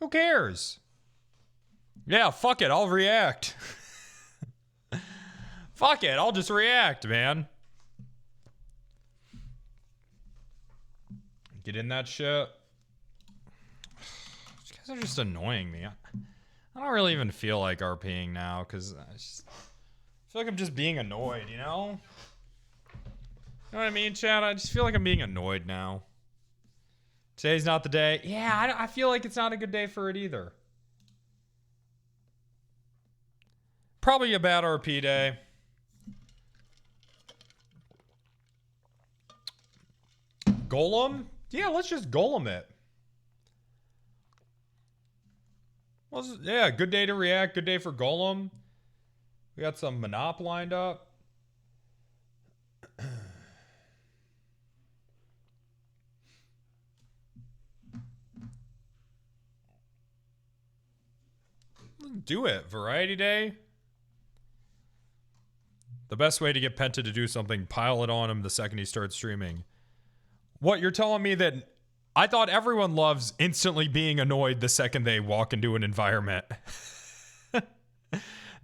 Who cares? Yeah, fuck it. I'll react. Fuck it. I'll just react, man. Get in that shit. These guys are just annoying me. I don't really even feel like RPing now because I feel like I'm just being annoyed, you know? You know what I mean, Chad? I just feel like I'm being annoyed now. Today's not the day. Yeah, I feel like it's not a good day for it either. Probably a bad RP day. Golem? Yeah, let's just golem it. Well, yeah, good day to react. Good day for golem. We got some monop lined up. Do it. Variety day. The best way to get Penta to do something, pile it on him the second he starts streaming. What, you're telling me that I thought everyone loves instantly being annoyed the second they walk into an environment.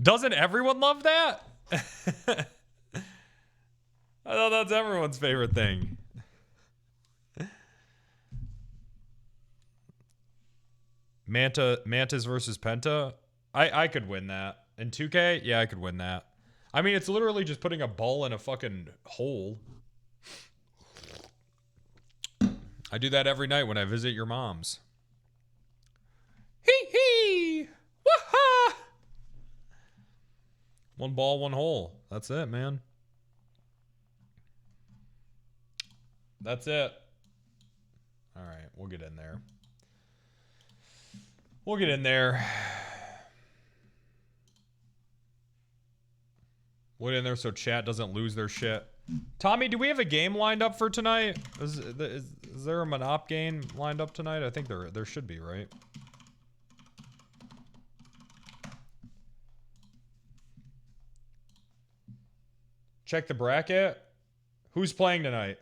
Doesn't everyone love that? I thought that's everyone's favorite thing. Mantis versus Penta? I could win that. In 2K? Yeah, I could win that. I mean, it's literally just putting a ball in a fucking hole. I do that every night when I visit your mom's. Hee hee! Wah-ha! One ball, one hole. That's it, man. That's it. All right, we'll get in there. We'll get in there. We'll get in there so chat doesn't lose their shit. Tommy, do we have a game lined up for tonight? Is there a Monop game lined up tonight? I think there should be, right? Check the bracket. Who's playing tonight?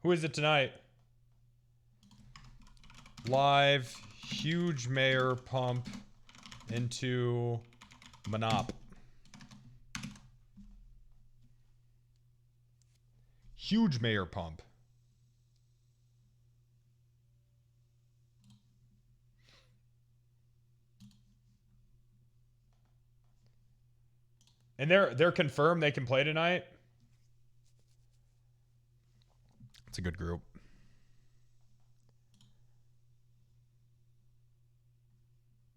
Who is it tonight? Live, huge mayor pump into Monop. Huge mayor pump. And they're confirmed they can play tonight. It's a good group.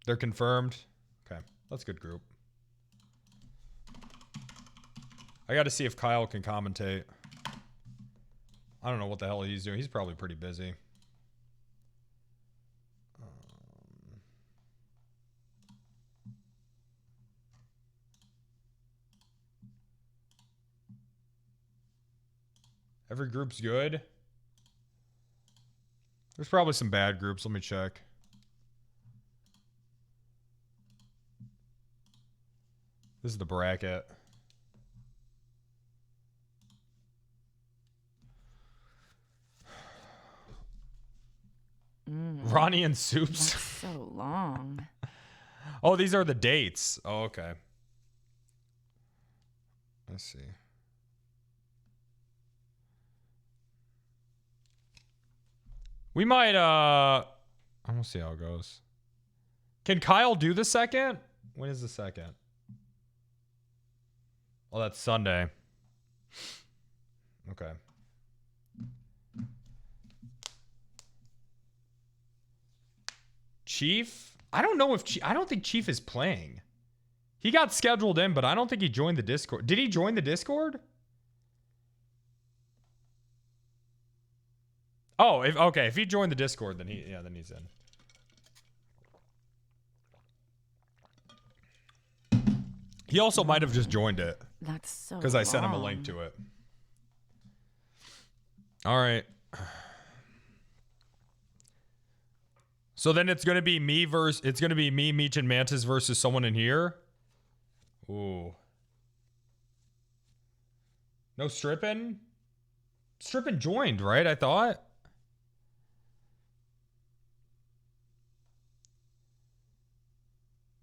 They're confirmed. Okay, that's a good group. I got to see if Kyle can commentate. I don't know what the hell he's doing. He's probably pretty busy. Every group's good. There's probably some bad groups. Let me check. This is the bracket. Ronnie and Soups. That's so long. Oh, these are the dates. Oh, okay. Let's see. We might, I want to see how it goes. Can Kyle do the second? When is the second? Oh, that's Sunday. Okay. Chief? I don't know if I don't think Chief is playing. He got scheduled in, but I don't think he joined the Discord. Did he join the Discord? Oh, okay. If he joined the Discord, then then he's in. He also might have just joined it. That's so because I sent him a link to it. All right. So then it's gonna be me, Meech, and Mantis versus someone in here. Ooh. No stripping? Stripping joined, right? I thought.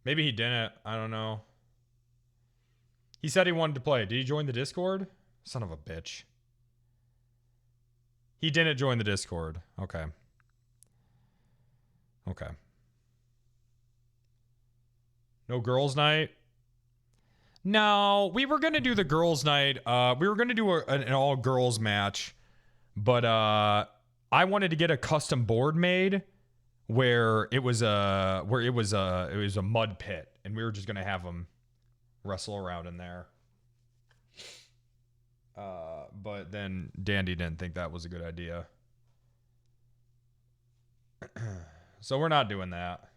Maybe he didn't. I don't know. He said he wanted to play. Did he join the Discord? Son of a bitch. He didn't join the Discord. Okay. Okay. No girls' night? No, we were going to do the girls' night. We were going to do an all-girls match. But I wanted to get a custom board made where it was a mud pit. And we were just going to have them wrestle around in there. But then Dandy didn't think that was a good idea. So we're not doing that.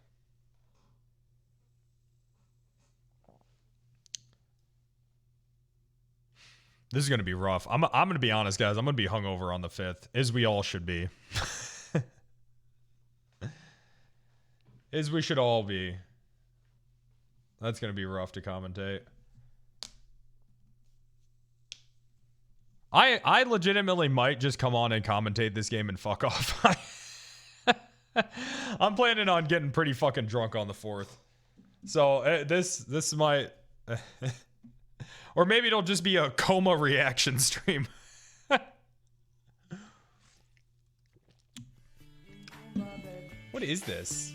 This is going to be rough. I'm going to be honest, guys. I'm going to be hungover on the 5th, as we all should be. As we should all be. That's going to be rough to commentate. I legitimately might just come on and commentate this game and fuck off. I'm planning on getting pretty fucking drunk on the 4th. So this might... Or maybe it'll just be a coma reaction stream. What is this?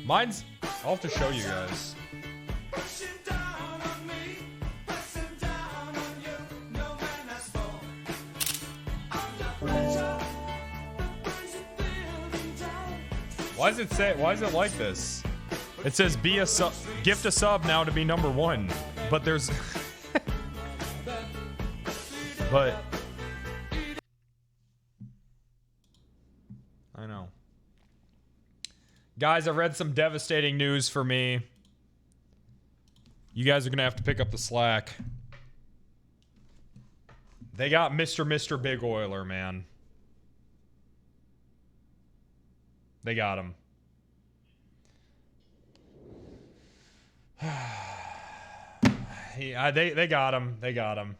Mine's... I'll have to show you guys. Why does it say... Why is it like this? It says be a sub, gift a sub now to be number 1, but there's, but I know, guys. I read some devastating news for me. You guys are gonna have to pick up the slack. They got Mr. Big Oiler, man. They got him. They got him. They got him.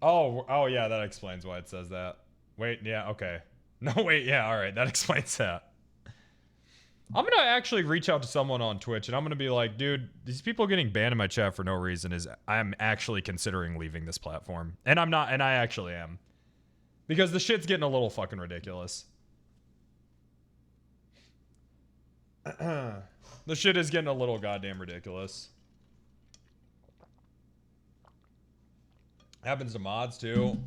Oh yeah, that explains why it says that. Wait, yeah, okay. No, wait, yeah, all right, that explains that. I'm gonna actually reach out to someone on Twitch and I'm gonna be like, dude, these people getting banned in my chat for no reason is I'm actually considering leaving this platform. And I'm not, and I actually am. Because the shit's getting a little fucking ridiculous. The shit is getting a little goddamn ridiculous. Happens to mods too.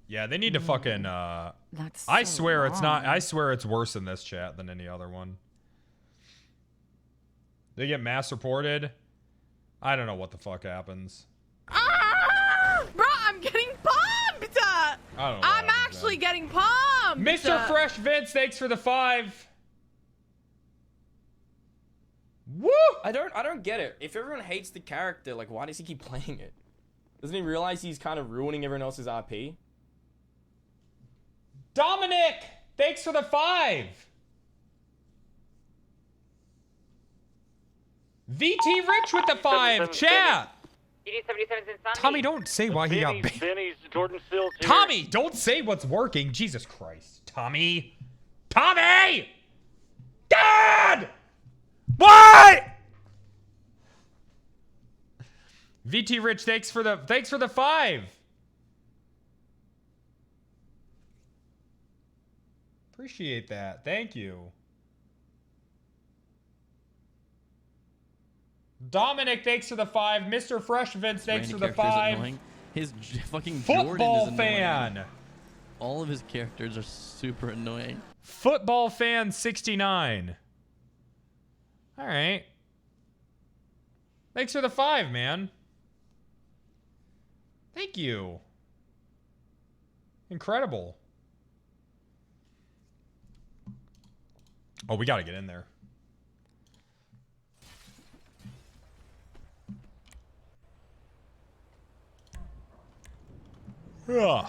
Yeah, they need to fucking That's I so swear wrong. it's not. I swear it's worse in this chat than any other one. They get mass reported. I don't know what the fuck happens. Ah! Bro, I'm getting pumped! I don't know. I'm actually getting pumped! Mr. Fresh Vince, thanks for the 5. Woo! I don't get it. If everyone hates the character, like, why does he keep playing it? Doesn't he realize he's kind of ruining everyone else's RP? Dominic, thanks for the 5. VT Rich with the 5. Chat. Tommy, don't say why he got banned. Tommy, don't say what's working. Jesus Christ. Tommy. Tommy! Dad! What? VT Rich, thanks for the 5. Appreciate that. Thank you. Dominic, thanks for the 5. Mr. Fresh Vince, thanks for the 5. His fucking Football Jordan is fan. annoying. All of his characters are super annoying. Football fan 69. All right. Thanks for the 5, man. Thank you. Incredible. Oh, we got to get in there. Ugh.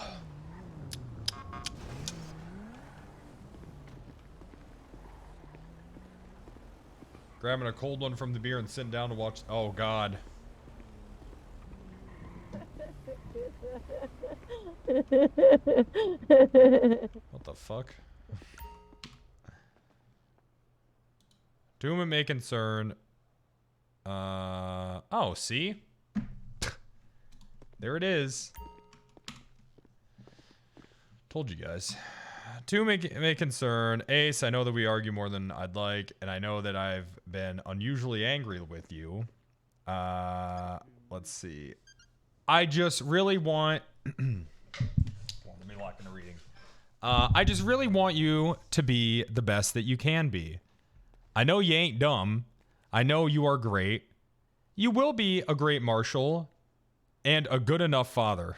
Grabbing a cold one from the beer and sitting down to watch. Oh, God. What the fuck? To whom it may concern. Oh, see? There it is. Told you guys. To whom it may concern. Ace, I know that we argue more than I'd like, and I know that I've been unusually angry with you. Let's see. I just really want... Well, let me lock into reading. I just really want you to be the best that you can be. I know you ain't dumb. I know you are great. You will be a great marshal and a good enough father.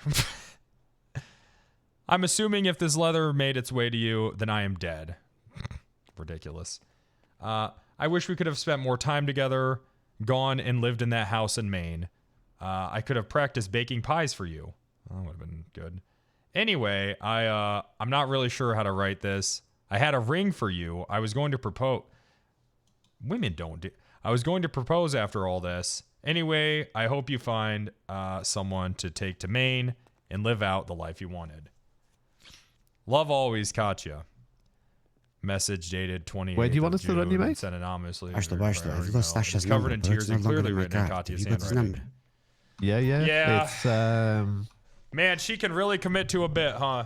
I'm assuming if this letter made its way to you, then I am dead. Ridiculous. I wish we could have spent more time together, gone and lived in that house in Maine. I could have practiced baking pies for you. That would have been good. Anyway, I'm not really sure how to write this. I had a ring for you. I was going to propose. Women don't do. I was going to propose after all this. Anyway, I hope you find someone to take to Maine and live out the life you wanted. Love always, Katya. Message dated 28th Where do you want us to run you, mate? Sent anonymously. It's covered in tears and clearly written in Katya's handwriting. Yeah. Yeah. It's Man, she can really commit to a bit, huh?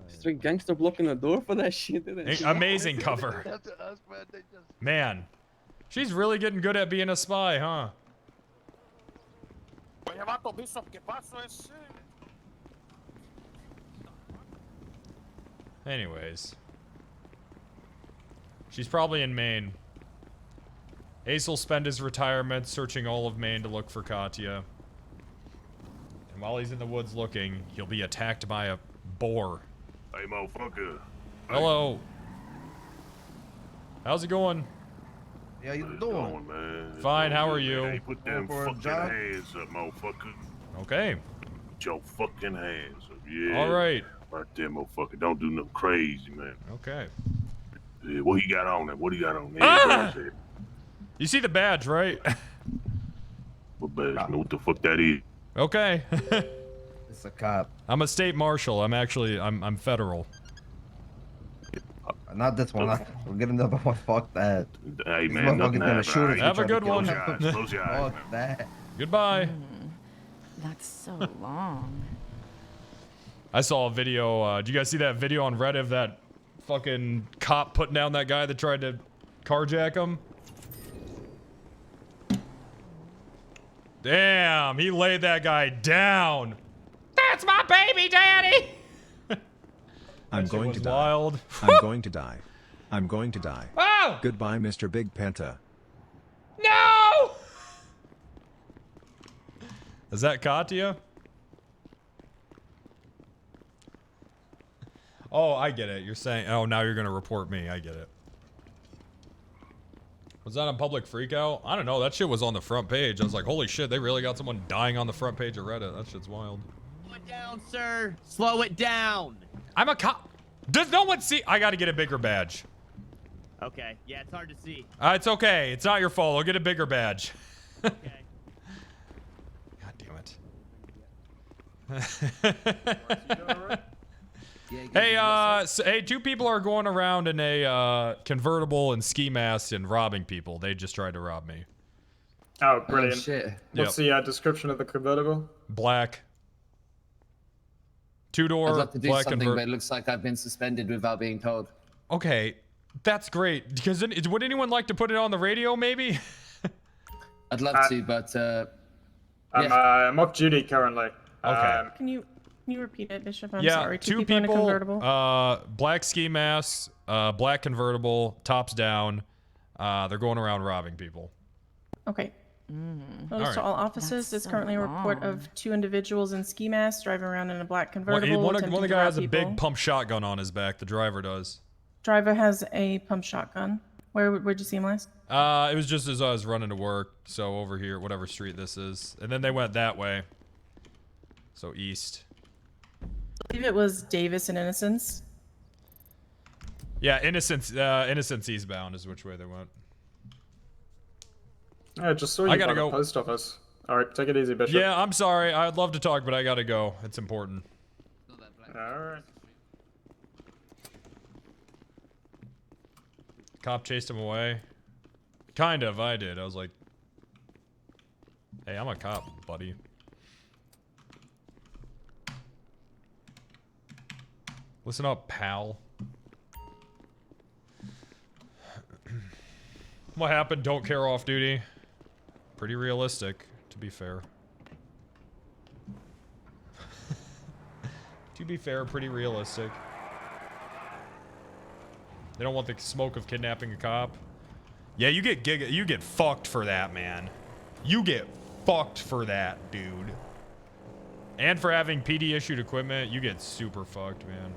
Straight gangster blocking the door for that shit. Amazing cover. Man, she's really getting good at being a spy, huh? Anyways. She's probably in Maine. Ace will spend his retirement searching all of Maine to look for Katya. And while he's in the woods looking, he'll be attacked by a boar. Hey, motherfucker. Hello. How's it going? Yeah, you doing? Man? Fine, how are you? Hey, put them fucking hands up, motherfucker. Okay. Put your fucking hands up, yeah. All right. Right there, motherfucker. Don't do nothing crazy, man. Okay. Yeah, what he got on there? What he got on there? Ah! You see the badge, right? What badge? Know what the fuck that is? Okay. It's a cop. I'm a state marshal. I'm federal. Not this one. We'll get another one. Fuck that. Hey, This man, nothing motherfucker's gonna shoot us. Have a good one. Close your eyes, Fuck man. that. Goodbye. That's so long. I saw a video. Did you guys see that video on Reddit of that fucking cop putting down that guy that tried to carjack him? Damn, he laid that guy down. That's my baby daddy. I'm going to die. Wild. I'm going to die. I'm going to die. Oh! Goodbye, Mr. Big Penta. No! Is that Katya? Oh, I get it. You're saying, oh, now you're going to report me. I get it. Was that on public freakout? I don't know. That shit was on the front page. I was like, holy shit, they really got someone dying on the front page of Reddit. That shit's wild. Slow it down, sir. Slow it down. I'm a cop. Does no one see? I got to get a bigger badge. Okay. Yeah, it's hard to see. It's okay. It's not your fault. I'll get a bigger badge. Okay. God damn it. Hey, two people are going around in a convertible and ski masks and robbing people. They just tried to rob me. Oh, brilliant. Oh, shit. What's the description of the convertible? Black. Two-door, I'd love to do black something, but it looks like I've been suspended without being told. Okay, that's great. Because would anyone like to put it on the radio, maybe? I'd love to, but I'm off duty currently. Okay. Can you repeat it, Bishop? I'm yeah, sorry. two people in a convertible. Black ski masks, black convertible, tops down. They're going around robbing people. Okay. Notice to all offices. There's currently a report of 2 individuals in ski masks driving around in a black convertible. One of the attempting to guy rob has a people. big pump shotgun on his back. The driver does. Driver has a pump shotgun. Where'd you see him last? It was just as I was running to work. So over here, whatever street this is. And then they went that way. So east. I believe it was Davis and Innocence. Yeah, Innocence eastbound is which way they went. Yeah, just saw you I gotta by the go. post office. All right, take it easy, Bishop. Yeah, I'm sorry. I'd love to talk, but I gotta go. It's important. All right. Cop chased him away. Kind of, I did. I was like, hey, I'm a cop, buddy. Listen up, pal. What happened? Don't care off duty. Pretty realistic, to be fair. To be fair, pretty realistic. They don't want the smoke of kidnapping a cop. Yeah, you get fucked for that, man. You get fucked for that, dude. And for having PD issued equipment, you get super fucked, man.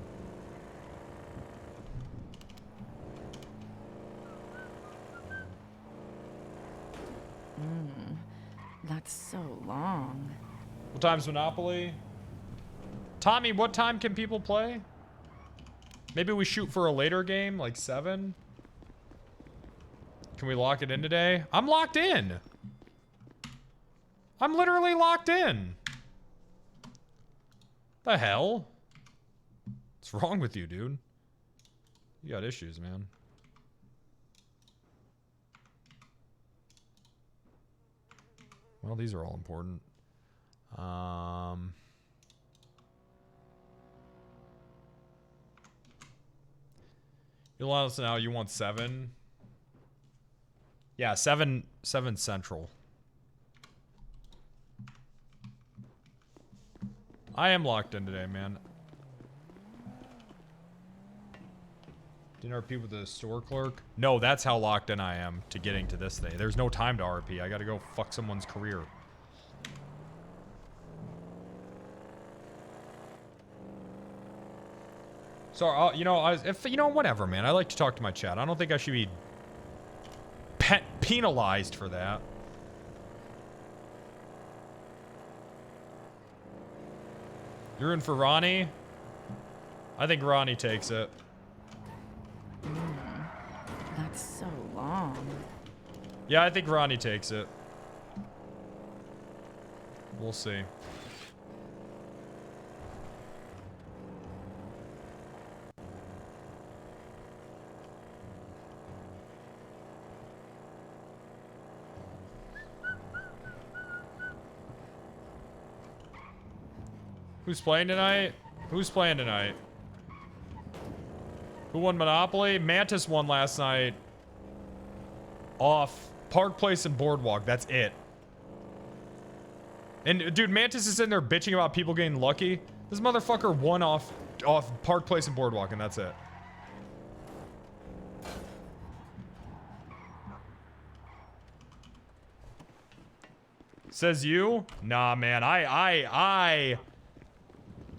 That's so long. What time's Monopoly? Tommy, what time can people play? Maybe we shoot for a later game, like 7? Can we lock it in today? I'm locked in. I'm literally locked in. The hell? What's wrong with you, dude? You got issues, man. Well, these are all important. You'll let us know you want 7. Yeah, 7 central. I am locked in today, man. Didn't RP with the store clerk? No, that's how locked in I am to getting to this thing. There's no time to RP. I gotta go fuck someone's career. So, you know, whatever, man. I like to talk to my chat. I don't think I should be penalized for that. You're in for Ronnie? I think Ronnie takes it. That's so long. Yeah, I think Ronnie takes it. We'll see. Who's playing tonight? Who's playing tonight? Who won Monopoly? Mantis won last night. Off Park Place and Boardwalk. That's it. And dude, Mantis is in there bitching about people getting lucky. This motherfucker won off Park Place and Boardwalk, and that's it. Says you? Nah, man.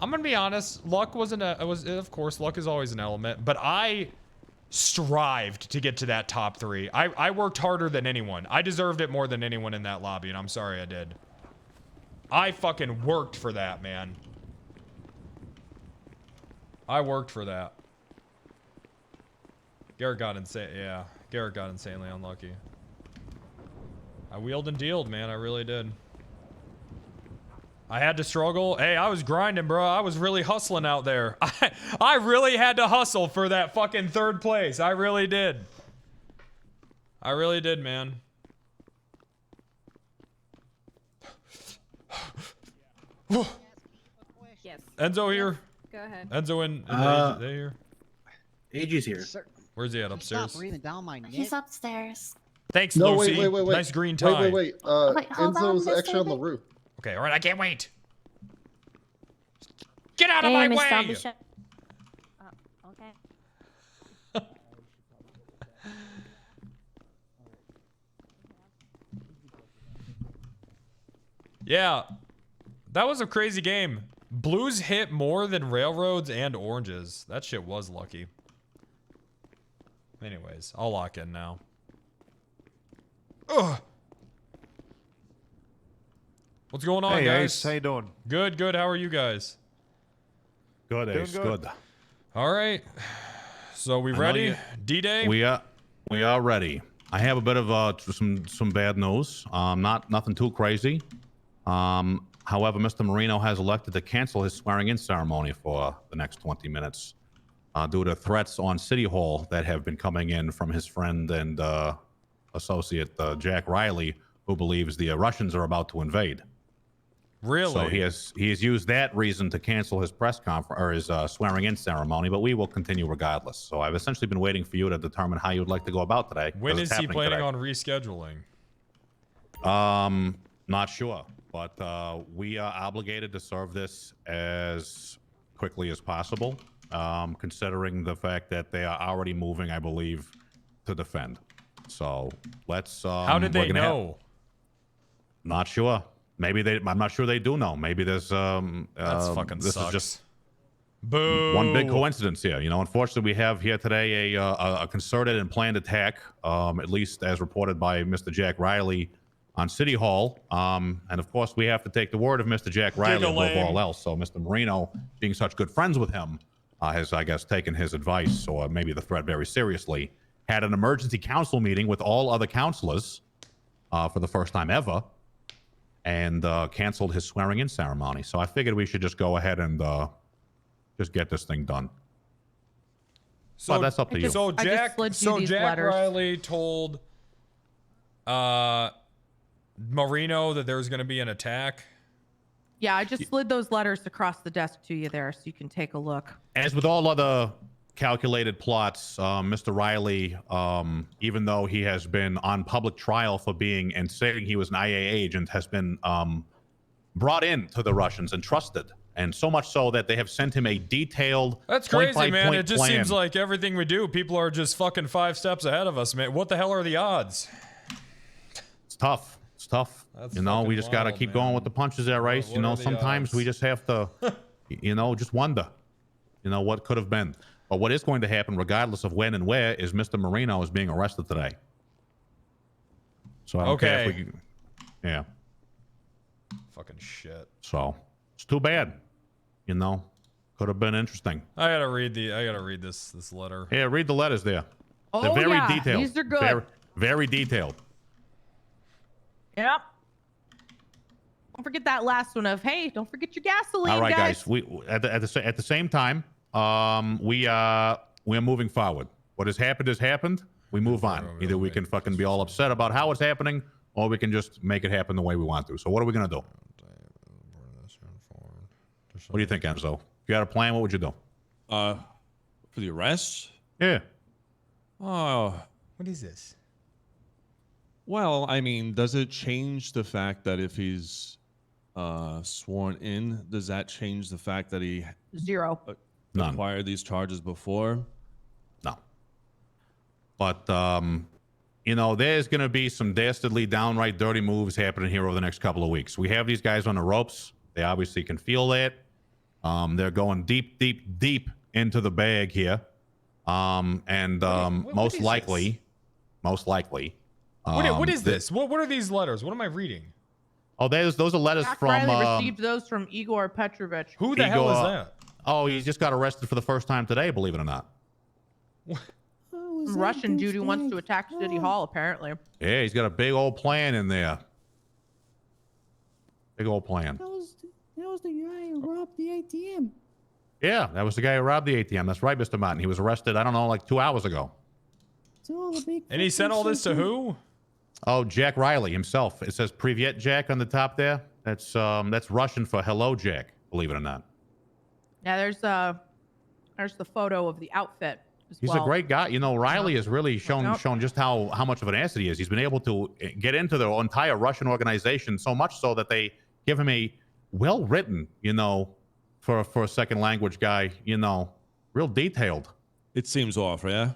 I'm gonna be honest. Luck of course, luck is always an element, but I strived to get to that top 3. I worked harder than anyone. I deserved it more than anyone in that lobby, and I'm sorry I did. I fucking worked for that, man. I worked for that. Garrett got insane. Yeah, Garrett got insanely unlucky. I wheeled and dealed, man. I really did. I had to struggle. Hey, I was grinding, bro. I was really hustling out there. I really had to hustle for that fucking 3rd place. I really did. I really did, man. Yes. Enzo here. Go ahead. Enzo and they here. AG's here. Where's he at? Upstairs? Stop breathing down my neck. He's upstairs. Thanks, No, Lucy. wait. Nice green tie. Wait. Wait, hold on, Enzo's Mr. actually on the Vic. roof. Okay, all right. I can't wait. Get out of Hey, my Mr. way! Bishop. Okay. Yeah, that was a crazy game. Blues hit more than railroads and oranges. That shit was lucky. Anyways, I'll lock in now. Ugh. What's going on, Hey, guys? Ace, how you doing? Good. How are you guys? Good, Doing Ace. Good. All right. So we ready? D-Day? We are ready. I have a bit of some bad news. Nothing too crazy. However, Mr. Marino has elected to cancel his swearing-in ceremony for the next 20 minutes due to threats on City Hall that have been coming in from his friend and associate Jack Riley, who believes the Russians are about to invade. Really? So he has used that reason to cancel his press conference or his swearing-in ceremony, but we will continue regardless. So I've essentially been waiting for you to determine how you would like to go about today. When is he planning on rescheduling? Not sure, but we are obligated to serve this as quickly as possible, considering the fact that they are already moving, I believe, to defend. So let's. How did they know? Not sure. Maybe they. I'm not sure they do know. Maybe there's. That's fucking this sucks. is just boo. one big coincidence here. You know, unfortunately, we have here today a concerted and planned attack, at least as reported by Mr. Jack Riley on City Hall. And of course, we have to take the word of Mr. Jack Riley above all else. So Mr. Marino, being such good friends with him, has, I guess, taken his advice or maybe the threat very seriously. Had an emergency council meeting with all other councilors for the first time ever, and canceled his swearing-in ceremony. So I figured we should just go ahead and just get this thing done. So that's up to you. So Jack Riley told Marino that there was going to be an attack. Yeah, I just slid those letters across the desk to you there so you can take a look. As with all other calculated plots, Mr. Riley, even though he has been on public trial for being and saying he was an IA agent, has been brought in to the Russians and trusted. And so much so that they have sent him a detailed That's crazy, man. It just seems like everything we do, people are just fucking 5 steps ahead of us, man. What the hell are the odds? It's tough. It's tough. That's you know, we just got to wild, keep man. going with the punches there, Race. What You know, are the sometimes odds? we just have to, you know, just wonder, you know, what could have been. But what is going to happen, regardless of when and where, is Mr. Marino is being arrested today. So I don't care if we can, yeah. Fucking shit. So it's too bad. You know, could have been interesting. I gotta read this letter. Yeah, read the letters there. Oh, They're very yeah, detailed. these are good. Very detailed. Yep. Don't forget that last one of, hey, don't forget your gasoline, All right, guys. We at the same time, we are moving forward. What has happened. We move on. Either we can fucking be all upset about how it's happening, or we can just make it happen the way we want to. So what are we gonna do? What do you think, Enzo? If you had a plan, what would you do? For the arrest? Yeah. Oh. What is this? Well, I mean, does it change the fact that if he's sworn in, does that change the fact that he Zero. acquired these charges before? No. But you know, there's going to be some dastardly, downright dirty moves happening here over the next couple of weeks. We have these guys on the ropes. They obviously can feel that. They're going deep into the bag here. Most likely. What is this? What are these letters? What am I reading? Oh, those are letters Jack from. Riley received those from Igor Petrovich. Who the hell is that? Oh, he just got arrested for the first time today, believe it or not. Some Russian dude who wants to attack City Hall, apparently. Yeah, he's got a big old plan in there. Big old plan. That was the guy who robbed the ATM. Yeah, that was the guy who robbed the ATM. That's right, Mr. Martin. He was arrested, I don't know, like 2 hours ago. And he sent all this to who? Oh, Jack Riley himself. It says Privyet Jack on the top there. That's Russian for hello, Jack, believe it or not. Yeah, there's the photo of the outfit as He's well. a great guy. You know, Riley has really shown just how much of an asset he is. He's been able to get into the entire Russian organization so much so that they give him a well-written, you know, for a second language guy, you know, real detailed. It seems off, yeah?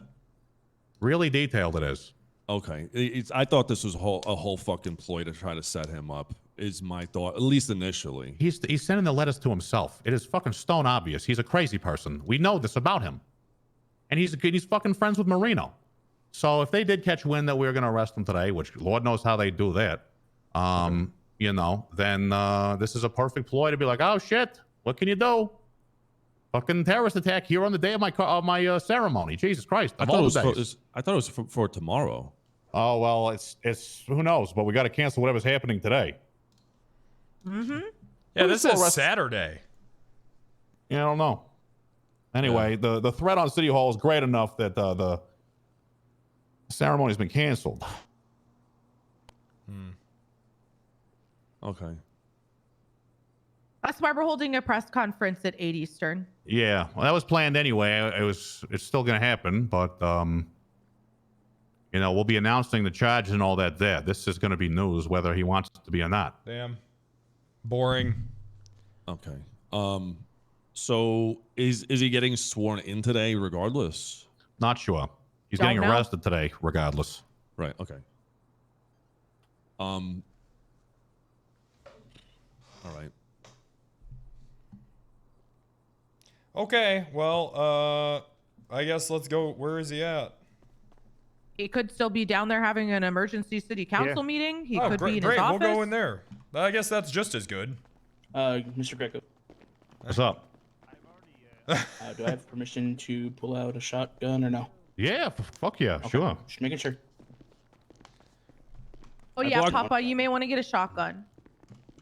Really detailed it is. Okay. I thought this was a whole fucking ploy to try to set him up, is my thought, at least initially. He's sending the letters to himself. It is fucking stone obvious. He's a crazy person. We know this about him. And he's fucking friends with Marino. So if they did catch wind that we were going to arrest him today, which Lord knows how they do that, you know, then this is a perfect ploy to be like, oh shit, what can you do? fucking terrorist attack here on the day of my ceremony. Jesus Christ! I thought it was for tomorrow. Oh well, it's who knows, but we got to cancel whatever's happening today. Mm-hmm. Yeah, this sure is rest- Saturday. Yeah, I don't know. Anyway, the threat on City Hall is great enough that the ceremony's been canceled. Okay. That's why we're holding a press conference at 8 Eastern. Yeah, well, that was planned anyway. It's still gonna happen, but you know, we'll be announcing the charges and all that there. This is gonna be news, whether he wants it to be or not. Damn. Boring. Okay. So is he getting sworn in today regardless? Not sure. He's Don't getting know. arrested today, regardless. Right. Okay. All right. Okay, well, I guess let's go. Where is he at? He could still be down there having an emergency city council meeting. He could be in great. his office. We'll go in there. I guess that's just as good. Mr. Greco, What's up? do I have permission to pull out a shotgun or no? Yeah, fuck yeah, sure. Just making sure. Oh yeah, Papa, you may want to get a shotgun.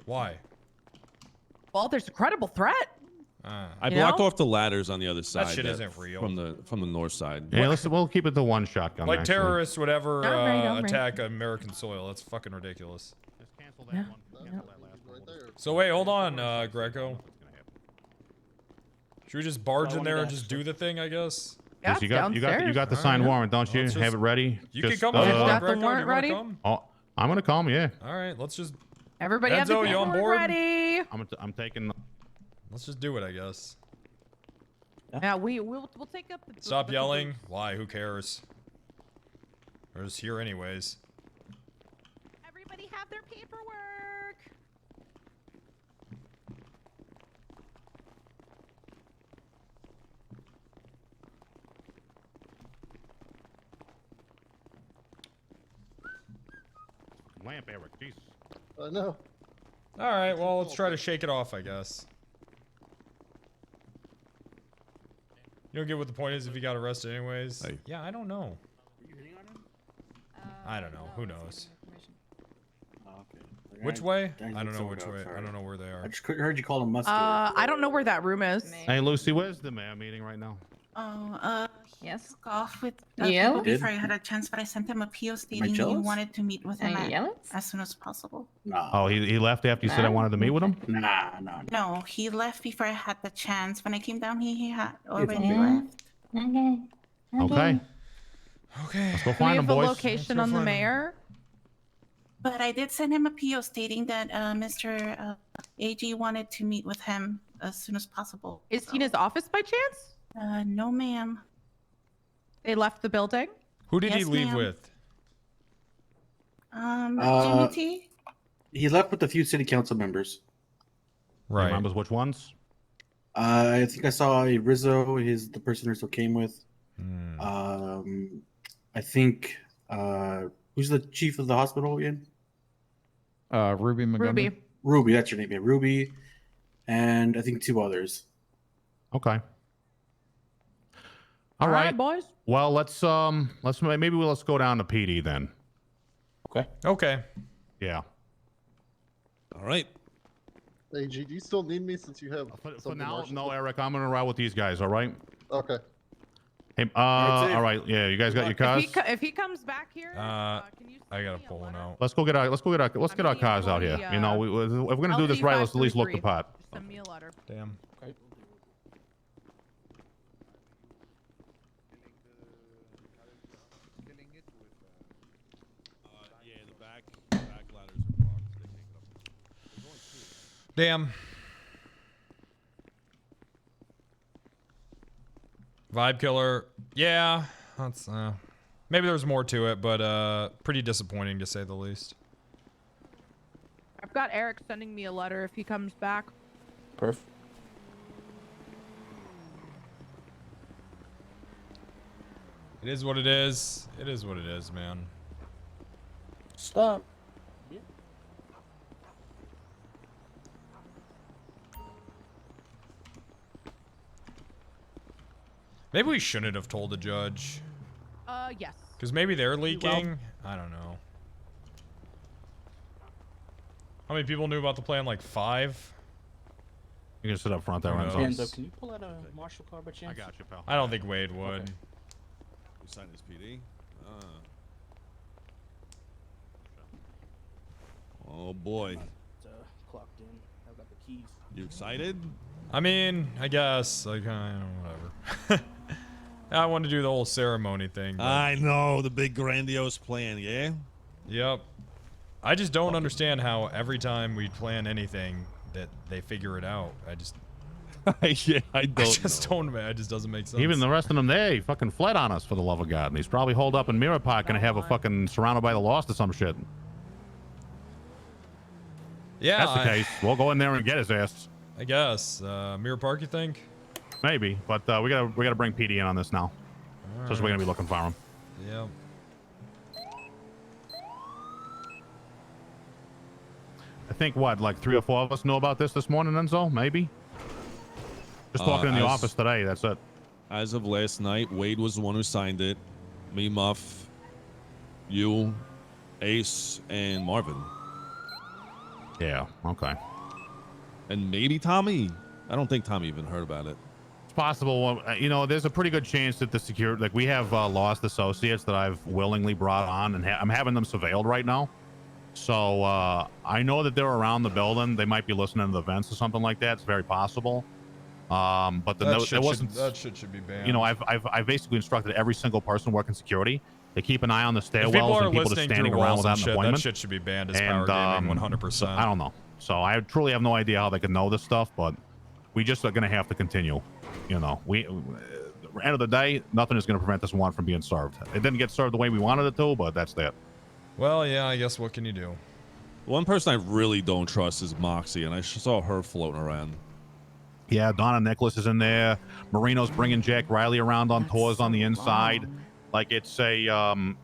Why? Well, there's a credible threat. I You blocked know? off the ladders on the other side. shit isn't real. From the north side. Yeah, we'll keep it to one shotgun. Like actually. terrorists would ever All right. attack American soil. That's fucking ridiculous. Just cancel Yeah. So wait, hold on, Greco. Should we just barge in there and just do the thing, I guess? Yeah, Yes, you got the All signed right. warrant, don't you? Let's Have it ready. You Just, can come on, Got the Greco. Do you warrant wanna ready? come? Oh, I'm gonna come. Yeah. All right, let's just. Everybody have the Enzo, you on paperwork board? ready. I'm taking. Let's just do it, I guess. Yeah, we'll take up the. Stop yelling. Why? Who cares? We're just here anyways. Everybody have their paperwork. Lamp, Eric. Jesus. No. All right, well, let's try to shake it off, I guess. You don't get what the point is if he got arrested anyways? Hey. Yeah, I don't know. I don't know. Who knows? Which way? I don't know which way. I don't know where they are. I just heard you call him muscular. I don't know where that room is. Hey, Lucy, where's the mayor meeting right now? Yes. Took off with Yeah? people before I had a chance, but I sent him a PO stating he jealous? wanted to meet with him Jealous? as soon as possible. Nah. Oh, he left after you said I wanted to meet with him? Nah. No, he left before I had the chance. When I came down, he had already Yeah. left. Okay. Okay. Okay. Let's go Do we find him, have the boys. location go on the find 'em. mayor? But I did send him a PO stating that Mr. AG wanted to meet with him as soon as possible. Is he in his office by chance? No, ma'am. They left the building. Who did he Yes, leave ma'am. with? Jimmy T? He left with a few city council members. Right. Remembers which ones? I think I saw a Rizzo. The person Rizzo came with. Hmm. I think who's the chief of the hospital again? Ruby Montgomery. Ruby. Ruby, that's your name, yeah. Ruby, and I think two others. Okay. All right, right, boys. Well, let's go down to PD then. Okay. Yeah. All right. Hey, G, do you still need me since you have For now, no, Eric. I'm gonna ride with these guys. All right. Okay. Hey, all right. Yeah, you guys got your cars. If he comes back here, can you I gotta pull one out. Let's get our cars out here. You know, if we're gonna do this right, let's at least look the part. Send me a letter. Damn. Yeah, the back ladders are blocked. They take it up. There's only two. Damn. Vibe killer. Yeah, that's maybe there's more to it, but pretty disappointing to say the least. I've got Eric sending me a letter if he comes back. Perf. It is what it is. It is what it is, man. Stop. Maybe we shouldn't have told the judge. Yes. Because maybe they're will. leaking. I don't know. How many people knew about the plan? Like 5? You can sit up front there, Renzo. Enzo, can you pull out a marshal car by chance? I got you, pal. I don't think Wade would. Okay. We signed this PD. Oh boy. It's clocked in. I've got the keys. You excited? I mean, I guess. Like, whatever. I want to do the whole ceremony thing. But... I know, the big grandiose plan, yeah? Yep. I just don't understand how every time we plan anything that they figure it out. I just... Yeah, I just don't, man. It just doesn't make sense. Even the rest of them there, he fucking fled on us, for the love of God. And he's probably holed up in Mirror Park and have a fucking surrounded by the lost or some shit. Yeah, That's the case. We'll go in there and get his ass. I guess. Mirror Park, you think? Maybe, but we gotta bring PD in on this now. So we're gonna be looking for him. Yep. I think what, like 3 or 4 of us know about this morning, Enzo? Maybe. Just talking in the office today. That's it. As of last night, Wade was the one who signed it. Me, Muff, you, Ace, and Marvin. Yeah. Okay. And maybe Tommy. I don't think Tommy even heard about it. It's possible. You know, there's a pretty good chance that the security, like we have lost associates that I've willingly brought on, and I'm having them surveilled right now. So I know that they're around the building. They might be listening to the events or something like that. It's very possible. But that shit should be banned. You know, I've basically instructed every single person working security to keep an eye on the stairwells and people just standing around without an appointment. That shit should be banned as power gaming 100%. So, I don't know. So I truly have no idea how they could know this stuff, but we just are going to have to continue. You know, at the end of the day, nothing is going to prevent this one from being served. It didn't get served the way we wanted it to, but that's that. Well, yeah, I guess what can you do? One person I really don't trust is Moxie, and I saw her floating around. Yeah, Donna Nicholas is in there. Marino's bringing Jack Riley around on tours on the inside. Like it's so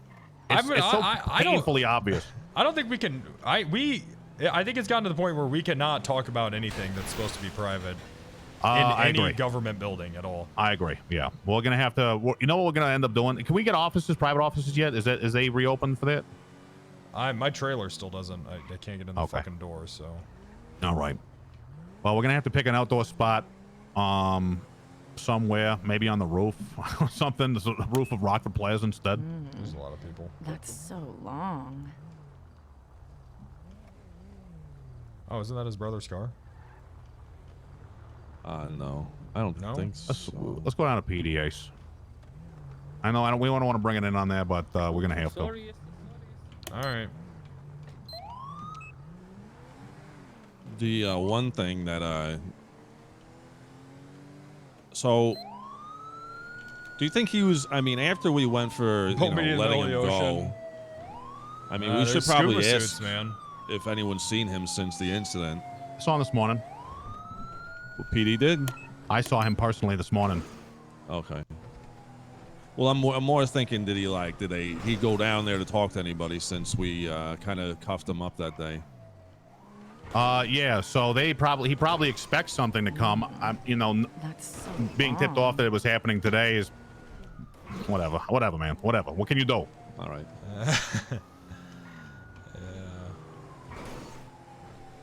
painfully obvious. I don't think we can. I think it's gotten to the point where we cannot talk about anything that's supposed to be private in any government building at all. I agree. Yeah, we're gonna have to. You know what we're gonna end up doing? Can we get offices, private offices yet? Is they reopened for that? My trailer still doesn't. I can't get in the fucking door. So. All right. Well, we're gonna have to pick an outdoor spot, somewhere, maybe on the roof or something. The roof of Rockford Plaza instead. There's a lot of people. That's so long. Oh, isn't that his brother Scar? No, I don't think so. Let's go down to PD, Ace. I know we don't want to bring it in on there, but we're gonna have to. All right. The one thing that so do you think he was? I mean, after we went for letting him go, I mean, we should probably ask if anyone's seen him since the incident. I saw him this morning. What PD did? I saw him personally this morning. Okay. Well, I'm more thinking, did he go down there to talk to anybody since we kind of cuffed him up that day? Yeah. So he probably expects something to come. Being tipped off that it was happening today is whatever, man. Whatever. What can you do? All right.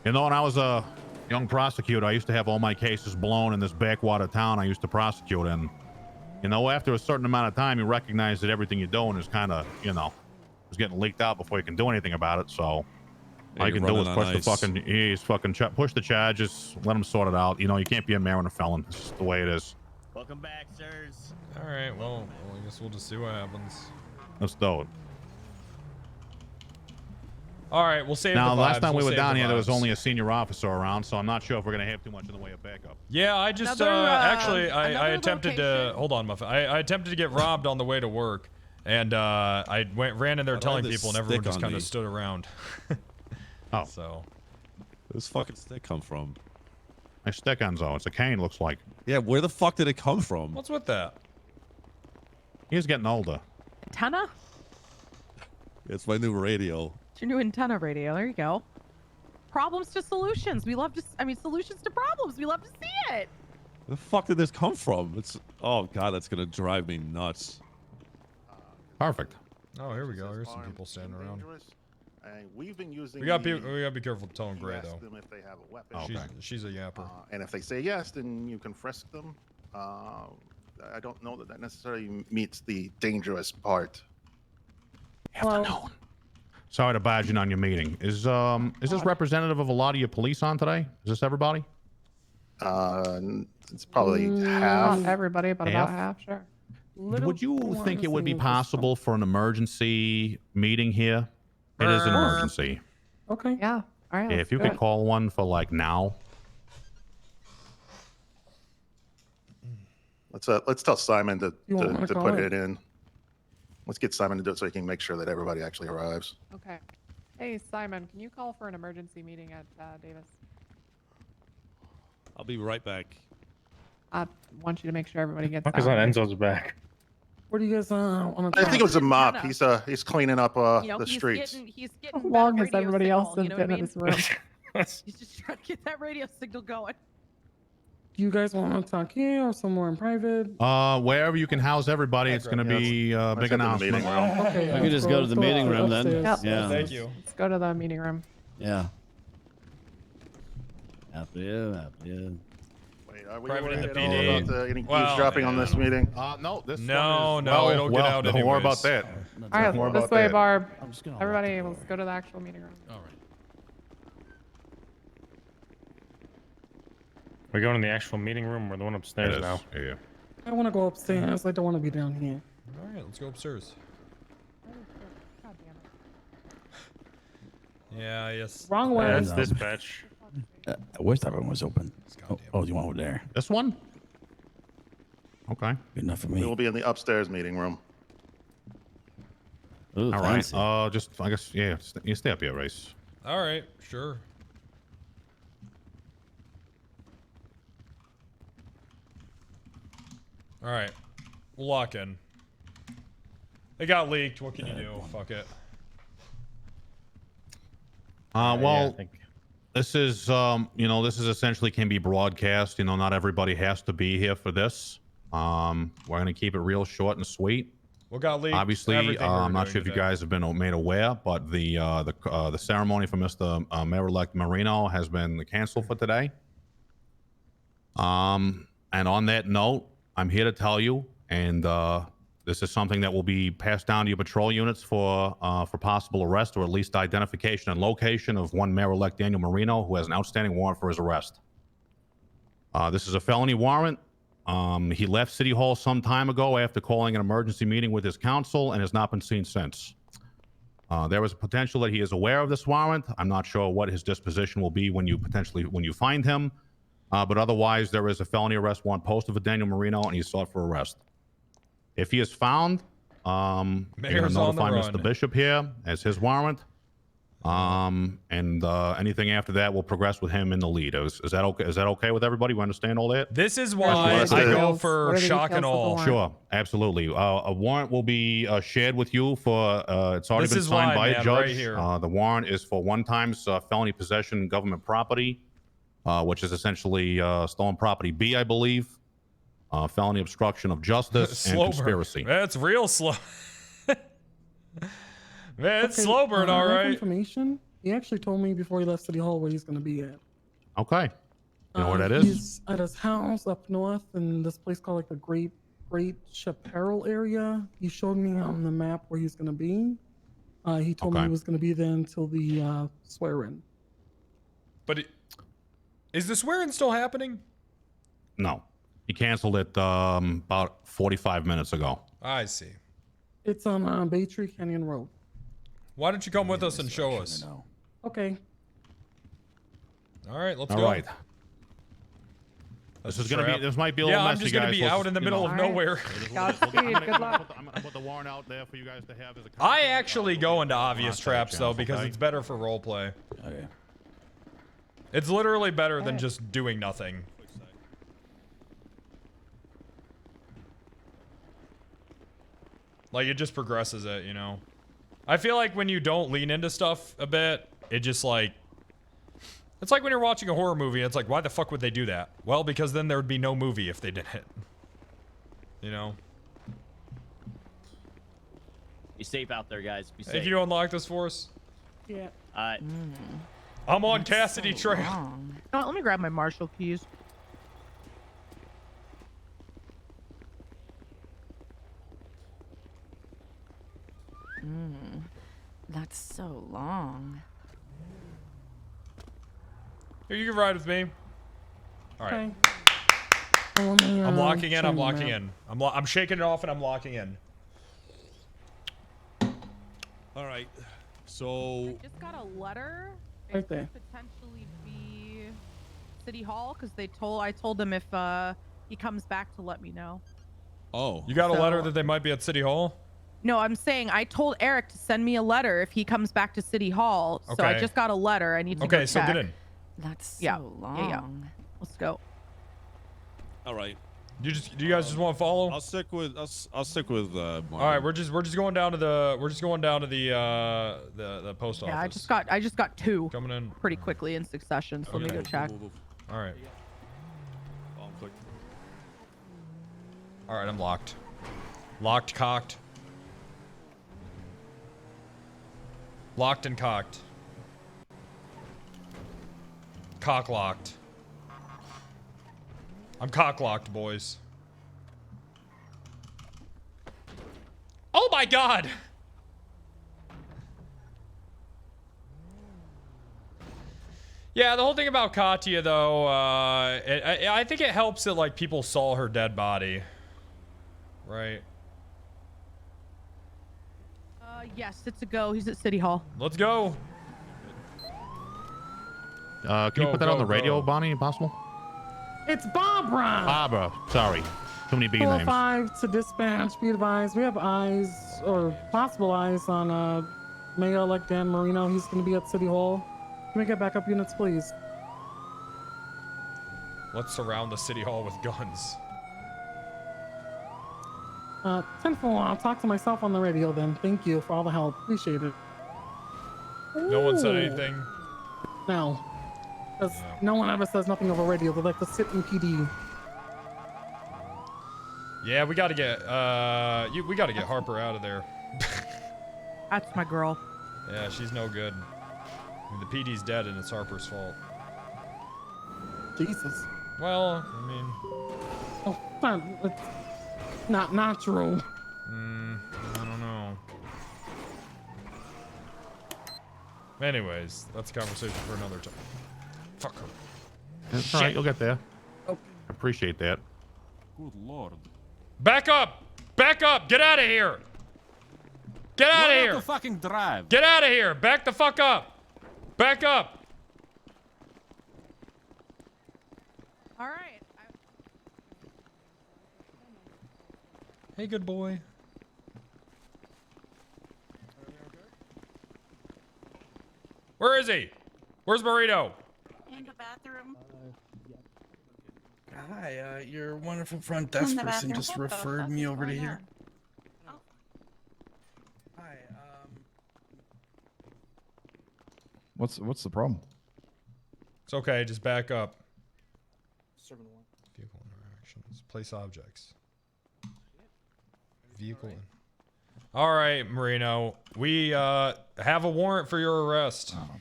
You know, when I was a young prosecutor, I used to have all my cases blown in this backwater town I used to prosecute in. You know, after a certain amount of time, you recognize that everything you're doing is kind of, is getting leaked out before you can do anything about it. So all you can do is push push the charges, let them sort it out. You know, you can't be a mayor and a felon. It's just the way it is. Welcome back, sirs. All right. Well, I guess we'll just see what happens. Let's do it. All right, we'll save now, the vibes. last time we were down here, there was vibes. only a senior officer around, so I'm not sure if we're going to have too much in the way of backup. Yeah, I just actually I attempted to hold on, Muffin. I attempted to get robbed on the way to work, and I ran in there telling people, and everyone just kind of stood around. Oh, so where's this fucking stick come from? My stick, Enzo. It's a cane, looks like. Yeah, where the fuck did it come from? What's with that? He's getting older. Antenna? It's my new radio. It's your new antenna radio. There you go. Problems to solutions. We love to. Solutions to problems. We love to see it. Where the fuck did this come from? It's Oh god, that's gonna drive me nuts. Perfect. Oh, here we go. Here's some people standing around. And we've been using. We gotta be careful with tone gray ask though. them if they have a weapon. Okay. She's a yapper. And if they say yes, then you can frisk them. I don't know that necessarily meets the dangerous part. Well, Sorry to barge in on your meeting. Is this representative of a lot of your police on today? Is this everybody? It's probably half. Not everybody, but about half, sure. Would you think it would be possible for an emergency meeting here? It is an emergency. Okay. Yeah. All right. If you could call one for like now. Let's tell Simon to call put it? it in. Let's get Simon to do it so he can make sure that everybody actually arrives. Okay. Hey, Simon, can you call for an emergency meeting at Davis? I'll be right back. I want you to make sure everybody gets Because out. Enzo's back. What do you guys want to I think it was a mop. He's cleaning up the He's streets. getting How long that has everybody radio else signal, been you know in what I this room? He's just trying to get that radio signal going. Do you guys want to talk here or somewhere in private? Wherever you can house everybody, it's going to be a big announcement. Okay, We could just go to the meeting room then. upstairs. Yeah. Thank you. Let's go to the meeting room. Yeah. Happy you. Wait, are we Private in worried the at all PD. about any Well, eavesdropping on this meeting? No, this No, one is, no, it'll get out Don't worry about anyways. that. All right, More this about way, that. Barb. I'm just gonna Everybody, let's go to the actual meeting room. All right. We're going to the actual meeting room or the one upstairs It is, now? yeah. I want to go upstairs. I don't want to be down here. All right, let's go upstairs. God damn it. Yeah, yes. Wrong way. That's dispatch. Where's that room was open? Oh, you want over there? This one? Okay. Good enough for We me. will be in the upstairs meeting room. Ooh, All right. fancy. Just, I guess, yeah, you stay up here, Race. All right, sure. All right, we'll lock in. It got leaked. What can you do? Fuck it. Well, this is, this is essentially can be broadcast. Not everybody has to be here for this. We're gonna keep it real short and sweet. What got leaked? Obviously, Everything we're I'm not doing sure if you today. guys have been made aware, but the ceremony for Mr. Mayor-elect Marino has been canceled for today. And on that note, I'm here to tell you, and this is something that will be passed down to your patrol units for possible arrest or at least identification and location of one Mayor-elect Daniel Marino, who has an outstanding warrant for his arrest. This is a felony warrant. He left City Hall some time ago after calling an emergency meeting with his counsel and has not been seen since. There is a potential that he is aware of this warrant. I'm not sure what his disposition will be when you find him. But otherwise, there is a felony arrest warrant posted for Daniel Marino, and he's sought for arrest. If he is found, you're going to Mayor's on the notify run. Mr. Bishop here as his warrant. Anything after that will progress with him in the lead. Is that okay? Is that okay with everybody? We understand all that? This is why I go for shock and awe. Sure, absolutely. A warrant will be shared with you for. It's already This been is signed why, by man, a judge. right here. The warrant is for one times felony possession of government property, which is essentially stolen property B, I believe. Felony obstruction of justice and Slow burn. conspiracy. That's real slow. Man, it's slow burn, all I have right. information. He actually told me before he left City Hall where he's going to be at. Okay. You know where that is? He's at his house up north in this place called like the Great Chaparral area. He showed me on the map where he's going to be. He told me he was going to be there until the swear-in. But is the swearing still happening? No. He canceled it about 45 minutes ago. I see. It's on Bay Tree Canyon Road. Why don't you come with us and show us? Okay. All right, let's All go. right. This is gonna be. This might be a little Yeah, messy, I'm just gonna guys. be Let's out in the middle of nowhere. I'm gonna put the warrant out there for you guys to have as a. I actually go into obvious traps though because it's better for roleplay. Okay. It's literally better than just doing nothing. Like it just progresses it, you know. I feel like when you don't lean into stuff a bit, it just like it's like when you're watching a horror movie, it's like why the fuck would they do that? Well, because then there would be no movie if they did it. You know. Be safe out there, guys. Be safe. If you unlock this for us. Yeah. I'm on Cassidy Trail. No, let me grab my Marshall keys. That's so long. Here, you can ride with me. All right. Okay. I'm locking in. I'm locking in. I'm shaking it off and I'm locking in. All right. So. I just got a letter. Right It there. could potentially be City Hall because I told him if he comes back to let me know. Oh. You got a letter that they might be at City Hall? No, I'm saying I told Eric to send me a letter if he comes back to City Hall. So I Okay. just got a letter. I need to go Okay, so check. get in. That's so Yeah. long. Let's go. All right. Do you guys just want to follow? I'll stick with All right, we're just going down to the the post office. Yeah, I just got two coming in pretty quickly in succession. So let me go check. All right. All right, I'm locked. Locked, cocked. Locked and cocked. Cock locked. I'm cock locked, boys. Oh my god! Yeah, the whole thing about Katya, though, I think it helps that, like, people saw her dead body. Right. Yes, it's a go. He's at City Hall. Let's go. Can you put that on the radio, Bonnie, if possible? It's Barbara. Barbara. Sorry. Too many B names. 405 to dispatch. Be advised, we have eyes, or possible eyes, on Mayor-elect Dan Marino. He's going to be at City Hall. Can we get backup units, please? Let's surround the City Hall with guns. 10-4, I'll talk to myself on the radio then. Thank you for all the help. Appreciate it. No one said Ooh. anything. No. Because no one ever says nothing over radio. They like to sit in PD. Yeah, we gotta get we gotta get Harper out of there. That's my girl. Yeah, she's no good. I mean, the PD's dead and it's Harper's fault. Jesus. Well, I mean, It's not natural. I don't know. Anyways, that's a conversation for another time. Fuck her. That's all right. You'll get there. Appreciate that. Good lord. Back up! Back up! Get out of here! Get out of here! To fucking drive. Get out of here! Back the fuck up! Back up! All right. Hey, good boy. Where is he? Where's Burrito? In the bathroom. Hi, your wonderful front In desk the person bathroom. just What the referred fuck me is over to going here. on? Hi, What's the problem? It's okay, just back up. Servant one. Vehicle interactions. Place objects. Vehicle. All right, Marino. We have a warrant for your arrest. Oh,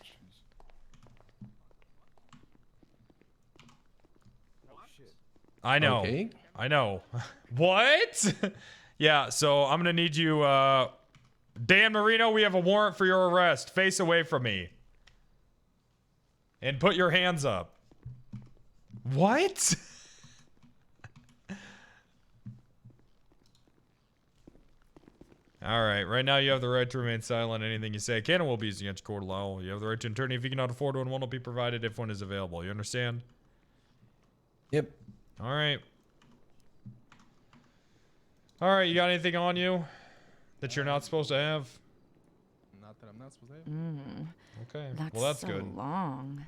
I know. Okay. I know. What? Yeah, so I'm gonna need you, Dan Marino, we have a warrant for your arrest. Face away from me. And put your hands up. What? Alright, right now you have the right to remain silent. Anything you say can and will be used against court of law. You have the right to an attorney if you cannot afford one. One will be provided if one is available. You understand? Yep. Alright. Alright, you got anything on you that you're not supposed to have? Not that I'm not supposed to have. Okay. That's Well, that's so good. long.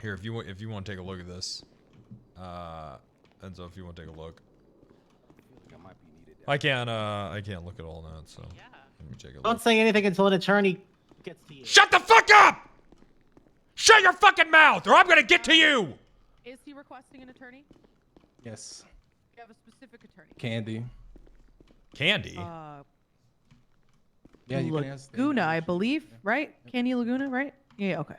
Here, if you want to take a look at this. Enzo, if you want to take a look. I can't look at all that, so let me take a look. Don't say anything until an attorney gets to you. Shut the fuck up! Shut your fucking mouth, or I'm gonna get to you! Is he requesting an attorney? Yes. Do you have a specific specific attorney? Candy. Candy? Yeah, you can ask. Laguna, I believe, right? Candy Laguna, right? Yeah, okay.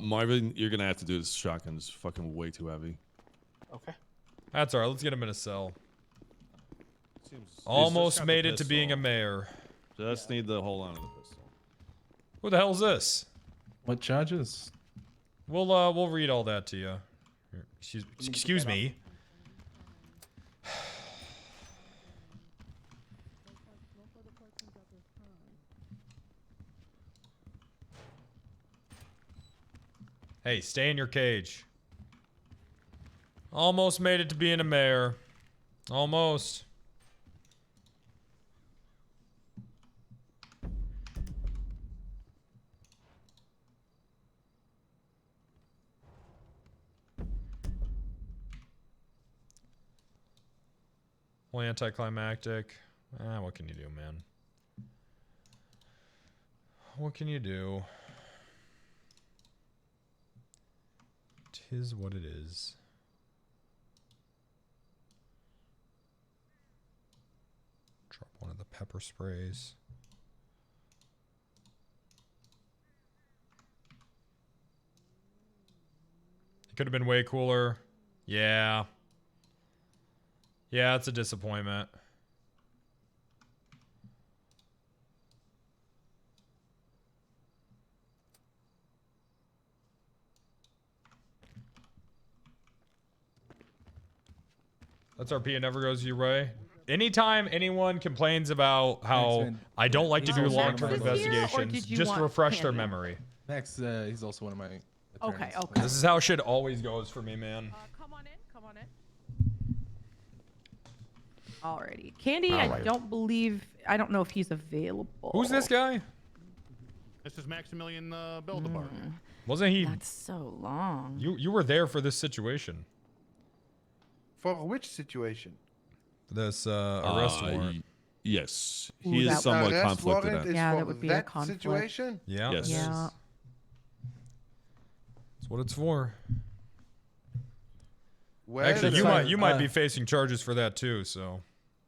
Marvin, you're gonna have to do this shotgun. It's fucking way too heavy. Okay. That's alright. Let's get him in a cell. Seems- Almost He's just got made the it to being a pistol. mayor. Just need to hold on to the pistol. Who the hell is this? What charges? We'll read all that to you. Here, excuse me. Hey, stay in your cage. Almost made it to being a mayor. Almost. Well, anticlimactic. What can you do, man? What can you do? Tis what it is. Drop one of the pepper sprays. It could have been way cooler. Yeah. Yeah, it's a disappointment. That's RP. It never goes your way. Anytime anyone complains about how I don't like to do long-term investigations, just refresh their memory. Max, he's also one of my attorneys. Okay, okay. This is how shit always goes for me, man. Come on in, come on in. Alrighty. Candy, All I right. don't know if he's available. Who's this guy? This is Maximilian Bilderberg. Wasn't he? That's so long. You were there for this situation. For which situation? This arrest warrant. Yes, Ooh, he is that- somewhat Arrest conflicted. warrant At. is Yeah, for that would be a that conflict. situation? Yeah. Yes. Yeah. That's what it's for. Well, Actually, then, you might be facing charges for that too. So.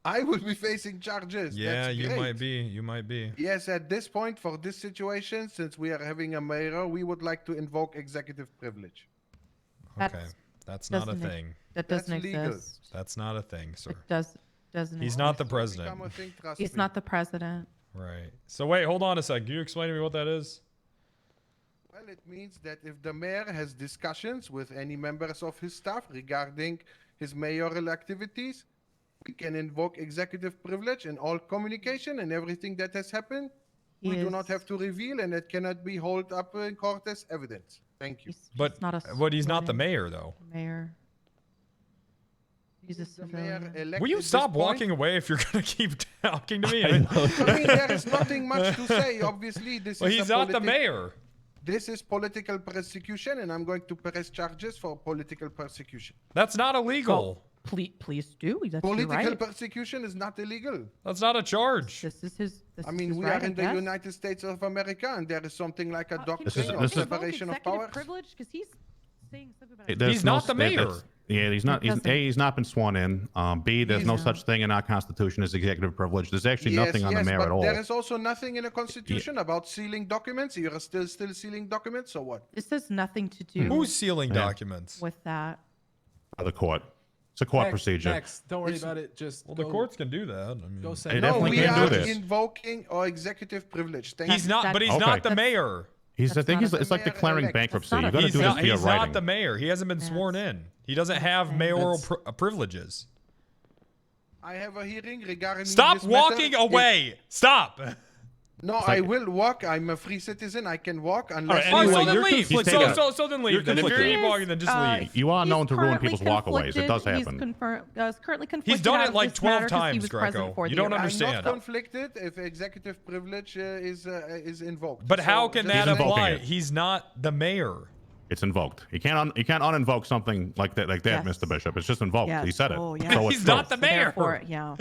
I will be facing charges. Yeah, That's you great. might be. You might be. Yes, at this point, for this situation, since we are having a mayor, we would like to invoke executive privilege. Okay, that's not a doesn't thing. That doesn't That's legal. exist. That's not a thing, sir. It doesn't He's exist. not the Become president. a thing, trust He's me. not the president. Right. So wait, hold on a sec. Can you explain to me what that is? Well, it means that if the mayor has discussions with any members of his staff regarding his mayoral activities, we can invoke executive privilege in all communication and everything that has happened. We do not have to reveal, and it cannot be held up in court as evidence. Thank you. But he's not the mayor, though. Mayor. He's a civilian. Will you stop walking away if you're gonna keep talking to me? I mean, there is nothing much to say. Obviously, this Well, is he's a not the mayor. This is political persecution, and I'm going to press charges for political persecution. That's not illegal. Please do. That's your Political right. persecution is not illegal. That's not a charge. This is his. I mean, we are in the United States of America, and there is something like a doctrine of separation of powers. Privilege, because he's saying something about. There's He's no- not the there- mayor. that's- Yeah, he's not. He's not been sworn in. B, there's no such thing in our constitution as executive privilege. There's actually nothing on the mayor but at all. there is also nothing in the Constitution about sealing documents. You're still sealing documents, or what? This has nothing to do. Who's sealing Yeah. documents? With that. The court. It's a court Max, procedure. Max, don't worry about it. Just Well, the courts can do that. I mean, go They send. definitely we can are do this. invoking our executive privilege. Thank he's you. not, but he's Okay. not the mayor. He's. I think it's like declaring bankruptcy. You got to He's do this not, via he's writing. not the mayor. He hasn't been sworn in. He doesn't have mayoral privileges. I have a hearing regarding. Stop this walking matter. away. Stop. No, I will walk. I'm a free citizen. I can walk unless. Oh, so you- then leave. He's So, taking- so then leave. Then if you're conflicted. walking, then just leave. You are known He's to ruin currently people's walkaways. It does conflicted. happen. He's currently conflicted. He's done out it of like this 12 matter 'cause he times, was present Greco. for You the don't event. understand. I'm not conflicted if executive privilege is invoked. But how So can just- that He's invoking apply? it. He's not the mayor. It's invoked. You can't uninvoke something like that, Yes. Mr. Bishop. It's just invoked. Yes. He said it. Oh, yeah. So He's it's not true. the mayor. Therefore, yeah.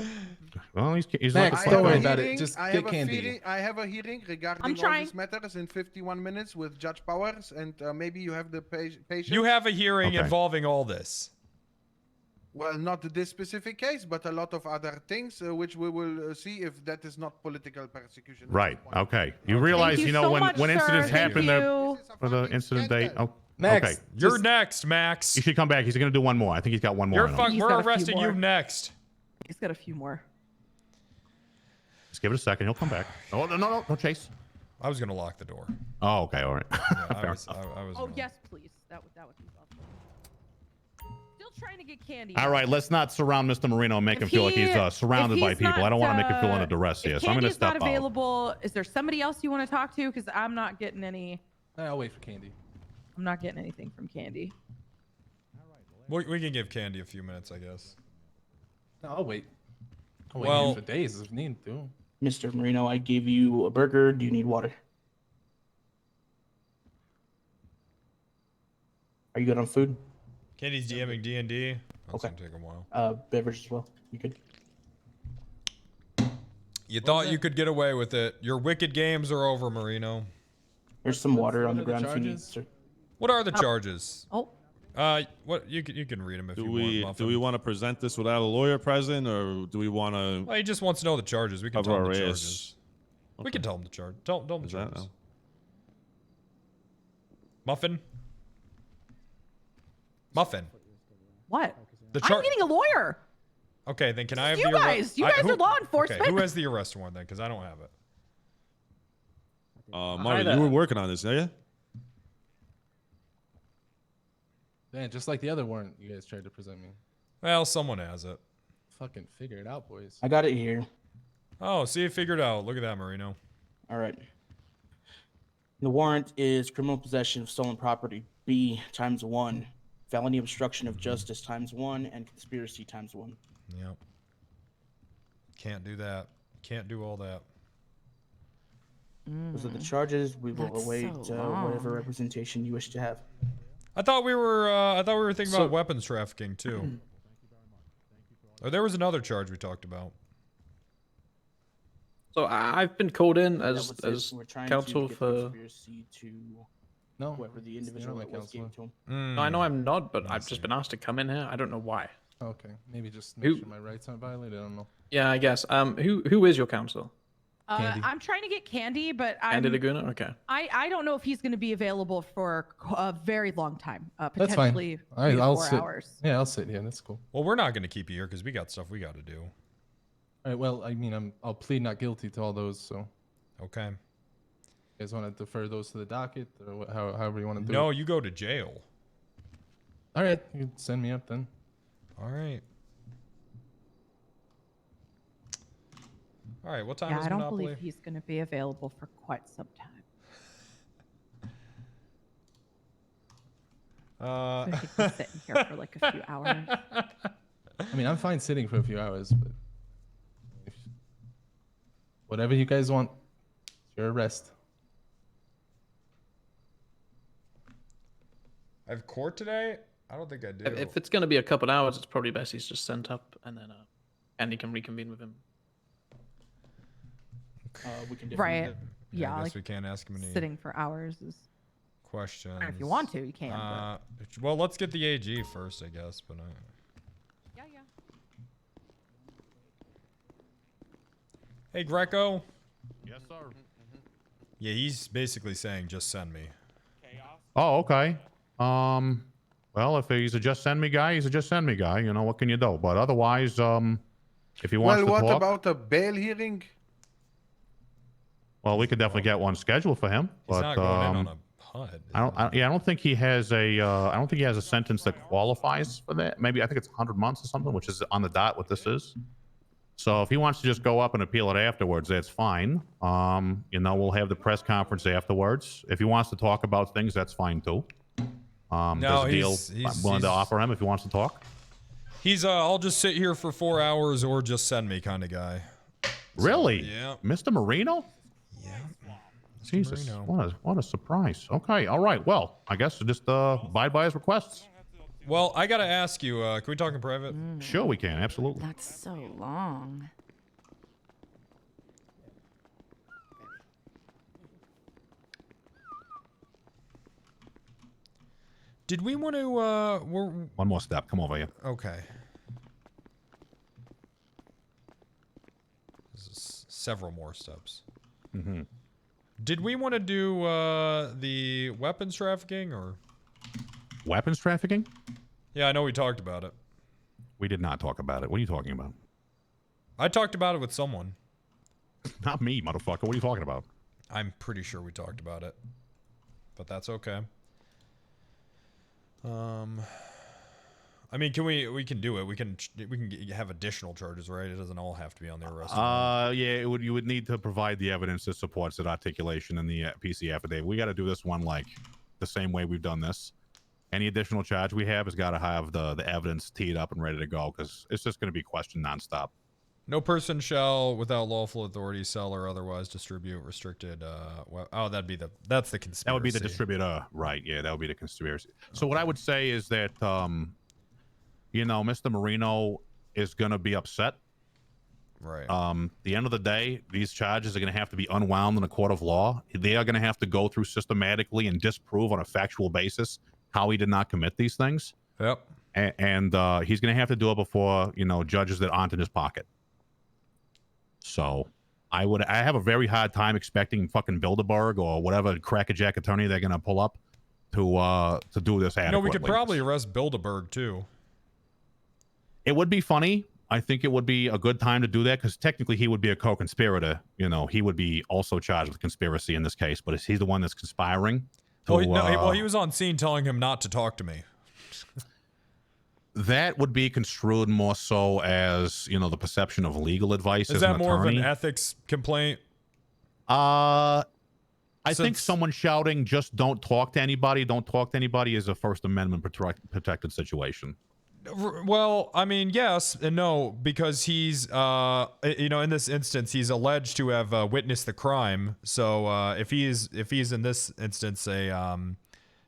Well, he's Max, like I don't have worry a about hearing- it. Just I get have a candy. hearing- I have a hearing regarding I'm all trying. these matters in 51 minutes with Judge Powers, and maybe you have the patience. You have a hearing Okay. involving all this. Well, not this specific case, but a lot of other things, which we will see if that is not political persecution. Right. Okay. You realize, you you know, so when much, incidents sir. Thank happen there you. for the incident date. Oh, Next. okay. You're next, Max. You should come back. He's going to do one more. I think he's got one more. You're in him. He's we're got a few arresting you more. next. He's got a few more. Just give it a second. He'll come back. Oh, no, Chase. I was gonna lock the door. Oh, okay. All right. Yeah, Fair I was Oh gonna- yes, please. That would be awesome. Still trying to get candy. All right. Let's not surround Mr. Marino and make If him feel like he's he- surrounded if by he's people. I don't want to make him feel not, under duress here. If So I'm going to Candy's step not out. available, is there somebody else you want to talk to? Because I'm not getting any. I'll wait for Candy. I'm not getting anything from Candy. We can give Candy a few minutes, I guess. No, I'll wait. I'll wait Well- here for days if need to. Mr. Marino, I gave you a burger. Do you need water? Are you good on food? Candy's DMing D&D. That's Okay. gonna take a while. Beverage as well. You good? You thought you could get away with it. Your wicked games are over, Marino. There's some water on the what are the ground if you need, charges? sir. What are the charges? Oh. What you can read them if Do you we want. do we want to present this without a lawyer present, or do we want to? Well, he just wants to know the charges. We can cover tell him our the ass? charges. We can tell him the charge. Tell him the Is that- charges. Muffin. What? The I'm getting a lawyer. Okay, then can I have You the guys. You guys are law enforcement. Okay, who has the arrest warrant then? Because I don't have it. Marty, you were working on this, are you? Man, just like the other warrant you guys tried to present me. Well, someone has it. Fucking figure it out, boys. I got it here. Oh, see, you figured out. Look at that, Marino. All right. The warrant is criminal possession of stolen property, B ×1, felony obstruction of justice ×1, and conspiracy ×1. Yep. Can't do that. Can't do all that. Those are the charges. We will That's await so whatever long. representation you wish to have. I thought we were thinking So- about weapons trafficking too. Or there was another charge we talked about. So I've been called in That as was it. We're trying counsel to get for. the conspiracy to No, whoever the it's individual not that my was gave counselor. to him. No, I know I'm not, but I've just been asked to come in here. I don't know why. Okay, maybe just make Who- sure my rights aren't violated. I don't know. Yeah, I guess. Who is your counsel? Candy. I'm trying to get Candy, but Andy Laguna. Okay. I don't know if he's going to be available for a very long time. That's fine. Potentially All right, 3 to I'll 4 sit. hours. Yeah, I'll sit here. That's cool. Well, we're not going to keep you here because we got stuff we got to do. All right. Well, I mean, I'll plead not guilty to all those. So, Okay. you guys want to defer those to the docket, or however you want to do No, it? you go to jail. All right, you can send me up then. All right. All right. What time Yeah, is I don't Monopoly? believe he's going to be available for quite some time. So he could be sitting here for like a few hours. I mean, I'm fine sitting for a few hours, but whatever you guys want, it's your arrest. I have court today. I don't think I do. If it's going to be a couple hours, it's probably best he's just sent up, and then Andy can reconvene with him. We can Right. Yeah, Yeah, I guess like we can't ask him any sitting for hours is. questions. If you want to, you can. but- Well, let's get the AG first, I guess. But Yeah, yeah. Hey, Greco. Yes, sir. Yeah, he's basically saying just send me. Oh, okay. Well, if he's a just send me guy, he's a just send me guy. You know, what can you do? But otherwise, if he wants Well, to what talk, about a bail hearing? well, we could definitely get one scheduled for him. He's but not going in on a HUD. I don't think he has a. I don't think he has a sentence that qualifies for that. Maybe I think it's 100 months or something, which is on the dot what this is. So if he wants to just go up and appeal it afterwards, that's fine. You know, we'll have the press conference afterwards. If he wants to talk about things, that's fine too. No, there's a deal he's- I'm willing to he's- offer him if he wants to talk. He's I'll just sit here for 4 hours or just send me kind of guy. Really? Yeah. Mr. Marino? Yeah. Jesus, Marino. what a surprise. Okay, all right. Well, I guess just abide by his requests. Well, I gotta ask you. Can we talk in private? Sure, we can. Absolutely. That's so long. Did we want to? One more step. Come over here. Okay. several more steps. Mm-hmm. Did we want to do the weapons trafficking or Weapons trafficking? Yeah, I know we talked about it. We did not talk about it. What are you talking about? I talked about it with someone. Not me, motherfucker. What are you talking about? I'm pretty sure we talked about it, but that's okay. I mean, we can do it. We can have additional charges, right? It doesn't all have to be on the arrest warrant. Yeah, you would need to provide the evidence that supports that articulation in the PC affidavit. We got to do this one like the same way we've done this. Any additional charge we have has got to have the evidence teed up and ready to go, because it's just going to be questioned nonstop. No person shall, without lawful authority, sell or otherwise distribute restricted. That's the conspiracy. That would be the distributor, right? Yeah, that would be the conspiracy. So what I would say is that, you know, Mr. Marino is going to be upset. Right. The end of the day, these charges are going to have to be unwound in a court of law. They are going to have to go through systematically and disprove on a factual basis how he did not commit these things. Yep. And he's going to have to do it before, you know, judges that aren't in his pocket. So I have a very hard time expecting fucking Bilderberg or whatever crackerjack attorney they're going to pull up to do this adequately. No, we could probably arrest Bilderberg too. It would be funny. I think it would be a good time to do that, because technically he would be a co-conspirator. You know, he would be also charged with conspiracy in this case, but he's the one that's conspiring. Well, he was on scene telling him not to talk to me. That would be construed more so as, you know, the perception of legal advice. Is that more of an ethics complaint? I think someone shouting, just don't talk to anybody, is a First Amendment protected situation. Well, I mean, yes and no, because he's, you know, in this instance, he's alleged to have witnessed the crime. So if he's in this instance a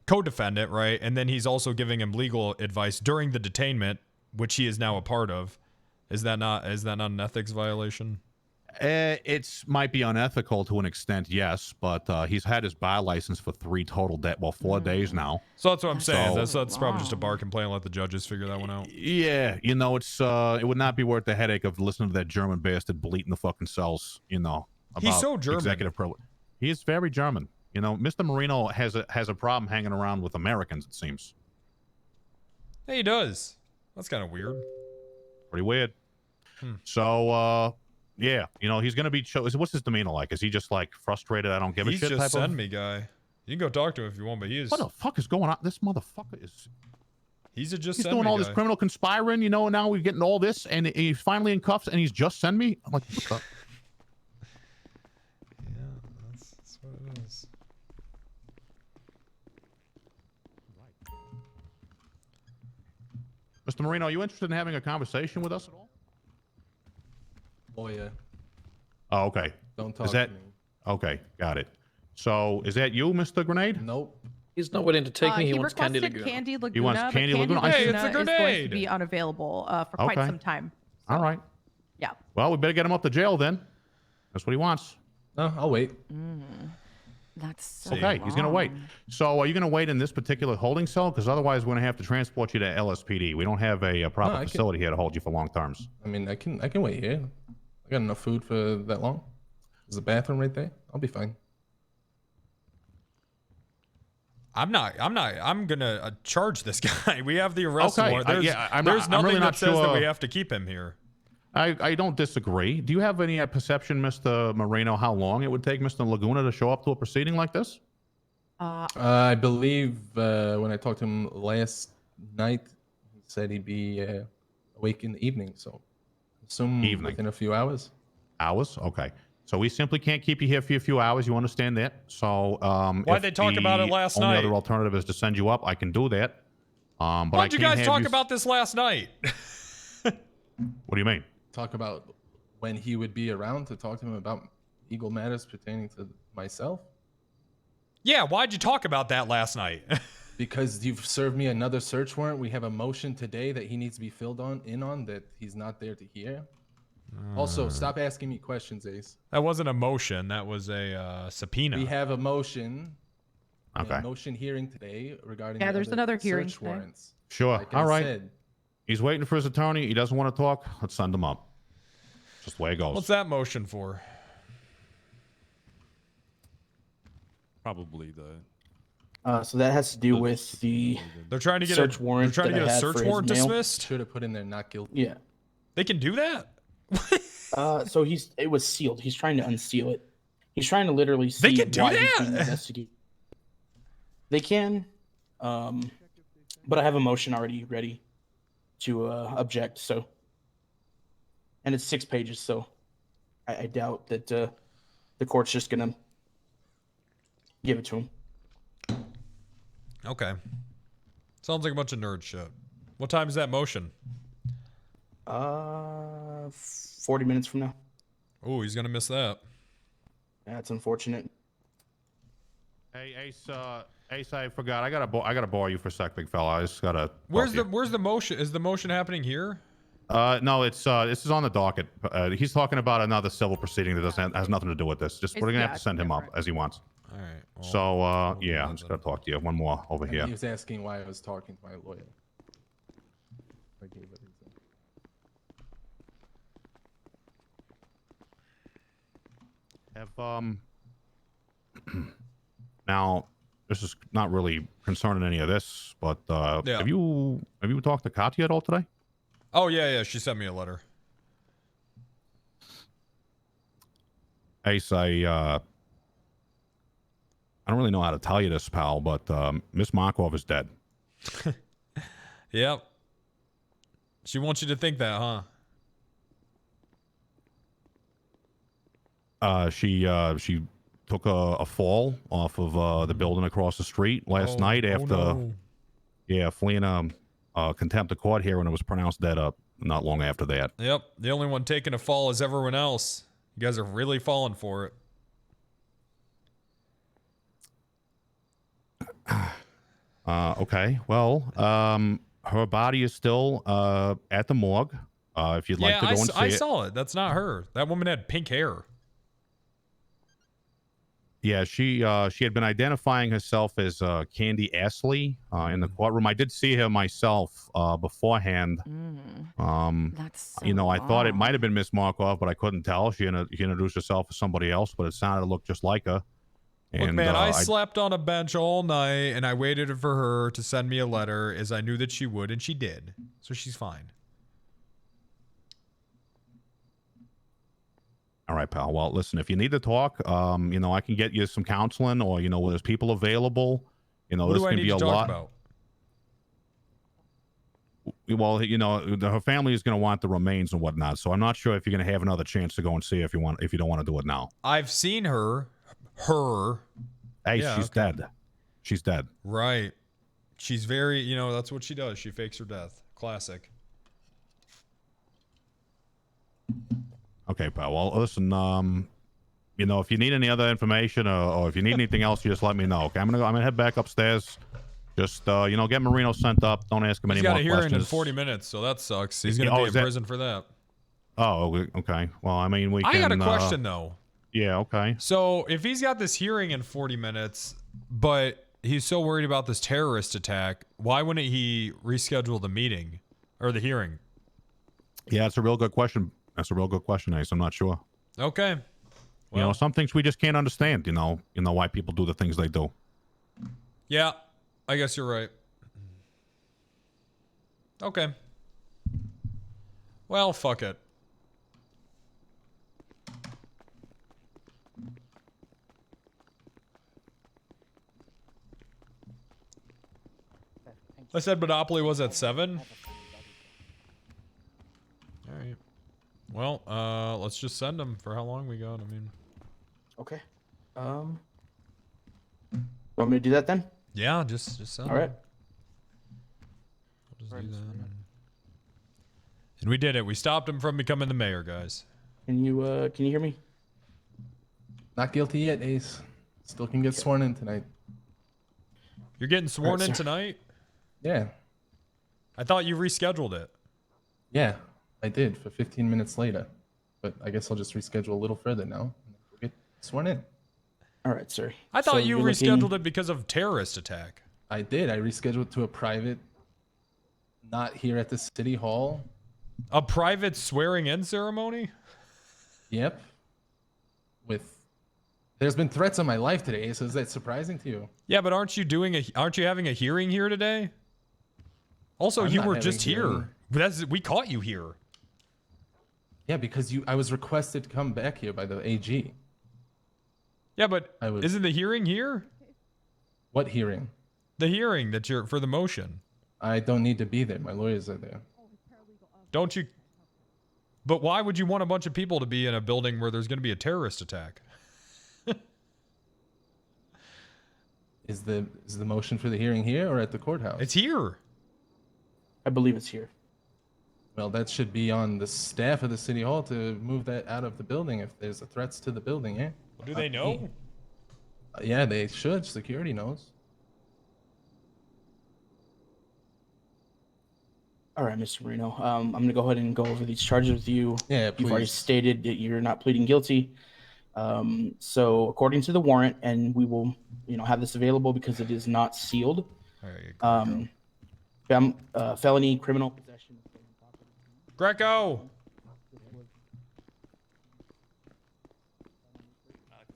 co-defendant, right, and then he's also giving him legal advice during the detainment, which he is now a part of, is that not an ethics violation? It might be unethical to an extent, yes, but he's had his bar license for 4 days now. So that's what I'm saying. So that's probably just a bar complaint. Let the judges figure that one out. Yeah, you know, it's it would not be worth the headache of listening to that German bastard bleat in the fucking cells. You know, about he's so German. Executive privilege. He is very German. You know, Mr. Marino has a problem hanging around with Americans, it seems. Yeah, he does. That's kind of weird. Pretty weird. So, yeah, you know, he's going to be... What's his demeanor like? Is he just, like, frustrated, I don't give a shit type of... He's just send me guy. You can go talk to him if you want, but he is... What the fuck is going on? This motherfucker is... He's He's doing all this criminal conspiring, you know, and now we're getting all this, and he's finally in cuffs, and he's just send me? I'm like, what the... Yeah, that's what it is. Mr. Marino, are you interested in having a conversation with us at all? Oh, yeah. Oh, okay. Don't talk is that... to me. Okay, got it. So, is that you, Mr. Grenade? Nope. He's not willing to take me. He wants Candy requested Laguna. Candy Laguna. He wants but Candy Candy Laguna? Hey, it's a is going grenade! to be unavailable for quite Okay. some time. All right. Yeah. Well, we better get him up to jail then. That's what he wants. No, I'll wait. That's so Okay, he's going to wait. So are you going to wait in this particular holding cell? Because otherwise we're going to have to transport you to LSPD. We don't have a proper facility here to hold you for long terms. I mean, I can wait here. I got enough food for that long. There's a bathroom right there. I'll be fine. I'm gonna charge this guy. We have the arrest warrant. I'm There's nothing really that not says that sure. we have to keep him here. I don't disagree. Do you have any perception, Mr. Moreno, how long it would take Mr. Laguna to show up to a proceeding like this? I believe when I talked to him last night, he said he'd be awake in the evening. So assume within a few hours. Hours? Okay. So we simply can't keep you here for a few hours. You understand that? So Why'd they talk about it last night? The only other alternative is to send you up. I can do that. But Why'd you guys talk about this last night? What do you mean? Talk about when he would be around to talk to him about legal matters pertaining to myself? Yeah, why'd you talk about that last night? Because you've served me another search warrant. We have a motion today that he needs to be filled in on that he's not there to hear. Also, stop asking me questions, Ace. That wasn't a motion. That was a subpoena. We have a motion. Okay. A motion hearing today regarding Yeah, there's another hearing search today. warrants. Sure. Like All I right. said. He's waiting for his attorney. He doesn't want to talk. Let's send him up. Just the way it goes. What's that motion for? probably the. So that has to do with the They're trying to get search warrant. They're trying to that get I a had search for his warrant mail. dismissed. Should have put in there not guilty. Yeah. They can do that. So it was sealed. He's trying to unseal it. He's trying to literally see They can do why he's that? being investigated. They can, but I have a motion already ready to object. So, and it's 6 pages. So, I doubt that the court's just gonna give it to him. Okay. Sounds like a bunch of nerd shit. What time is that motion? 40 minutes from now. Oh, he's gonna miss that. That's unfortunate. Hey, Ace, I forgot. I gotta borrow you for a sec, big fella. I just gotta. Where's the motion? Is the motion happening here? No, it's this is on the docket. He's talking about another civil proceeding that has nothing to do with this. We're gonna have to send him up as he wants. All right. Well, so yeah, I'm just gonna talk to you. One more over here. He was asking why I was talking to my lawyer. I gave it reason. Now, this is not really concerning any of this, but Yeah. have you talked to Katya at all today? Oh yeah. She sent me a letter. Ace, I don't really know how to tell you this, pal, but Miss Markov is dead. Yep. She wants you to think that, huh? She took a fall off of the building across the street last night after, fleeing contempt of court here, and it was pronounced dead not long after that. Yep. The only one taking a fall is everyone else. You guys are really falling for it. Okay. Well, her body is still at the morgue. If you'd like to go and see I it. saw it. That's not her. That woman had pink hair. Yeah, she had been identifying herself as Candy Astley in the courtroom. I did see her myself beforehand. That's so I thought it might have been Miss Markov, but I couldn't tell. She introduced herself as somebody else, but it sounded to look just like her. Look, And, man, I slept on a bench all night, and I waited for her to send me a letter, as I knew that she would, and she did. So she's fine. All right, pal. Well, listen, if you need to talk, I can get you some counseling, or there's people available. What this do I can need be to a talk lot. about? Well, her family is going to want the remains and whatnot, so I'm not sure if you're going to have another chance to go and see if you don't want to do it now. I've seen her. Hey, Yeah, she's dead. She's dead. Right. She's very, that's what she does. She fakes her death. Classic. Okay, pal. Well, listen, if you need any other information or if you need anything else, you just let me know. Okay, I'm gonna head back upstairs. Just get Marino sent up. Don't ask him any more questions. He's got a hearing in 40 minutes, so that sucks. He's gonna be in prison for that. Oh, okay. Well, I mean, I got a question though. Yeah, okay. So if he's got this hearing in 40 minutes, but he's so worried about this terrorist attack, why wouldn't he reschedule the meeting or the hearing? Yeah, it's a real good question. That's a real good question, Ace. I'm not sure. Okay. Well, some things we just can't understand. Why people do the things they do. Yeah, I guess you're right. Okay. Well, fuck it. I said Monopoly was at 7. All right. Well, let's just send them for how long we got. I mean. Okay. Want me to do that then? Yeah, just send All right. We'll just do that. And we did it. We stopped him from becoming the mayor, guys. Can you hear me? Not guilty yet, Ace. Still can get sworn in tonight. You're getting sworn Right, in sir. tonight? Yeah. I thought you rescheduled it. Yeah, I did for 15 minutes later. But I guess I'll just reschedule a little further now. And we'll get sworn in. All right, sir. I thought So you you're rescheduled looking- it because of terrorist attack. I did. I rescheduled it to a private, not here at the city hall. A private swearing in ceremony? Yep. With There's been threats on my life today, so is that surprising to you? Yeah, but aren't you having a hearing here today? Also, I'm you not were having just a hearing. here. We caught you here. Yeah, because I was requested to come back here by the AG. Yeah, but isn't the hearing here? What hearing? The hearing that you're for the motion. I don't need to be there. My lawyers are there. Don't you? But why would you want a bunch of people to be in a building where there's going to be a terrorist attack? Is the motion for the hearing here or at the courthouse? It's here. I believe it's here. Well, that should be on the staff of the city hall to move that out of the building if there's threats to the building, yeah? Do they know? Yeah, they should. Security knows. All right, Mr. Marino. I'm going to go ahead and go over these charges with you. Yeah, You've already please. stated that you're not pleading guilty. So according to the warrant, and we will, have this available because it is not sealed. Felony criminal possession. Greco.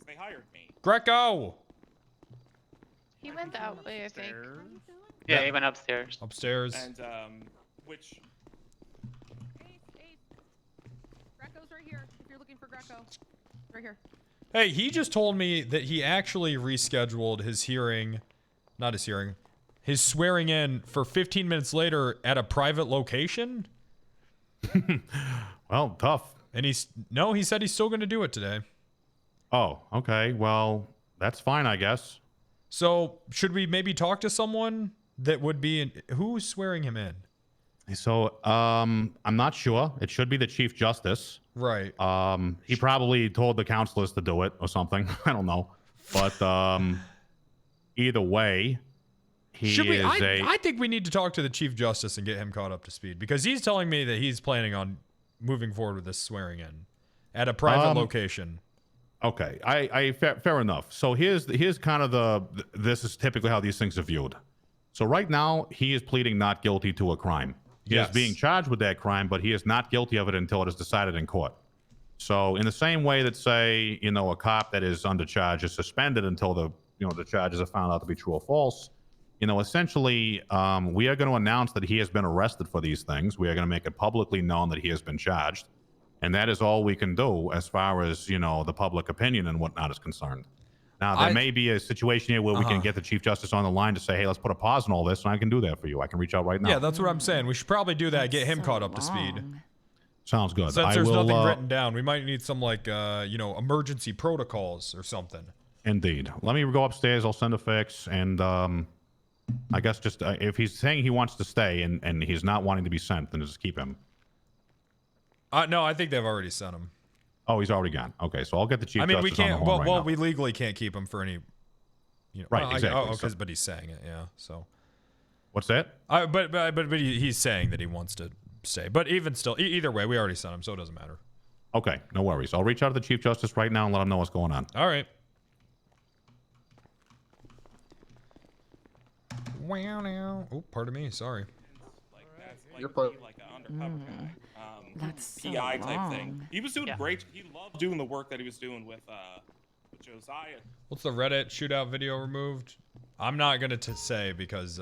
They hired me. Greco. He went that way, I think. Yeah, he went upstairs. Upstairs. And which? Greco's right here. If you're looking for Greco, right here. Hey, he just told me that he actually rescheduled his hearing, not his hearing, his swearing in for 15 minutes later at a private location. Well, tough. And he said he's still going to do it today. Oh, okay. Well, that's fine, I guess. So should we maybe talk to someone that would be who's swearing him in? So, I'm not sure. It should be the Chief Justice. Right. He probably told the counselors to do it or something. I don't know. But either way, I think we need to talk to the Chief Justice and get him caught up to speed because he's telling me that he's planning on moving forward with this swearing in at a private location. Okay, fair enough. So here's kind of this is typically how these things are viewed. So right now he is pleading not guilty to a crime. He is being charged with that crime, but he is not guilty of it until it is decided in court. So in the same way that say, a cop that is under charge is suspended until the charges are found out to be true or false, essentially we are going to announce that he has been arrested for these things. We are going to make it publicly known that he has been charged. And that is all we can do as far as, the public opinion and whatnot is concerned. Now, there may be a situation here where we can get the Chief Justice on the line to say, hey, let's put a pause on all this, and I can do that for you. I can reach out right now. Yeah, that's what I'm saying. We should probably do that, get him caught up to speed. Sounds good. Since there's nothing written down, we might need some, emergency protocols or something. Indeed. Let me go upstairs. I'll send a fix, and I guess just if he's saying he wants to stay and he's not wanting to be sent, then just keep him. No, I think they've already sent him. Oh, he's already gone. Okay, so I'll get the Chief Justice we can't. on the horn right now. We legally can't keep him for any. Right, exactly. But he's saying it, yeah. So. What's that? But he's saying that he wants to stay. But even still, either way, we already sent him, so it doesn't matter. Okay, no worries. I'll reach out to the Chief Justice right now and let him know what's going on. All right. Wow, now. Oh, pardon me. Sorry. You're like an undercover guy. That's PI so type long. thing. He was doing great. He loved doing the work that he was doing with Josiah. What's the Reddit shootout video removed? I'm not gonna say because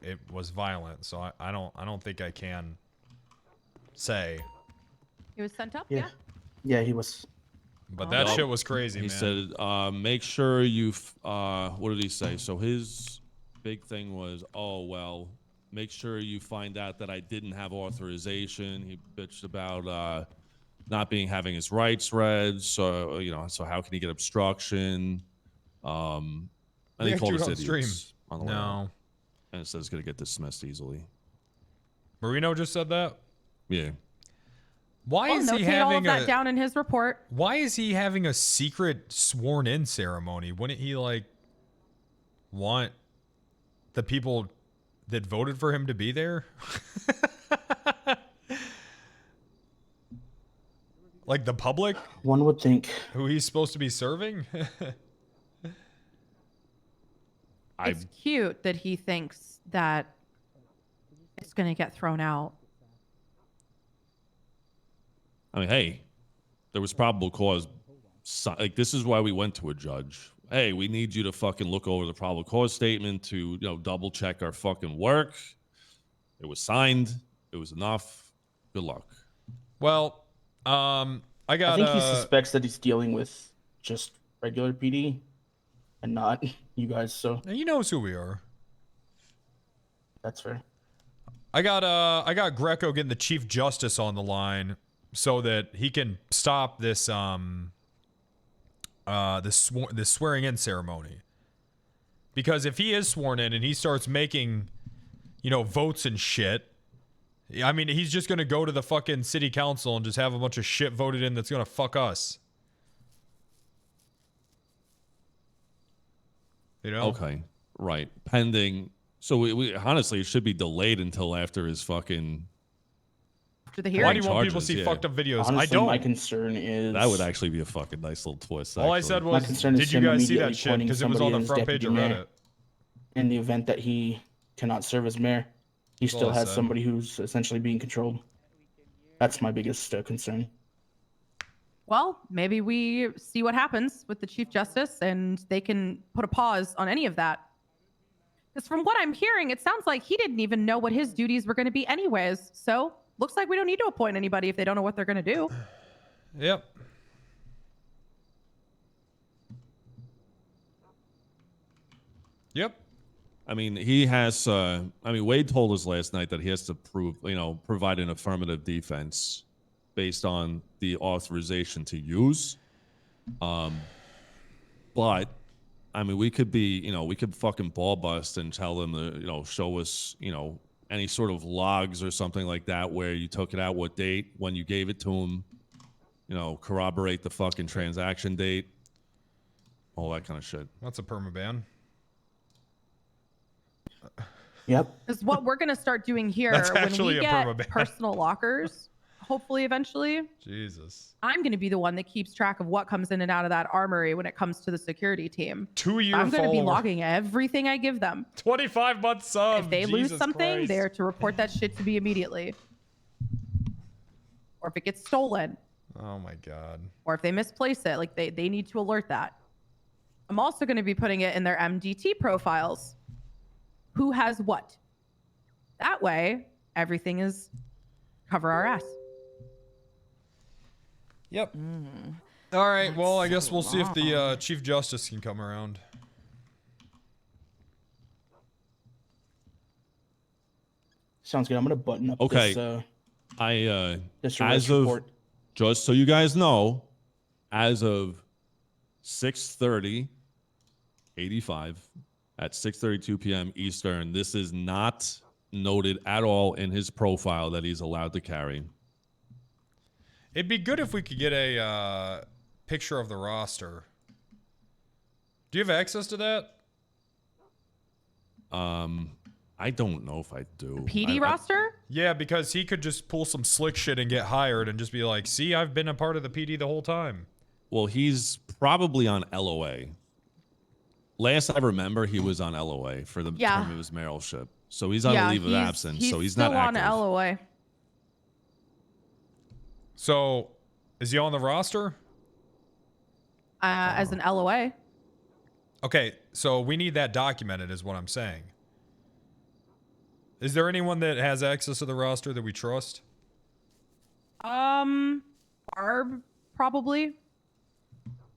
it was violent, so I don't think I can say. He was sent up. Yeah. Yeah, he was. But that shit was crazy, he man. said, make sure you, what did he say? So his big thing was, make sure you find out that I didn't have authorization. He bitched about not having his rights read. So, so how can he get obstruction? And he called us idiots on the way. And it says it's going to get dismissed easily. Marino just said that? Yeah. Why is he notate having all of that down in his report? Why is he having a secret sworn-in ceremony? Wouldn't he want the people that voted for him to be there? Like the public? One would think. Who he's supposed to be serving? It's cute that he thinks that it's going to get thrown out. I mean, hey, there was probable cause like this is why we went to a judge. Hey, we need you to fucking look over the probable cause statement to double check our fucking work. It was signed. It was enough. Good luck. Well, I think he suspects that he's dealing with just regular PD and not you guys. So he knows who we are. That's fair. I got Greco getting the Chief Justice on the line so that he can stop this this swearing in ceremony. Because if he is sworn in and he starts making, votes and shit, I mean, he's just gonna go to the fucking city council and just have a bunch of shit voted in that's gonna fuck us. Okay, right. Pending. So we honestly, it should be delayed until after his fucking. After the hearing. Why do you want people to see fucked up videos? Honestly, I don't. My concern is that would actually be a fucking nice little twist. All I said was, did you guys see that shit? Because it was on the front page of Reddit. In the event that he cannot serve as mayor, he still has somebody who's essentially being controlled. That's my biggest concern. Well, maybe we see what happens with the Chief Justice and they can put a pause on any of that. Because from what I'm hearing, it sounds like he didn't even know what his duties were going to be anyways. So looks like we don't need to appoint anybody if they don't know what they're going to do. Yep. Yep. I mean, he has. Wade told us last night that he has to provide an affirmative defense based on the authorization to use. But I mean, we could be, we could fucking ball bust and tell them to, show us, any sort of logs or something like that where you took it out, what date, when you gave it to him, corroborate the fucking transaction date, all that kind of shit. That's a permaban. Yep. Because what we're going to start doing here when we get personal lockers, hopefully eventually, Jesus, I'm going to be the one that keeps track of what comes in and out of that armory when it comes to the security team. 2-year I'm going to be logging everything I give them. 25-month sub. If they lose Jesus something, Christ. they're to report that shit to me immediately. Or if it gets stolen. Oh my God. Or if they misplace it, like they need to alert that. I'm also going to be putting it in their MDT profiles. Who has what? That way, everything is cover our ass. Yep. All right. Well, I guess we'll see if the Chief Justice can come around. Sounds good. I'm gonna button up Okay. this as report. of, just so you guys know, as of 6:30:85 at 6:32 p.m. Eastern, this is not noted at all in his profile that he's allowed to carry. It'd be good if we could get a picture of the roster. Do you have access to that? I don't know if I do. PD roster? Yeah, because he could just pull some slick shit and get hired and just be like, see, I've been a part of the PD the whole time. Well, he's probably on LOA. Last I remember, he was on LOA for the term of his mayoralship. So he's on a leave of absence. So he's not active. Still on LOA. So, is he on the roster? As an LOA. Okay, so we need that documented is what I'm saying. Is there anyone that has access to the roster that we trust? Barb, probably.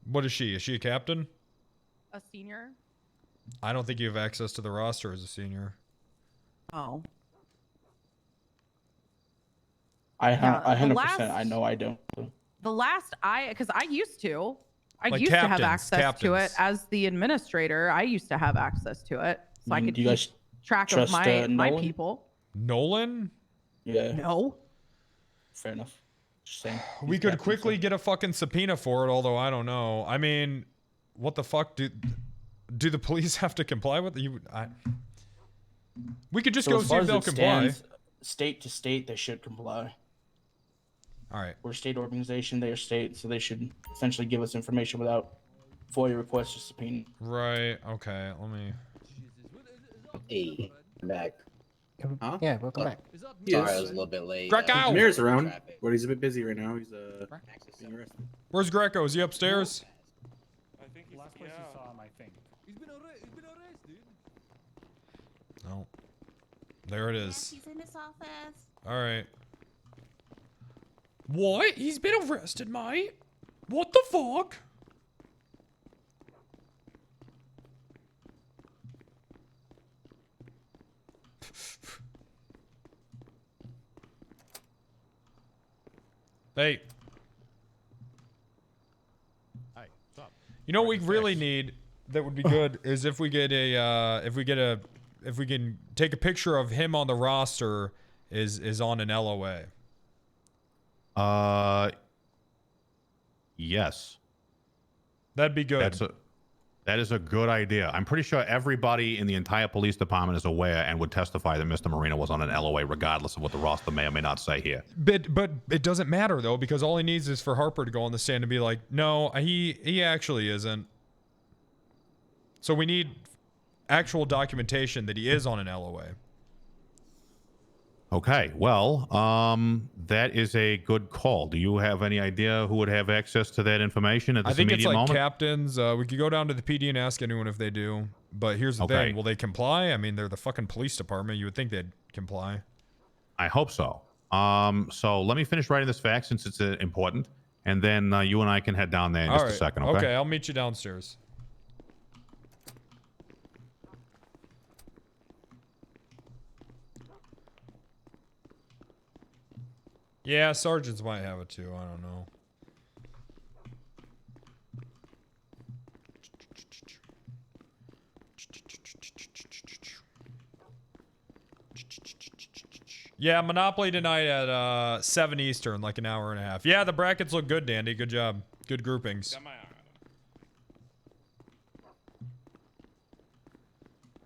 What is she? Is she a captain? A senior. I don't think you have access to the roster as a senior. Oh. I 100%. I know I don't. The last because I used to. I Like used to have captains, access to it as the administrator. I used to have access to it, so I could Do you guys keep track of trust, my Nolan? people. Nolan? Yeah. No. Fair enough. Just saying. We could quickly get a fucking subpoena for it, although I don't know. I mean, what the fuck do the police have to comply with you? We could just So go as see far if as they'll it comply. stands, state to state, they should comply. All right. We're a state organization, they are state, so they should essentially give us information without FOIA requests or subpoena. Right. Okay. Let me. Hey, I'm back. Huh? Yeah, welcome back. Sorry, I was a little bit late. Greco! Mayor's around, but he's a bit busy right now. He's being arrested. Where's Greco? Is he upstairs? I think he's, Last place you saw him, I think. He's been arrested. No. There it is. He's in his office. All right. What? He's been arrested, mate? What the fuck? Hey. Hi, what's up? You know what we really need that would be good is if we get a if we can take a picture of him on the roster is on an LOA. Yes. That'd be good. That is a good idea. I'm pretty sure everybody in the entire police department is aware and would testify that Mr. Marino was on an LOA, regardless of what the roster may or may not say here. But it doesn't matter though, because all he needs is for Harper to go on the stand and be like, no, he actually isn't. So we need actual documentation that he is on an LOA. Okay, well, that is a good call. Do you have any idea who would have access to that information at this I think it's immediate like moment? captains. We could go down to the PD and ask anyone if they do. But here's the thing: will they comply? I mean, they're the fucking police department. You would think they'd comply. I hope so. So let me finish writing this fax since it's important, and then you and I can head down there in just a second. Okay. Okay, I'll meet you downstairs. Yeah, sergeants might have it too. I don't know. Yeah, Monopoly tonight at 7 Eastern, like an hour and a half. Yeah, the brackets look good, Dandy. Good job. Good groupings.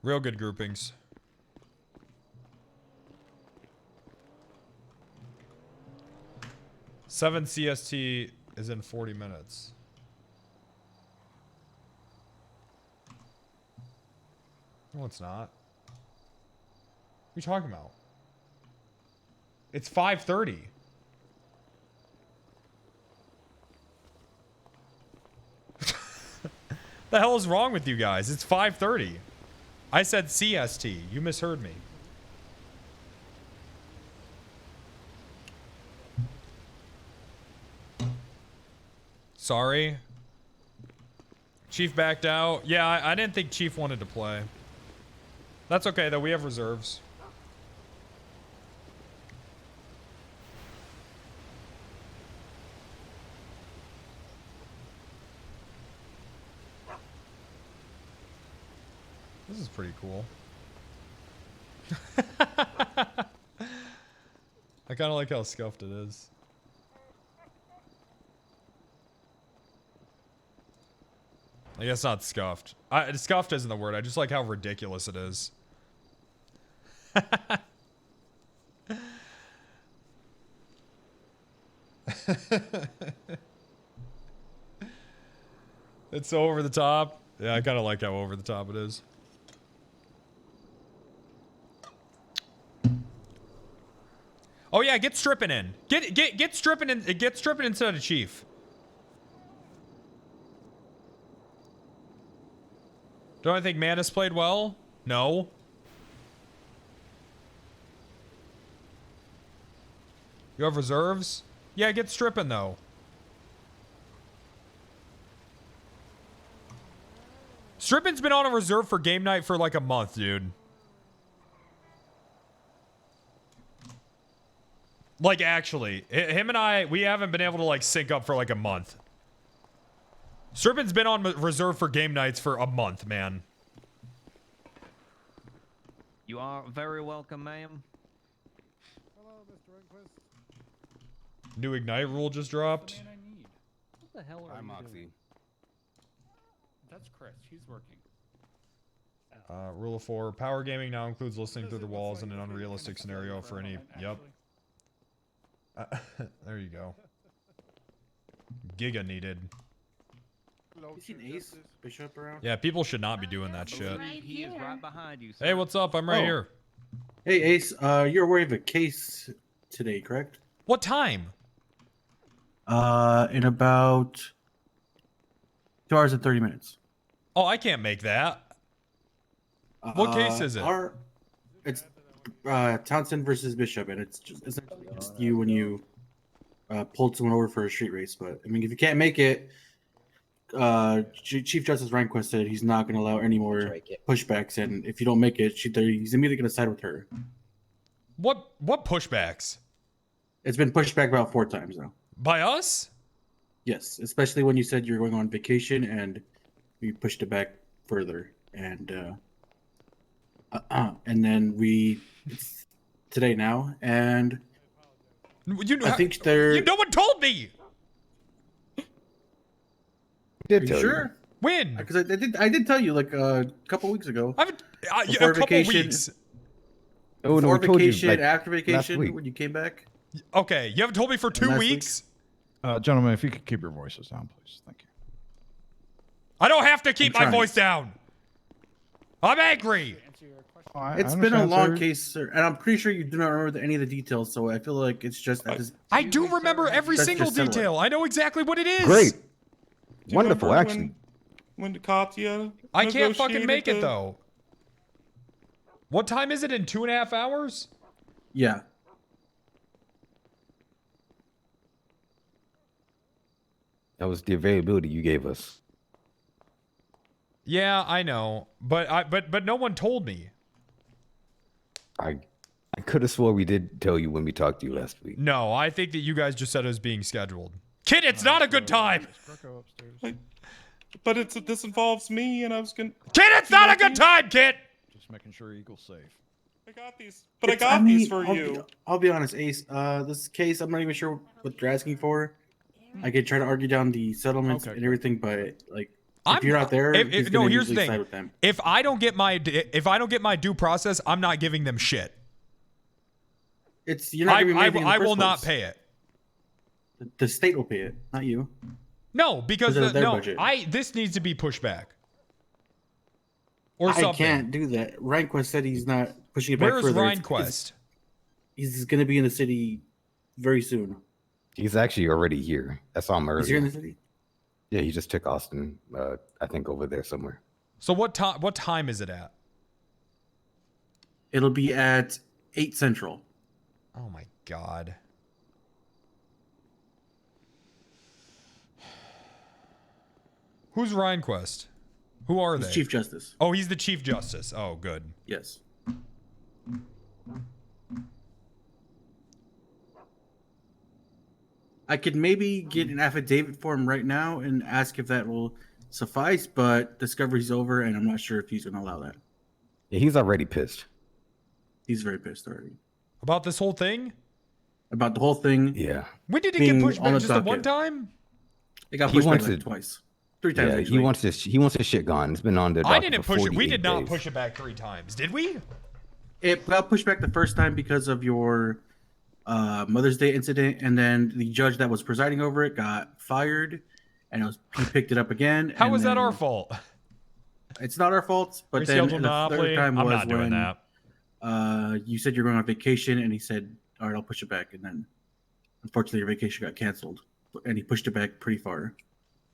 Real good groupings. Seven CST is in 40 minutes. No, it's not. What are you talking about? It's 5:30. The hell is wrong with you guys? It's 5:30. I said CST. You misheard me. Sorry. Chief backed out. Yeah, I didn't think Chief wanted to play. That's okay, though. We have reserves. This is pretty cool. I kind of like how scuffed it is. I guess not scuffed. Scuffed isn't the word. I just like how ridiculous it is. It's so over the top. Yeah, I kind of like how over the top it is. Oh yeah, get stripping in. Get stripping in. Get stripping instead of Chief. Don't I think Manus played well? No. You have reserves? Yeah, get stripping though. Stripping's been on a reserve for game night for like a month, dude. Like actually, him and I, we haven't been able to like sync up for like a month. Stripping's been on reserve for game nights for a month, man. You are very welcome, ma'am. Hello, Mr. Rehnquist. New Ignite rule just dropped. What the hell are I'm you Moxie. doing? That's Chris. He's working. Rule of 4. Power gaming now includes listening through the walls in an unrealistic scenario for any... Yep. There you go. Giga needed. You seen Ace Bishop around? Yeah, people should not be doing that shit. He is right behind you, sir. Hey, what's up? I'm right here. Hey Ace, you're aware of a case today, correct? What time? In about 2 hours and 30 minutes. Oh, I can't make that. What case is it? It's Townsend versus Bishop, and it's just essentially just you when you pulled someone over for a street race. But I mean, if you can't make it, Chief Justice Rehnquist said he's not going to allow any more pushbacks, and if you don't make it, he's immediately going to side with her. What pushbacks? It's been pushed back about 4 times now. By us? Yes, especially when you said you were going on vacation, and we pushed it back further, and then it's today now, and I think they're. No one told me. Are you sure? When? Because I did tell you like a couple weeks ago. A couple weeks. Oh, no, we told you, vacation, like, after last vacation, week. when you came back. Okay, you haven't told me for 2 weeks. Gentlemen, if you could keep your voices down, please. Thank you. I don't have to keep my trying. voice down. I'm angry. It's been a long case, sir, and I'm pretty sure you do not remember any of the details. So I feel like it's just. I do remember every Let's single just settle it. detail. I know exactly what it is. Great. Do you Wonderful, remember actually. When Katya I can't fucking negotiated make it the- though. What time is it in 2.5 hours? Yeah. That was the availability you gave us. Yeah, I know, but no one told me. I could have swore we did tell you when we talked to you last week. No, I think that you guys just said it was being scheduled. Kid, it's not a good time. But this involves me, and I was gonna. Kid, it's not a good time, kid. Just making sure Eagle's safe. I got these, but I got these for you. I'll be honest, Ace. This case, I'm not even sure what they're asking for. I could try to argue down the settlements and everything, but like, if you're not there, he's no. gonna Here's the usually side thing: with them. if I don't get my due process, I'm not giving them shit. You're not giving me anything in the I first will not place. pay it. The state will pay it, not you. No, because of their budget. this needs to be pushed back. Or I something. can't do that. Rehnquist said he's not pushing it back Where is further. Rehnquist? He's going to be in the city very soon. He's actually already here. I saw him earlier. He's here in the city? Yeah, he just took Austin. I think over there somewhere. So what time is it at? It'll be at 8 Central. Oh my god. Who's Rehnquist? Who are He's they? Chief Justice. Oh, he's the Chief Justice. Oh, good. Yes. I could maybe get an affidavit for him right now and ask if that will suffice, but discovery's over, and I'm not sure if he's going to allow that. Yeah, he's already pissed. He's very pissed already. About this whole thing? About the whole thing. Yeah. When did it get pushed back? Just the one time? It got He pushed back wants like it- twice. 3 times, Yeah, actually. he wants this shit gone. It's been on the I docket didn't for push it. We 48 did not days. push it back 3 times, did we? It got pushed back the first time because of your Mother's Day incident, and then the judge that was presiding over it got fired, and he picked it up again. How and was that then- our fault? It's not our fault, but then Rescheduled the monopoly? third time I'm was not doing when that. you said you're going on vacation, and he said, "All right, I'll push it back." And then, unfortunately, your vacation got canceled, and he pushed it back pretty far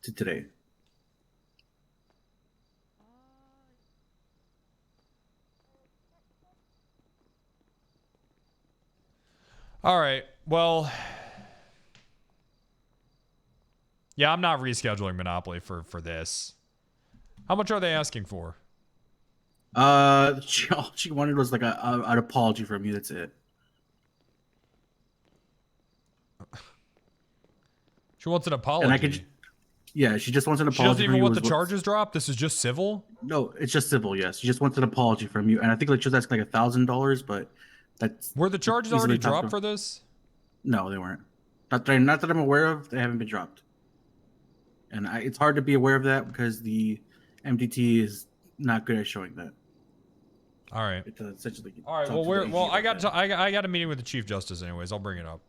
to today. All right. Well, yeah, I'm not rescheduling Monopoly for this. How much are they asking for? All she wanted was like an apology from you. That's it. She wants an apology. And I could, yeah, she just wants an apology. She doesn't from even you want was the what- charges dropped. This is just civil. No, it's just civil. Yes, she just wants an apology from you, and I think like she was asking like $1,000, but that's Were the charges easily already topped dropped off. for this? No, they weren't. Not that I'm aware of. They haven't been dropped, and it's hard to be aware of that because the MDT is not good at showing that. All right. It essentially. All right. talks Well, to the well, AG I about got I got a meeting with the Chief Justice anyways. I'll bring it up.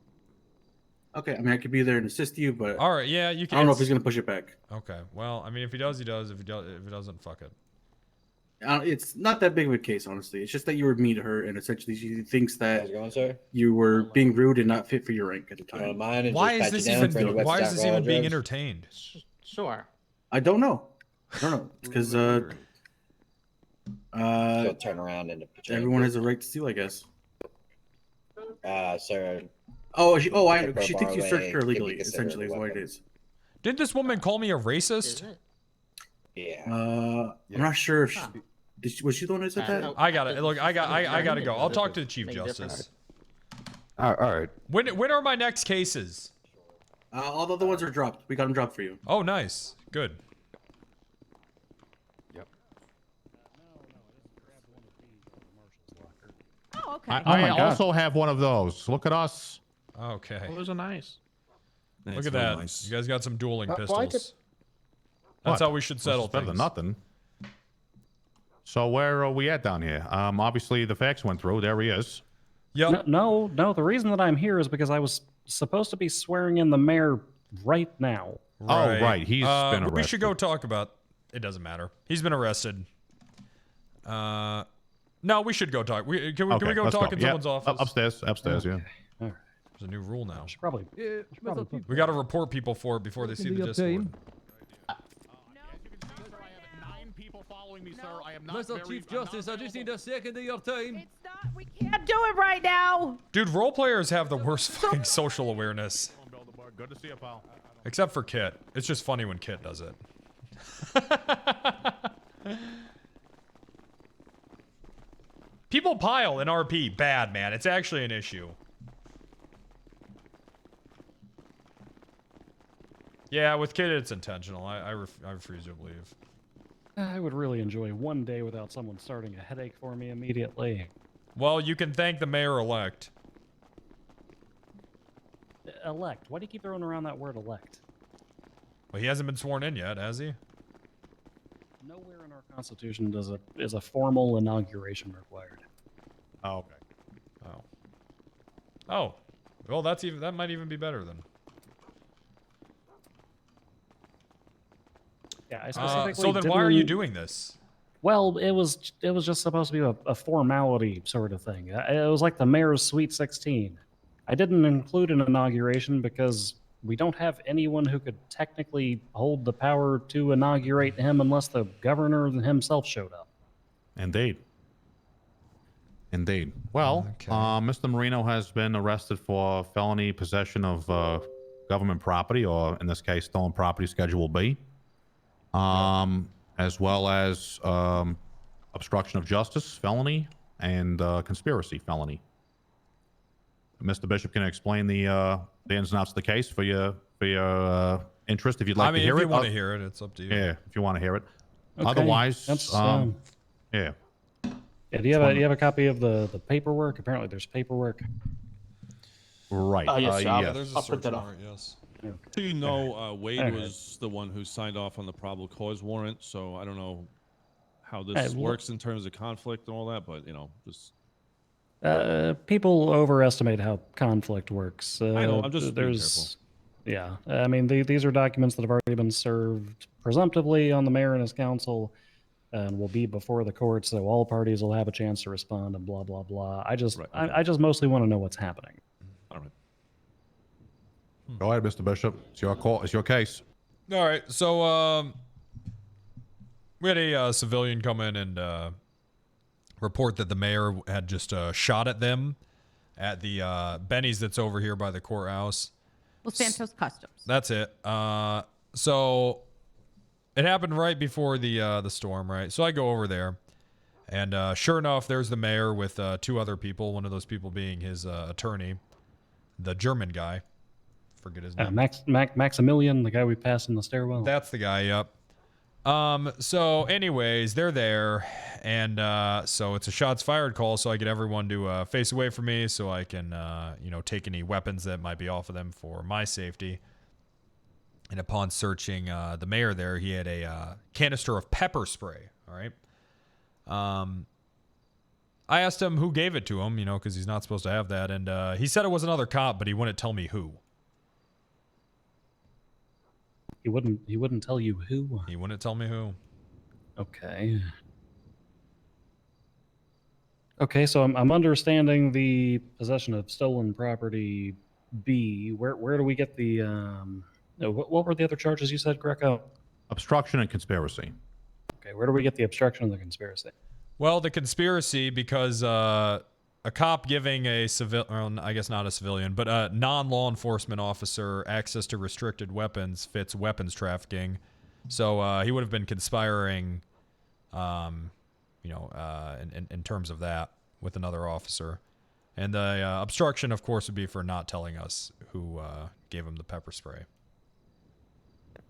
Okay, I mean I could be there and assist you, but All right. Yeah, you can. I don't know if he's gonna push it back. Okay. Well, I mean, if he does, he does. If he doesn't, fuck it. It's not that big of a case, honestly. It's just that you were mean to her, and essentially she thinks that How's it going, sir? you were being rude and not fit for your rank at the You don't time. mind? Why is this even? Why is this even being entertained? Sure. I don't know. Because Go turn around and everyone has a right to steal, I guess. Sir. She thinks you searched her illegally. Essentially, is what it is. Didn't this woman call me a racist? Yeah. I'm not sure if was she the one who said that? I got it. Look, I got to go. I'll talk to the Chief Justice. All right. When are my next cases? All the other ones are dropped. We got them dropped for you. Oh, nice. Good. Oh, okay. I also have one of those. Look at us. Okay. Oh, those are nice. Look at that. You guys got some dueling Why pistols. did- That's What? how we should settle This is better things. than nothing. So where are we at down here? Obviously the facts went through. There he is. Yep. No. The reason that I'm here is because I was supposed to be swearing in the mayor right now. Oh, right. He's been arrested. We should go talk about. It doesn't matter. He's been arrested. No, we should go talk. Can we go let's talk in Yeah, someone's office? Upstairs, yeah. There's a new rule now. Probably. We got to report people for it before they see the Discord. Mr. Chief Justice, I just need a second of your time. Can't do it right now. Dude, role players have the worst fucking social awareness. Good to see you, pal. Except for Kit. It's just funny when Kit does it. People pile in RP. Bad, man. It's actually an issue. Yeah, with Kit, it's intentional. I refuse to believe. I would really enjoy one day without someone starting a headache for me immediately. Well, you can thank the mayor-elect. Elect. Why do you keep throwing around that word elect? Well, he hasn't been sworn in yet, has he? Nowhere in our Constitution is a formal inauguration required. Oh, okay. Oh. Well, that might even be better then. Yeah, I specifically so then why are you didn't- doing this? Well, it was just supposed to be a formality sort of thing. It was like the mayor's Sweet 16. I didn't include an inauguration because we don't have anyone who could technically hold the power to inaugurate him unless the governor himself showed up. Indeed. Well, Mr. Marino has been arrested for felony possession of government property, or in this case, stolen property, Schedule B, as well as obstruction of justice, felony, and conspiracy, felony. Mr. Bishop can explain the ins and outs of the case for your interest, if you'd like to hear it. If you want to hear it, it's up to you. Yeah, if you want to hear it. Okay, Otherwise, that's, yeah. Yeah, do you have a copy of the paperwork? Apparently, there's paperwork. Right. Yes, there's a I'll search print that off. warrant, yes. Do you know Wade Alright. was the one who signed off on the probable cause warrant, so I don't know how this Hey, works in terms of conflict and all that, but just People overestimate how conflict works. I know, I'm just being there's, yeah. I mean, these are documents that have already been served presumptively on the mayor and his council, and will be before the court, so all parties will have a chance to respond and blah blah blah. I just mostly want to know what's happening. All right. Go ahead, Mr. Bishop. It's your call. It's your case. All right. So we had a civilian come in and report that the mayor had just shot at them at the Benny's that's over here by the courthouse. Well, Santos Customs. That's it. So it happened right before the storm, right? So I go over there, and sure enough, there's the mayor with two other people. One of those people being his attorney, the German guy. Forget his name. Maximilian, the guy we passed in the stairwell. That's the guy. Yep. So anyways, they're there, and so it's a shots fired call, so I get everyone to face away from me, so I can take any weapons that might be off of them for my safety. And upon searching the mayor there, he had a canister of pepper spray. All right. I asked him who gave it to him, because he's not supposed to have that, and he said it was another cop, but he wouldn't tell me who. He wouldn't tell you who. He wouldn't tell me who. Okay. Okay, so I'm understanding the possession of stolen property B. Where do we get the no, what were the other charges you said, Greco? Obstruction and conspiracy. Okay, where do we get the obstruction and the conspiracy? Well, the conspiracy because a cop giving a civilian, I guess not a civilian, but a non-law enforcement officer access to restricted weapons fits weapons trafficking. So he would have been conspiring, in terms of that with another officer. And the obstruction, of course, would be for not telling us who gave him the pepper spray.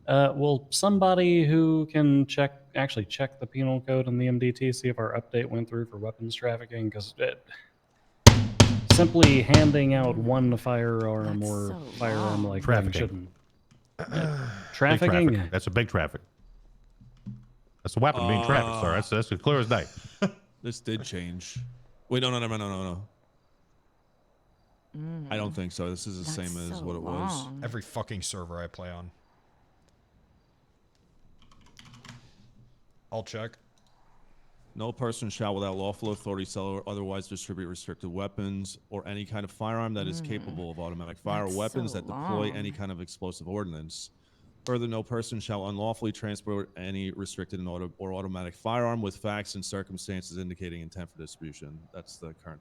Well, somebody who can actually check the penal code and the MDT, see if our update went through for weapons trafficking, because simply handing out one firearm or firearm like that shouldn't. Trafficking? Traffic. That's a big traffic. That's a weapon being trafficked, sir. That's as clear as day. This did change. Wait, no. I don't think so. This is the same as what it was. Every fucking server I play on. I'll check. No person shall, without lawful authority, sell or otherwise distribute restricted weapons or any kind of firearm that is capable of automatic fire or weapons that deploy any kind of explosive ordnance. Further, no person shall unlawfully transport any restricted or automatic firearm with facts and circumstances indicating intent for distribution. That's the current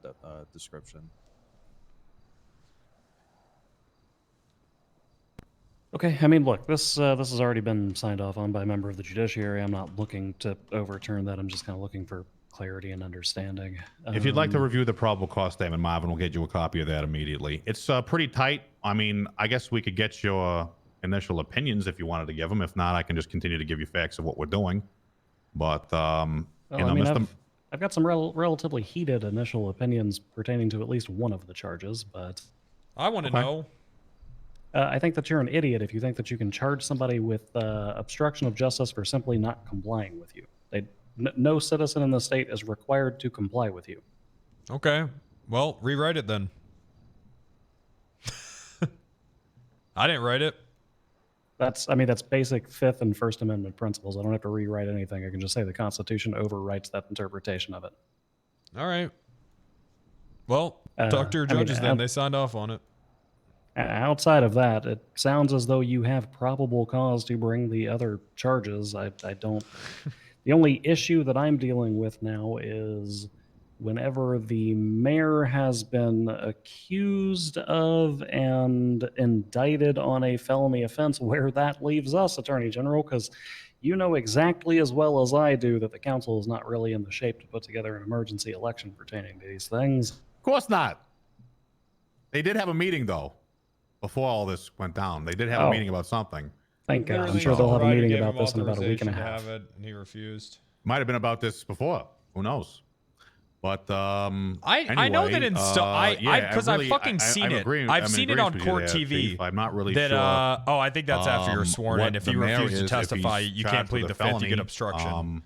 description. Okay, I mean, look, this has already been signed off on by a member of the judiciary. I'm not looking to overturn that. I'm just kind of looking for clarity and understanding. If you'd like to review the probable cause statement, Marvin will get you a copy of that immediately. It's pretty tight. I mean, I guess we could get your initial opinions if you wanted to give them. If not, I can just continue to give you facts of what we're doing. But, I've got some relatively heated initial opinions pertaining to at least one of the charges, but... I want to know. I think that you're an idiot if you think that you can charge somebody with obstruction of justice for simply not complying with you. No citizen in the state is required to comply with you. Okay. Well, rewrite it then. I didn't write it. That's basic Fifth and First Amendment principles. I don't have to rewrite anything. I can just say the Constitution overwrites that interpretation of it. All right. Well, talk to your judges then. They signed off on it. Outside of that, it sounds as though you have probable cause to bring the other charges. I don't... The only issue that I'm dealing with now is whenever the mayor has been accused of and indicted on a felony offense, where that leaves us, Attorney General, because you know exactly as well as I do that the council is not really in the shape to put together an emergency election pertaining to these things. Of course not. They did have a meeting, though, before all this went down. They did have a meeting about something. Thank God. I'm sure they'll have a meeting about this in about a week and a half. Have it, and he refused. Might have been about this before. Who knows? But I know that in because I've fucking seen it. I've seen it on court TV. I'm not really sure. I think that's after you're sworn in. what If the you mayor refuse to is, if testify, he's you charged can't plead with the a fifth. You get felony. obstruction.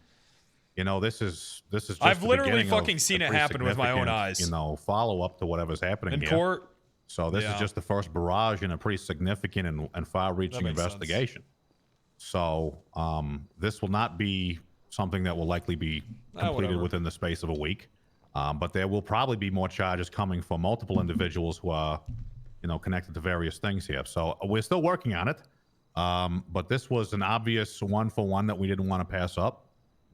This is just I've the literally beginning of fucking seen a it pretty happen with my own significant, eyes. Follow up to whatever's happening In here. court. So this is just the first barrage in a pretty significant and far-reaching That makes investigation. So this will not be something that will likely be completed within the space of a week. But there will probably be more charges coming for multiple individuals who are, connected to various things here. So we're still working on it. But this was an obvious one-for-one that we didn't want to pass up,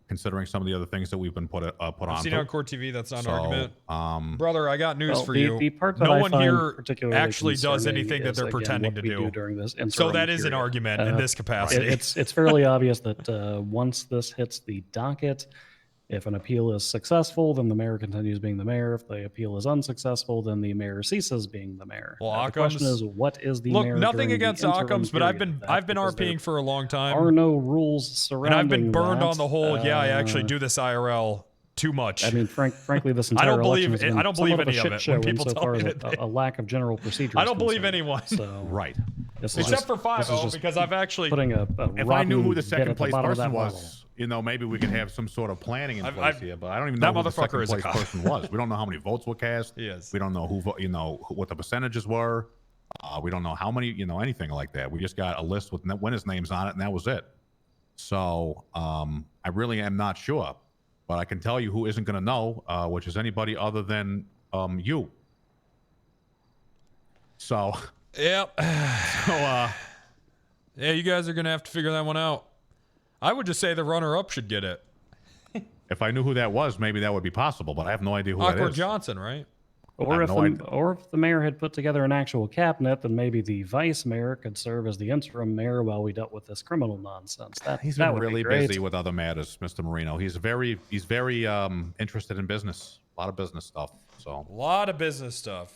considering some of the other things that we've been put on. I've seen it on court TV. That's not an argument. Brother, I got news for you. The part that no I one find here particularly actually does concerning anything that is, they're again, pretending what to we do. during this So that interim is an period. argument in this capacity. It's fairly obvious that once this hits the docket, if an appeal is successful, then the mayor continues being the mayor. If the appeal is unsuccessful, then the mayor ceases being the mayor. Well, the question is, what is the mayor? Look, nothing during against the interim Occam's, but I've period been RPing for a long time. Are no rules surrounding and I've been burned that. on the whole. Yeah, I actually do this IRL too much. I mean, frankly, this entire I don't believe election has been I don't believe somewhat any of of a it shit when show people tell insofar me as that a lack of general procedure. I don't believe anyone. So, right. Except for 5-0, because I've actually putting a if I knew who the second at the place bottom of person that was, maybe we could have some sort of planning in place I've- here. But I don't even that know who the motherfucker second is a place cop. person was. We don't know how many votes were cast. Yes. We don't know what the percentages were. We don't know how many, anything like that. We just got a list with winners' names on it, and that was it. So I really am not sure. but I can tell you who isn't going to know, which is anybody other than you. So. Yep. So, yeah, you guys are going to have to figure that one out. I would just say the runner-up should get it. If I knew who that was, maybe that would be possible, but I have no idea who that Awkward is. Johnson, right? Or if the mayor had put together an actual cabinet, then maybe the vice mayor could serve as the interim mayor while we dealt with this criminal nonsense. He's that been would be really great. busy with other matters, Mr. Marino. He's very interested in business. A lot of business stuff. So. A lot of business stuff.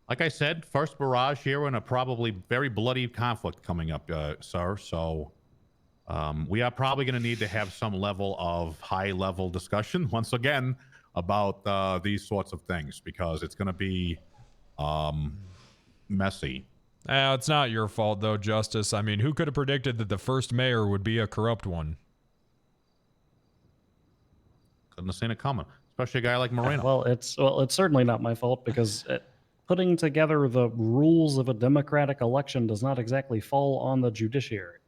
Like I said, first barrage here and a probably very bloody conflict coming up, sir. So we are probably going to need to have some level of high-level discussion once again about these sorts of things, because it's going to be messy. It's not your fault, though, Justice. I mean, who could have predicted that the first mayor would be a corrupt one? Couldn't have seen it coming, especially a guy like Moreno. Well, it's certainly not my fault, because putting together the rules of a democratic election does not exactly fall on the judiciary.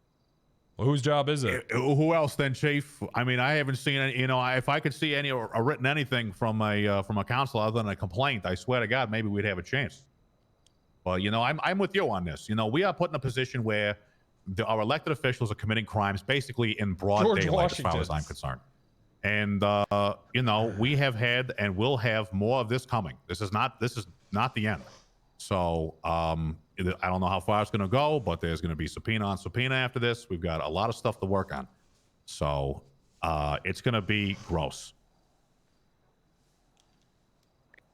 Well, whose job is it? Who else then, Chief? I mean, I haven't seen any. You know, if I could see any or written anything from a council other than a complaint, I swear to God, maybe we'd have a chance. But you know, I'm with you on this. You know, we are put in a position where our elected officials are committing crimes basically in broad daylight, as far as I'm concerned. And you know, we have had and will have more of this coming. This is not the end. So I don't know how far it's going to go, but there's going to be subpoena on subpoena after this. We've got a lot of stuff to work on. So it's going to be gross.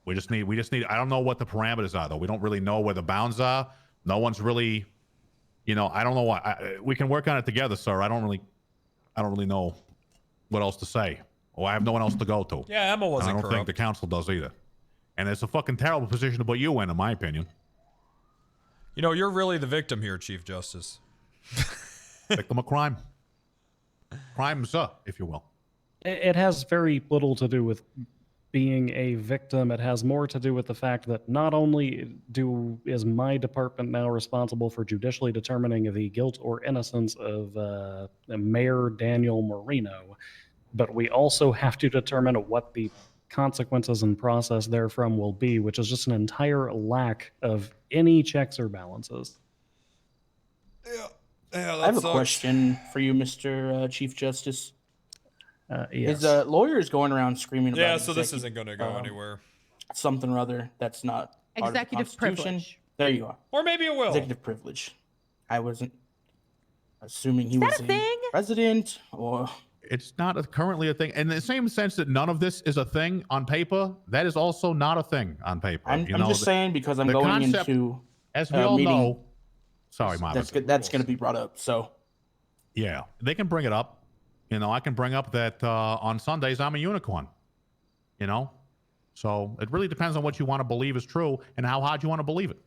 We just need, I don't know what the parameters are, though. We don't really know where the bounds are. No one's really, you know, I don't know why. We can work on it together, sir. I don't really know what else to say. Or I have no one else to go to. Yeah, Emma wasn't I don't corrupt. think the council does either. And it's a fucking terrible position to put you in my opinion. You know, you're really the victim here, Chief Justice. Victim of crime. Crime, sir, if you will. It has very little to do with being a victim. It has more to do with the fact that not only is my department now responsible for judicially determining the guilt or innocence of Mayor Daniel Marino, but we also have to determine what the consequences and process therefrom will be, which is just an entire lack of any checks or balances. Yeah, I have a question for you, Mr. Chief Justice. Yes. His lawyer is going around screaming about Yeah, so this isn't going to go anywhere. Something or other that's not part of the Executive Constitution. privilege. There you are. Or maybe it will. Executive privilege. I wasn't assuming he was a president or... It's not currently a thing. In the same sense that none of this is a thing on paper, that is also not a thing on paper. I'm just saying because I'm going concept, into as we all meeting, know. Sorry, Mama. That's going to be brought up. So, yeah, they can bring it up. You know, I can bring up that on Sundays I'm a unicorn. You know, so it really depends on what you want to believe is true and how hard you want to believe it.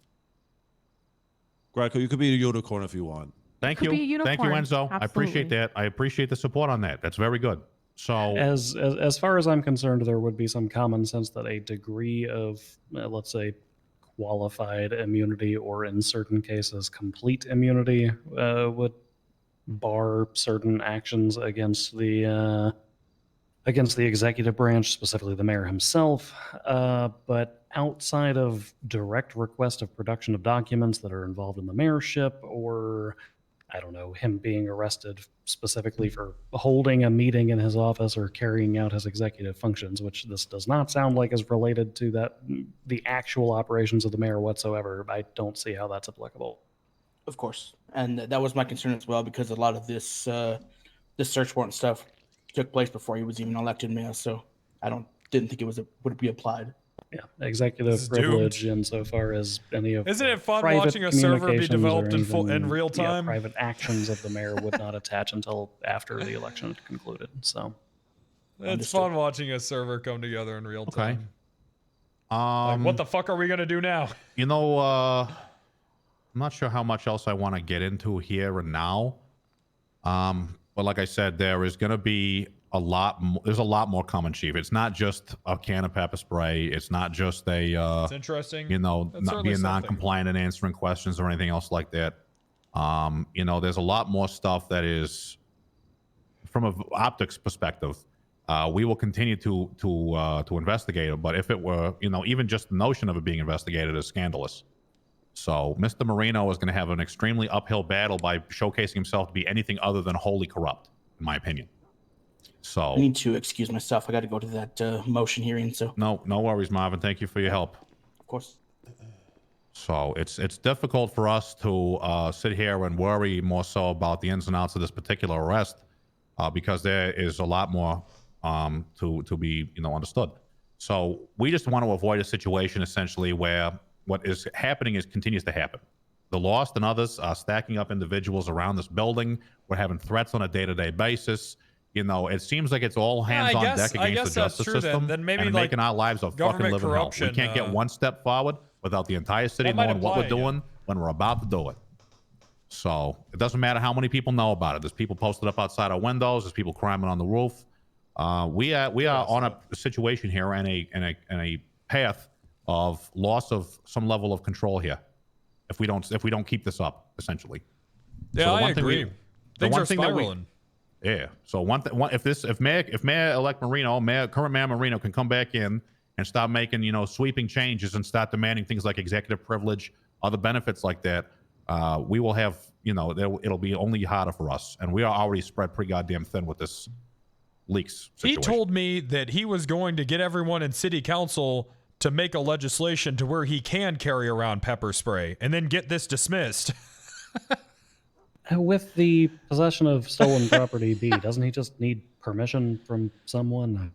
Greco, you could be a unicorn if you want. Thank Could you. be a unicorn. Thank you, Enzo. Absolutely. I appreciate that. I appreciate the support on that. That's very good. So As far as I'm concerned, there would be some common sense that a degree of, let's say, qualified immunity, or in certain cases, complete immunity, would bar certain actions against the executive branch, specifically the mayor himself. But outside of direct request of production of documents that are involved in the mayorship, or I don't know, him being arrested specifically for holding a meeting in his office or carrying out his executive functions, which this does not sound like is related to the actual operations of the mayor whatsoever. I don't see how that's applicable. of course, and that was my concern as well, because a lot of this this search warrant stuff took place before he was even elected mayor. So I didn't think it would be applied. Yeah, executive privilege insofar as any of Isn't it fun private watching a server be communications developed or in even, real yeah, time? private actions of the mayor would not attach until after the election had concluded. So It's fun watching a server come together in real time. Like, what the fuck are we gonna do now? You know, I'm not sure how much else I want to get into here and now. But like I said, there is going to be there's a lot more coming, Chief. It's not just a can of pepper spray. It's not just It's interesting. you know, That's not certainly being something. non-compliant and answering questions or anything else like that. You know, there's a lot more stuff that is from a optics perspective, we will continue to investigate it. But if it were, even just the notion of it being investigated is scandalous. So Mr. Marino is going to have an extremely uphill battle by showcasing himself to be anything other than wholly corrupt, in my opinion. So I need to excuse myself. I got to go to that motion hearing. So no worries, Marvin. Thank you for your help. Of course. So it's difficult for us to sit here and worry more so about the ins and outs of this particular arrest because there is a lot more to be understood. So we just want to avoid a situation essentially where what is happening continues to happen. The Lost and others are stacking up individuals around this building. We're having threats on a day-to-day basis. It seems like it's all hands on deck against the justice system, then maybe and like making our lives a fucking living hell. We can't get one step forward without the entire city knowing what we're doing when we're about to do it. So it doesn't matter how many people know about it. There's people posted up outside our windows. There's people climbing on the roof. We are on a situation here and a path of loss of some level of control here. If we don't keep this up, essentially. Yeah, I agree. Things are spiraling. Yeah. So if Mayor-elect Marino, current Mayor Marino, can come back in and start making sweeping changes and start demanding things like executive privilege, other benefits like that, we will have it'll be only harder for us, and we are already spread pretty goddamn thin with this leaks situation. He told me that he was going to get everyone in city council to make a legislation to where he can carry around pepper spray and then get this dismissed. With the possession of stolen property, doesn't he just need permission from someone?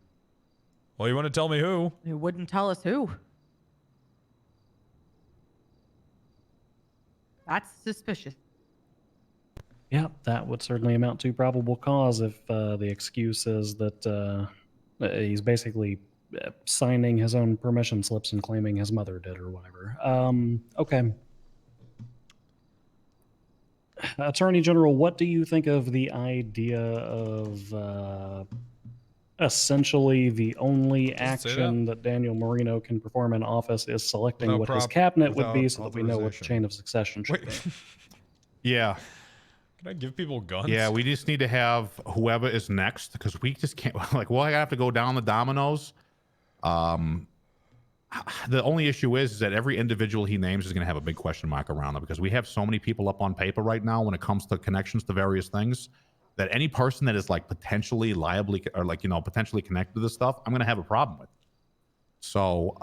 Well, you want to tell me who? He wouldn't tell us who. That's suspicious. Yeah, that would certainly amount to probable cause if the excuse is that he's basically signing his own permission slips and claiming his mother did or whatever. Okay. Attorney General, what do you think of the idea of essentially the only action that Daniel Marino can perform in office is selecting what his cabinet would be so that we know what the chain of succession should be? Yeah. Can I give people guns? Yeah, we just need to have whoever is next because we just can't. I have to go down the dominoes. The only issue is that every individual he names is going to have a big question mark around them because we have so many people up on paper right now when it comes to connections to various things that any person that is potentially liably or potentially connected to this stuff, I'm going to have a problem with. So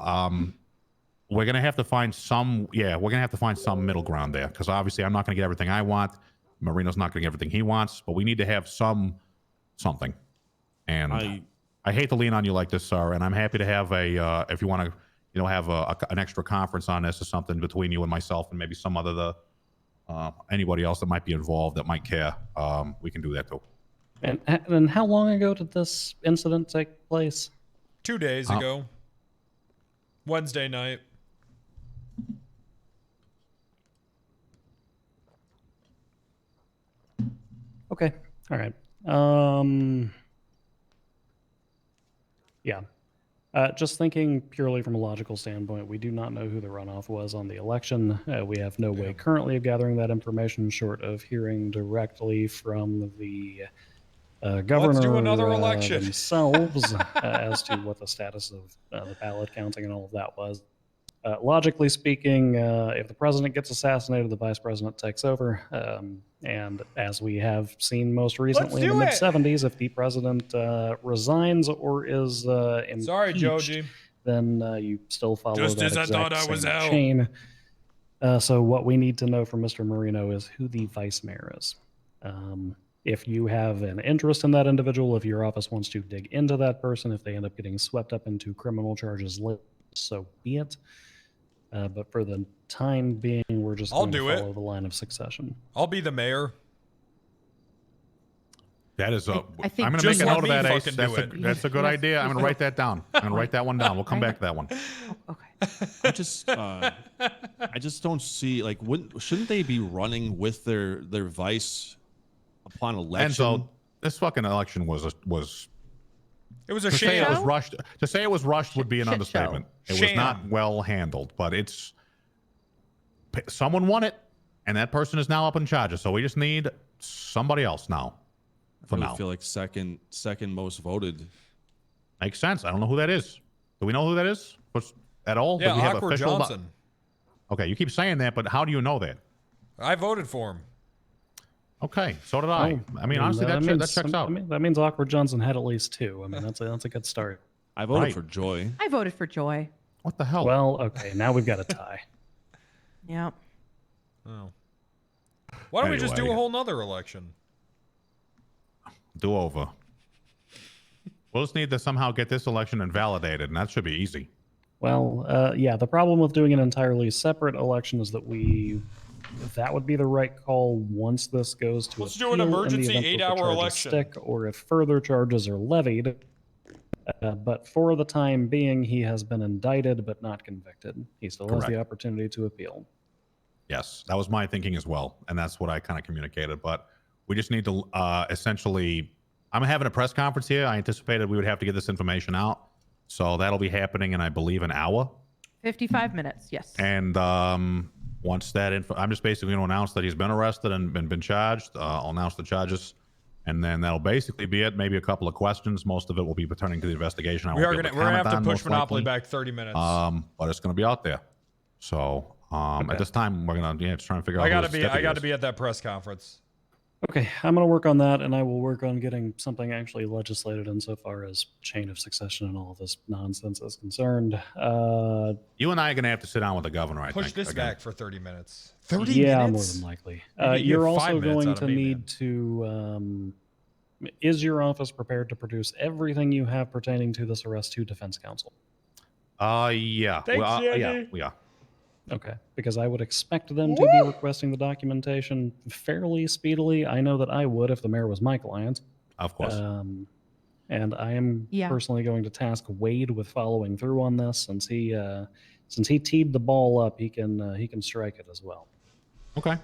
we're going to have to find some middle ground there because obviously I'm not going to get everything I want. Marino's not going to get everything he wants, but we need to have something. And I hate to lean on you like this, sir, and I'm happy to have if you want to have an extra conference on this or something between you and myself and maybe some other anybody else that might be involved that might care. We can do that too. And how long ago did this incident take place? 2 days ago. Wednesday night. Okay. All right. Yeah. Just thinking purely from a logical standpoint, we do not know who the runoff was on the election. We have no way currently of gathering that information short of hearing directly from the governor Let's do another election. Themselves as to what the status of the ballot counting and all of that was. Logically speaking, if the president gets assassinated, the vice president takes over. And as we have seen most recently in the mid-'70s, if the president resigns or is impeached, sorry, Joji, then you still follow just that as I exact thought I same was out. chain. So what we need to know from Mr. Marino is who the vice mayor is. If you have an interest in that individual, if your office wants to dig into that person, if they end up getting swept up into criminal charges, so be it. But for the time being, we're just going to follow the line of succession. I'll be the mayor. That is I'm going to make a note of that, Ace. That's a good idea. I'm going to write that down. I'm going to write that one down. We'll come back to that one. I just don't see shouldn't they be running with their vice upon election? And so this fucking election was it was a sham. Say it was rushed. To say it was rushed would be an understatement. It was not well handled, but someone won it, and that person is now up in charge. So we just need somebody else now. for I now. feel like second most voted. Makes sense. I don't know who that is. Do we know who that is? At all? Yeah, Do we have Awkward official? Johnson. Okay, you keep saying that, but how do you know that? I voted for him. Okay, so did I. Oh, I mean, honestly, that checks out. I mean, that means Awkward Johnson had at least 2. I mean, that's a good start. I voted for Joy. I voted for Joy. What the hell? Well, okay, now we've got a tie. Yeah. Oh. Why don't we just do Anyway. a whole nother election? Do over. We'll just need to somehow get this election invalidated, and that should be easy. Well, yeah, the problem with doing an entirely separate election is that that would be the right call once this goes to Let's do an appeal emergency in the event that the 8-hour charges election. stick, or if further charges are levied. But for the time being, he has been indicted but not convicted. He still has the Correct. opportunity to appeal. Yes, that was my thinking as well, and that's what I kind of communicated. But we just need to essentially. I'm having a press conference here. I anticipated we would have to get this information out, so that'll be happening in, I believe, an hour. 55 minutes. Yes. And once that info, I'm just basically going to announce that he's been arrested and been charged. I'll announce the charges, and then that'll basically be it. Maybe a couple of questions. Most of it will be pertaining to the investigation. We're gonna have to push most Monopoly likely. back 30 minutes. But it's going to be out there. So at this time, we're going to just try and figure out. I who gotta the be. sticker I gotta is. be at that press conference. Okay, I'm going to work on that, and I will work on getting something actually legislated insofar as chain of succession and all this nonsense is concerned. You and I are going to have to sit down with the governor, I Push think. this again. back for 30 minutes. 30 yeah, minutes? more than likely. Maybe you You're get 5 also minutes going out of to me, need man. to. Is your office prepared to produce everything you have pertaining to this arrest to defense counsel? Yeah. Thanks, yeah, Andy. we are. Okay, because I would expect them to be requesting the documentation fairly speedily. I know that I would if the mayor was my client. Of course. And I am Yeah. personally going to task Wade with following through on this, since he teed the ball up. He can strike it as well. Okay.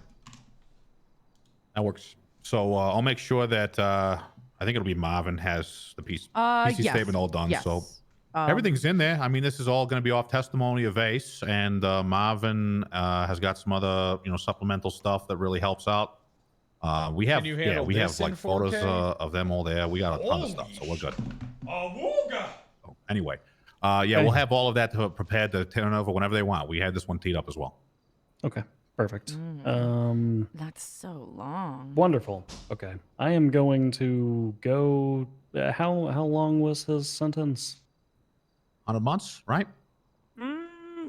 That works. So I'll make sure that I think it'll be Marvin has the PC Yes. statement all done. Yes. So everything's in there. I mean, this is all going to be off testimony of Ace, and Marvin has got some other supplemental stuff that really helps out. We have you handle we have this in like photos 4K? of them all there. We got a ton of stuff, so we're good. Awooga. Anyway, we'll have all of that prepared to turn over whenever they want. We had this one teed up as well. Okay, perfect. That's so long. Wonderful. Okay, I am going to go. How long was his sentence? 100 months, right?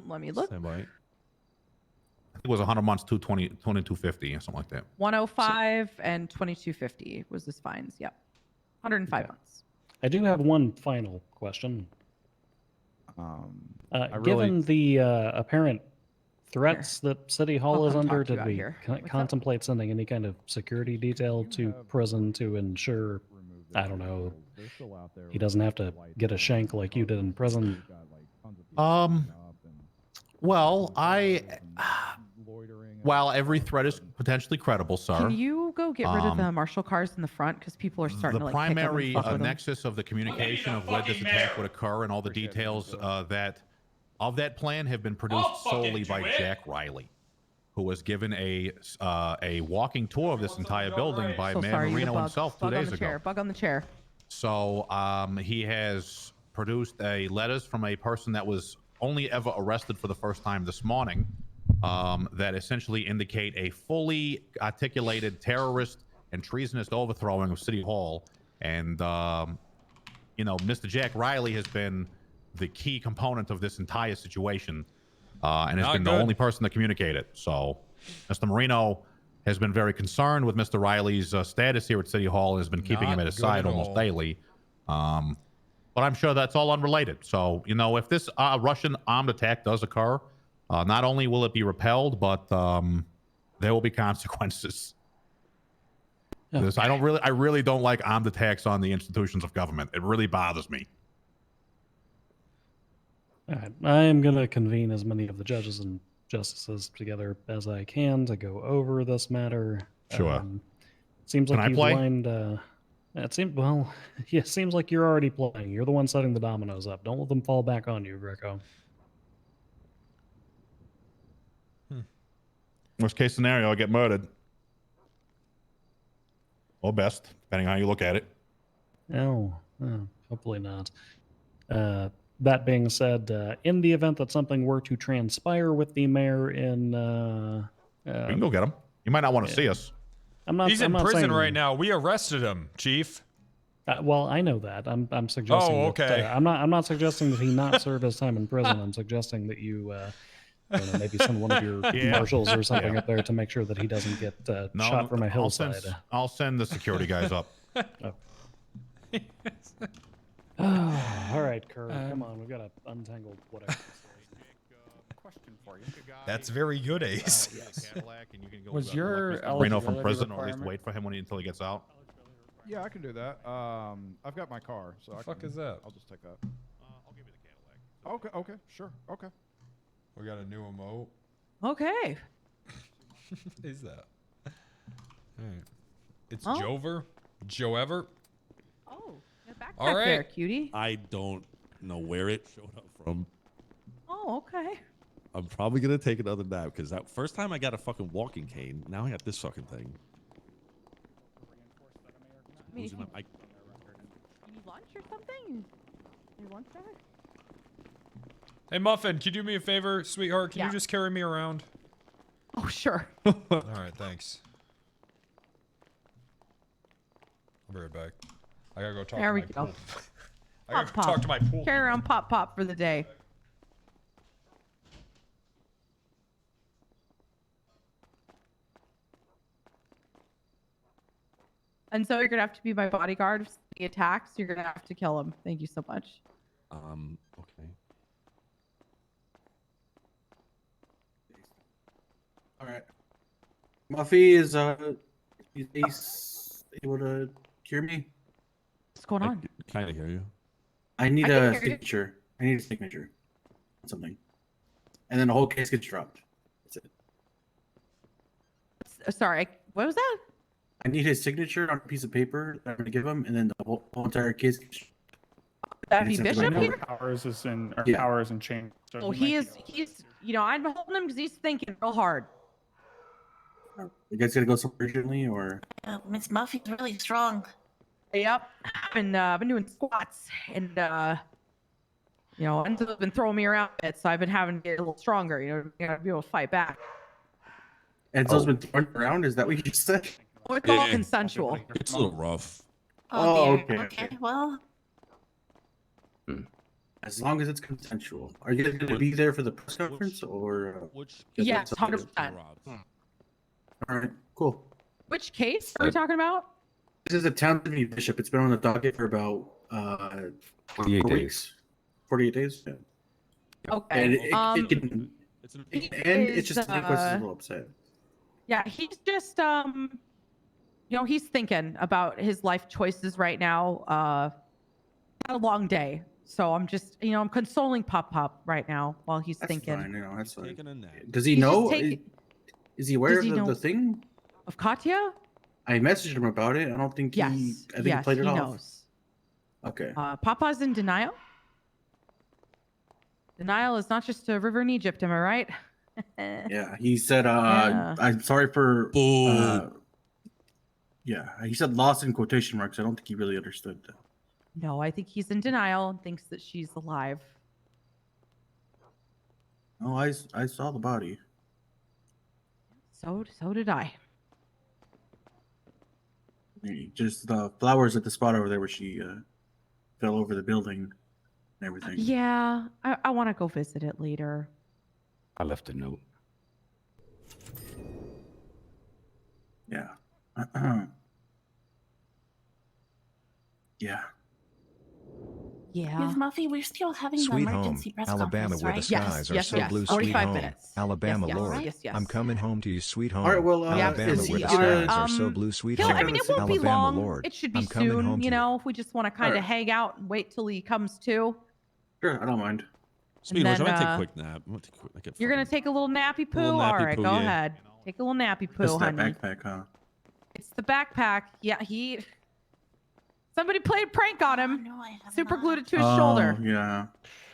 Let me look. I think it was 100 months, 2250 or something like that. 105 and 2250 was his fines. Yep. 105 months. I do have one final question. Given the apparent threats that City Hall I'll is come under, talk to you did out we here. contemplate sending any kind of security detail to prison to ensure, I don't know, he doesn't have to get a shank like you did in prison? Well, while every threat is potentially credible, sir. Can you go get rid of the marshal cars in the front? Because people are starting The to like pick up and primary fuck with them. nexus of the communication of where this attack would occur and all the details of that plan have been produced solely by Jack Riley, who was given a walking tour of this entire building by So Mayor sorry, you're Marino bug. himself 2 Bug on days the ago. chair. Bug on the chair. So he has produced letters from a person that was only ever arrested for the first time this morning that essentially indicate a fully articulated terrorist and treasonous overthrowing of City Hall. And, Mr. Jack Riley has been the key component of this entire situation and has Not been good. the only person to communicate it. So Mr. Marino has been very concerned with Mr. Riley's status here at City Hall and has been keeping him Not at his good side at almost all. daily. But I'm sure that's all unrelated. So, if this Russian armed attack does occur, not only will it be repelled, but there will be consequences. Because I really don't like armed attacks on the institutions of government. It really bothers me. All right, I am going to convene as many of the judges and justices together as I can to go over this matter. Sure. Seems Can like I you've play? lined. Yeah, seems like you're already playing. You're the one setting the dominoes up. Don't let them fall back on you, Greco. Worst case scenario, I get murdered. or best, depending on how you look at it. Hopefully not. That being said, in the event that something were to transpire with the mayor in... we can go get him. You might not want to see us. He's in prison right now. We arrested him, Chief. Well, I know that. I'm suggesting. Oh, okay. That, I'm not suggesting that he not serve his time in prison. I'm suggesting that you, maybe send one of your marshals or something up there to make sure that he doesn't get shot from a hillside. I'll send the security guys up. All right, Kerr. Come on, we've got to untangle whatever. Question for you. That's very good, Ace. Was your Reno from eligibility prison, or at least requirement- wait for him until he gets out? Yeah, I can do that. I've got my car, so The I fuck can, is that? I'll just take that. I'll give you the Cadillac. Okay, sure, okay. We got a new emote. Okay. Is that? Alright. It's Oh. Jover? Joever? Oh, back All right. there, cutie. I don't know where it showed up from. Oh, okay. I'm probably gonna take another nap because that first time I got a fucking walking cane. Now I got this fucking thing. I mean, Losing my mic. You need lunch or something? Your lunch bag? Hey, Muffin, can you do me a favor, sweetheart? Can Yeah. you just carry me around? Oh, sure. Alright, thanks. I'll be right back. I gotta go talk There to we my go. pool. I gotta Pop, go talk to my pool. Carry around Pop Pop for the day. And so you're gonna have to be my bodyguard if he attacks. You're gonna have to kill him. Thank you so much. Okay. All right. Muffy is he's able to hear me. What's going on? Kind of hear you. I need I can a hear you. signature. I need a signature. on something, and then the whole case gets dropped. That's it. Sorry, what was that? I need his signature on a piece of paper that I'm gonna give him, and then the whole entire case gets That be And it's Bishop everybody- here? Powers is in, or Yeah. Powers in change. So Oh, he he might be is. He's. You know, I'm holding him because he's thinking real hard. You guys gonna go somewhere urgently, or? Miss Muffy's really strong. Yep, I've been doing squats, and you know, Enzo's been throwing me around a bit, so I've been having to get a little stronger. You know, to be able to fight back. Enzo's been thrown around. Is that what you just said? Well, it's all consensual. It's a little rough. Oh, dear. okay. Okay, well, As long as it's consensual. Are you guys gonna be there for the press conference, or? Yes, 100%. All right, cool. Which case are we talking about? This is a Townsend Bishop. It's been on the docket for about 48 4 days. weeks. 48 days. Yeah. Okay. And it can. he And it's is, just the request is a little upset. Yeah, he's just you know, he's thinking about his life choices right now. Had a long day. So I'm just, you know, I'm consoling Pop Pop right now while he's That's thinking. fine. You know, that's fine. Does he He's just know? taking- Is he aware Does he of know- the thing? Of Katya? I messaged him about it. I don't think Yes. he. I think yes, he played it off. knows. Okay. Papa's in denial. Denial is not just a river in Egypt, am I right? Yeah, he said, Yeah. "I'm sorry for." Yeah, he said "lost" in quotation marks. I don't think he really understood. Though. No, I think he's in denial and thinks that she's alive. Oh, I saw the body. So did I. Just the flowers at the spot over there where she fell over the building and everything. Yeah, I want to go visit it later. I left a note. Yeah. Yeah. Yeah. Miss Muffy, we're still having the Sweet home, emergency press Alabama, conference, where right? the skies are so blue. Sweet 45 home, minutes. Alabama, Yes, yes, Lord. yes, yes. I'm coming home to you, sweet home. All right, well, Alabama, is where he the gonna- skies are so blue. Sweet He'll, home, I mean, it won't be Alabama, long. Lord. It should be I'm coming soon, home to you know, if we just want to kind of Alright. hang out and wait till he comes to. Sure, I don't mind. Speaking of which, then, I'm gonna take uh, a quick nap. I'm gonna take a quick, like You're going to take a little nappy poo? little All nappy right, poo, go yeah. ahead. Take a little nappy poo, That's that honey. backpack, huh? It's the backpack. Yeah, Somebody played a prank on him. No, I have Super not. glued it to his shoulder. Yeah.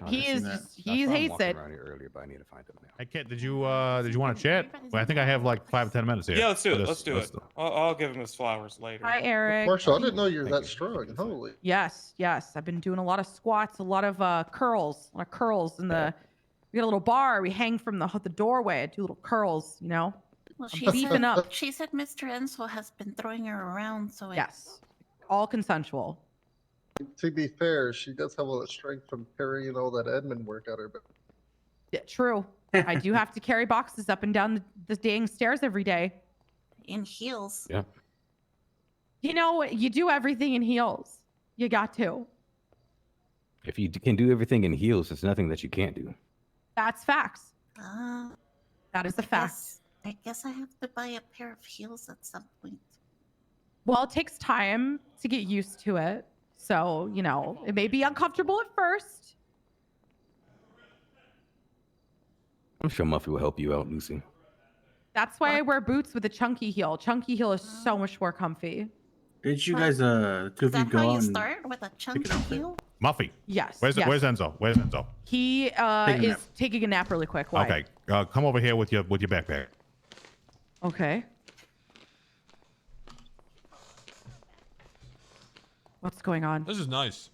He is just, he I saw him hates walking it. around here earlier, but I need to find him now. Hey, Kit, did you want to chat? Well, I think I have like 5 or 10 minutes here. Yeah, let's do for it. this. Let's do it. I'll give him his flowers later. Hi, Eric. Marshall, I didn't know you were that strong. Holy. Yes, yes. I've been doing a lot of squats, a lot of curls, in the. We got a little bar. We hang from the doorway. I do little curls, you know. Well, I'm she beefing said, up. She said Mr. Enzo has been throwing her around, so Yes, all consensual. To be fair, she does have all that strength from carrying all that admin work out her back. Yeah, true. I do have to carry boxes up and down the dang stairs every day. in heels. Yeah. You know, you do everything in heels. You got to. If you can do everything in heels, there's nothing that you can't do. That's facts. That is a fact. I guess I have to buy a pair of heels at some point. Well, it takes time to get used to it. So, you know, it may be uncomfortable at first. I'm sure Muffy will help you out, Lucy. That's why I wear boots with a chunky heel. Chunky heel is so much more comfy. Did you guys, two of you Is that go how out you and start, with a chunky heel? Muffy. Yes. Where's yes. Enzo? Where's Enzo? He Taking a is nap. taking a nap really quick. Why? Okay. Come over here with your backpack. Okay. What's going on? This is nice.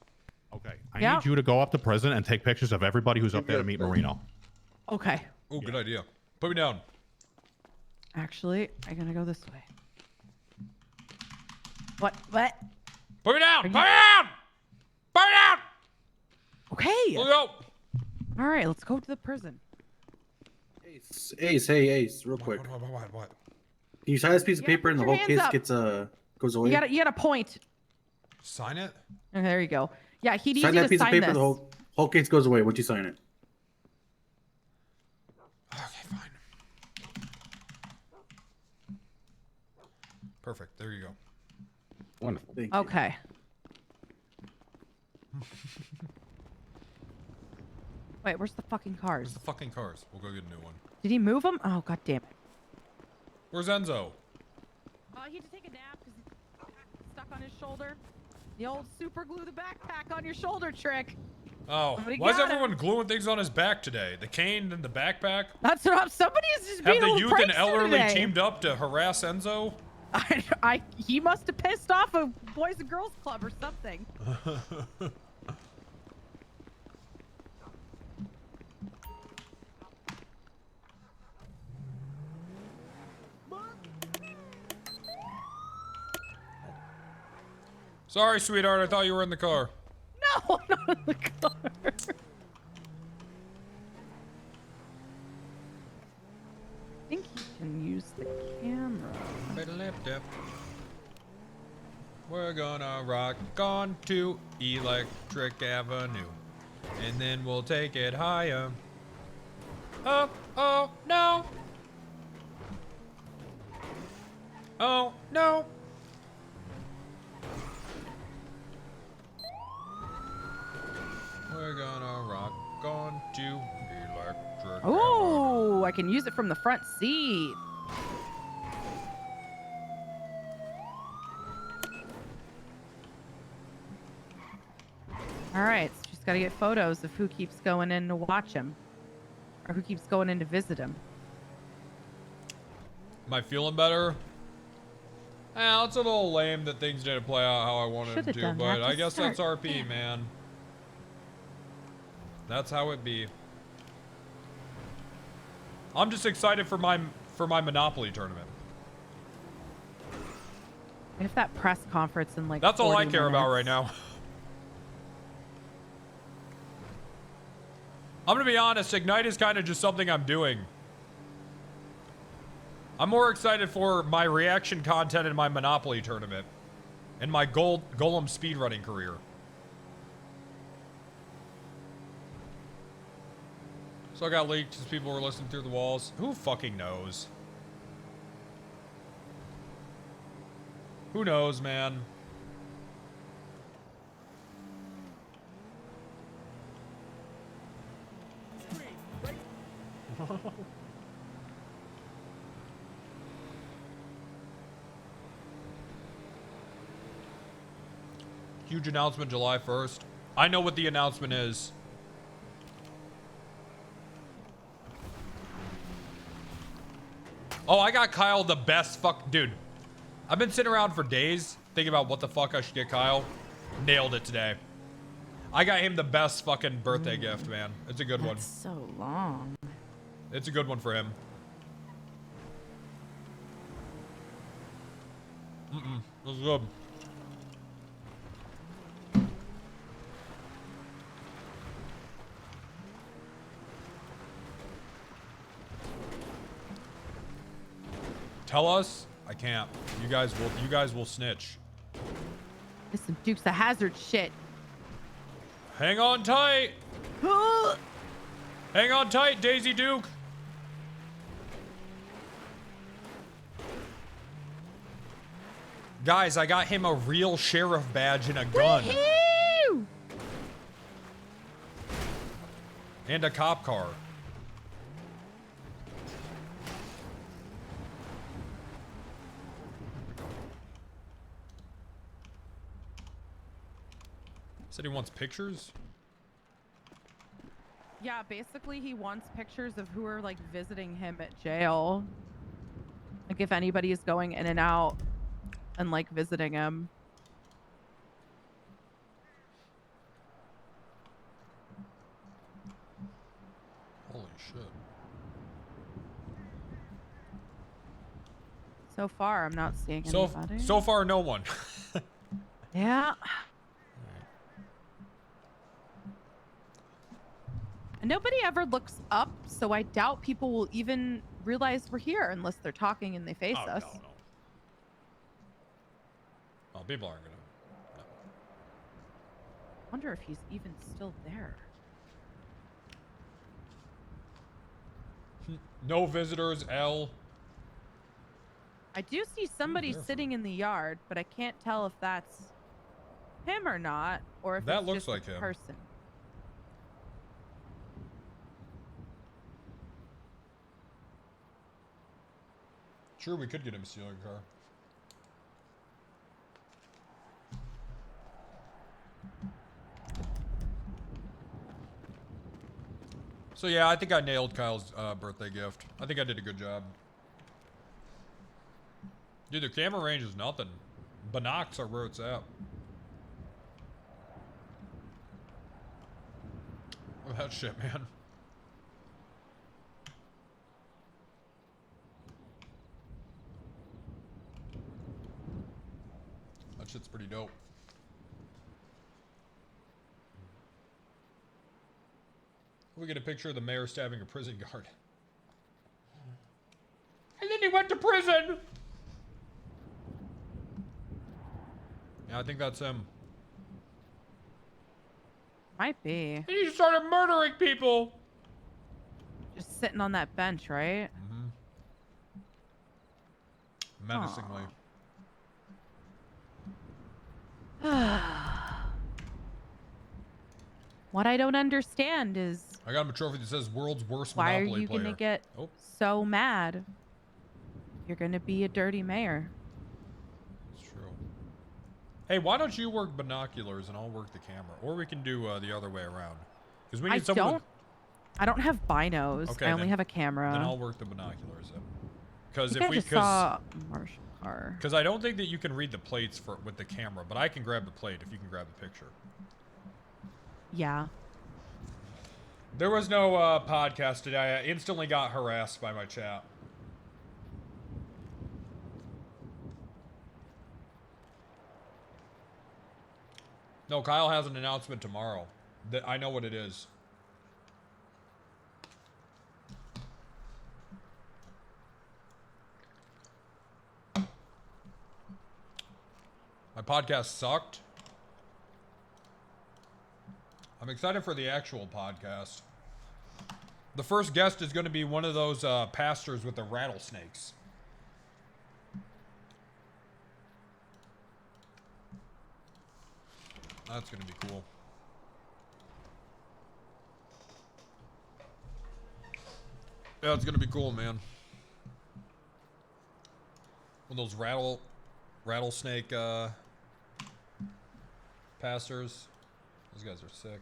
Okay. I need you to go up to prison and take pictures of everybody who's up there to meet Marino. Okay. Oh, good idea. Put me down. Actually, I'm gonna go this way. What? What? Put me down! Put me down! Put me down! Okay. Let's go. All right, let's go to the prison. Ace, real quick. What? Can you sign this piece of paper and the your whole hands case up. goes away? You got a point. Sign it? Okay, there you go. Yeah, he needs Sign you that to piece of sign paper, this. the whole case goes away once you sign it. Perfect. There you go. Wonderful. Okay. Wait, where's the fucking cars? Where's the fucking cars? We'll go get a new one. Did he move them? Oh, god damn it. Where's Enzo? He had to take a nap because he's stuck on his shoulder. The old super glue the backpack on your shoulder trick. Oh, Somebody why is got him. everyone gluing things on his back today? The cane and the backpack? That's what I'm. Somebody is just Have being a the little youth and prankster elderly today. teamed up to harass Enzo? He must have pissed off a Boys and Girls Club or something. Sorry, sweetheart. I thought you were in the car. No, not in the car. I think he can use the camera. We're gonna rock on to Electric Avenue, and then we'll take it higher. Oh, oh, no. Oh, no. We're gonna rock on to Electric Oh, I can use it from the front seat. All right, so just got to get photos of who keeps going in to watch him, or who keeps going in to visit him. Am I feeling better? Well, it's a little lame that things didn't play out how I wanted them Should've to, done but that I to guess that's start. RP, man. That's how it be. I'm just excited for my Monopoly tournament. If that press conference in like That's all I 40 care about right minutes. now. I'm gonna be honest, Ignite is kind of just something I'm doing. I'm more excited for my reaction content in my Monopoly tournament and my Golem speedrunning career. So I got leaked because people were listening through the walls. Who fucking knows? Who knows, man? Huge announcement July 1st. I know what the announcement is. Oh, I got Kyle the best dude. I've been sitting around for days thinking about what the fuck I should get Kyle. Nailed it today. I got him the best fucking birthday gift, man. It's a good one. That's so long. It's a good one for him. This is good. Tell us. I can't. You guys will snitch. This some Dukes of Hazzard shit. Hang on tight. Hang on tight, Daisy Duke. Guys, I got him a real sheriff badge and a gun. Woohoo! And a cop car. Said he wants pictures? Yeah, basically he wants pictures of who are like visiting him at jail. Like if anybody is going in and out and like visiting him. Holy shit. So far, I'm not seeing anybody. So far, no one. Yeah. Nobody ever looks up, so I doubt people will even realize we're here unless they're talking and they face us. No. Oh, people aren't gonna. Wonder if he's even still there. No visitors, L. I do see somebody sitting in the yard, but I can't tell if that's him or not, or if That it's looks just like a him. person. Sure, we could get him stealing a car. So yeah, I think I nailed Kyle's birthday gift. I think I did a good job. Dude, the camera range is nothing. Binocs are where it's at. Oh, that shit, man. That shit's pretty dope. We get a picture of the mayor stabbing a prison guard. And then he went to prison! Yeah, I think that's him. Might be. And he started murdering people! Just sitting on that bench, right? Mm-hmm. Menacingly. What I don't understand is I got him a trophy that says world's worst why are Monopoly you player. gonna get so mad? You're gonna be a dirty mayor. It's true. Hey, why don't you work binoculars and I'll work the camera? Or we can do the other way around. Because we need someone with... I don't have binos. Okay, I only then- have a camera. Then I'll work the binoculars then. Because I think if I we... just saw a marshal car. Because I don't think that you can read the plates with the camera, but I can grab the plate if you can grab the picture. Yeah. There was no podcast today. I instantly got harassed by my chat. No, Kyle has an announcement tomorrow. That I know what it is. My podcast sucked. I'm excited for the actual podcast. The first guest is going to be one of those pastors with the rattlesnakes. That's going to be cool. Yeah, it's going to be cool, man. One of those rattlesnake Pastors. Those guys are sick.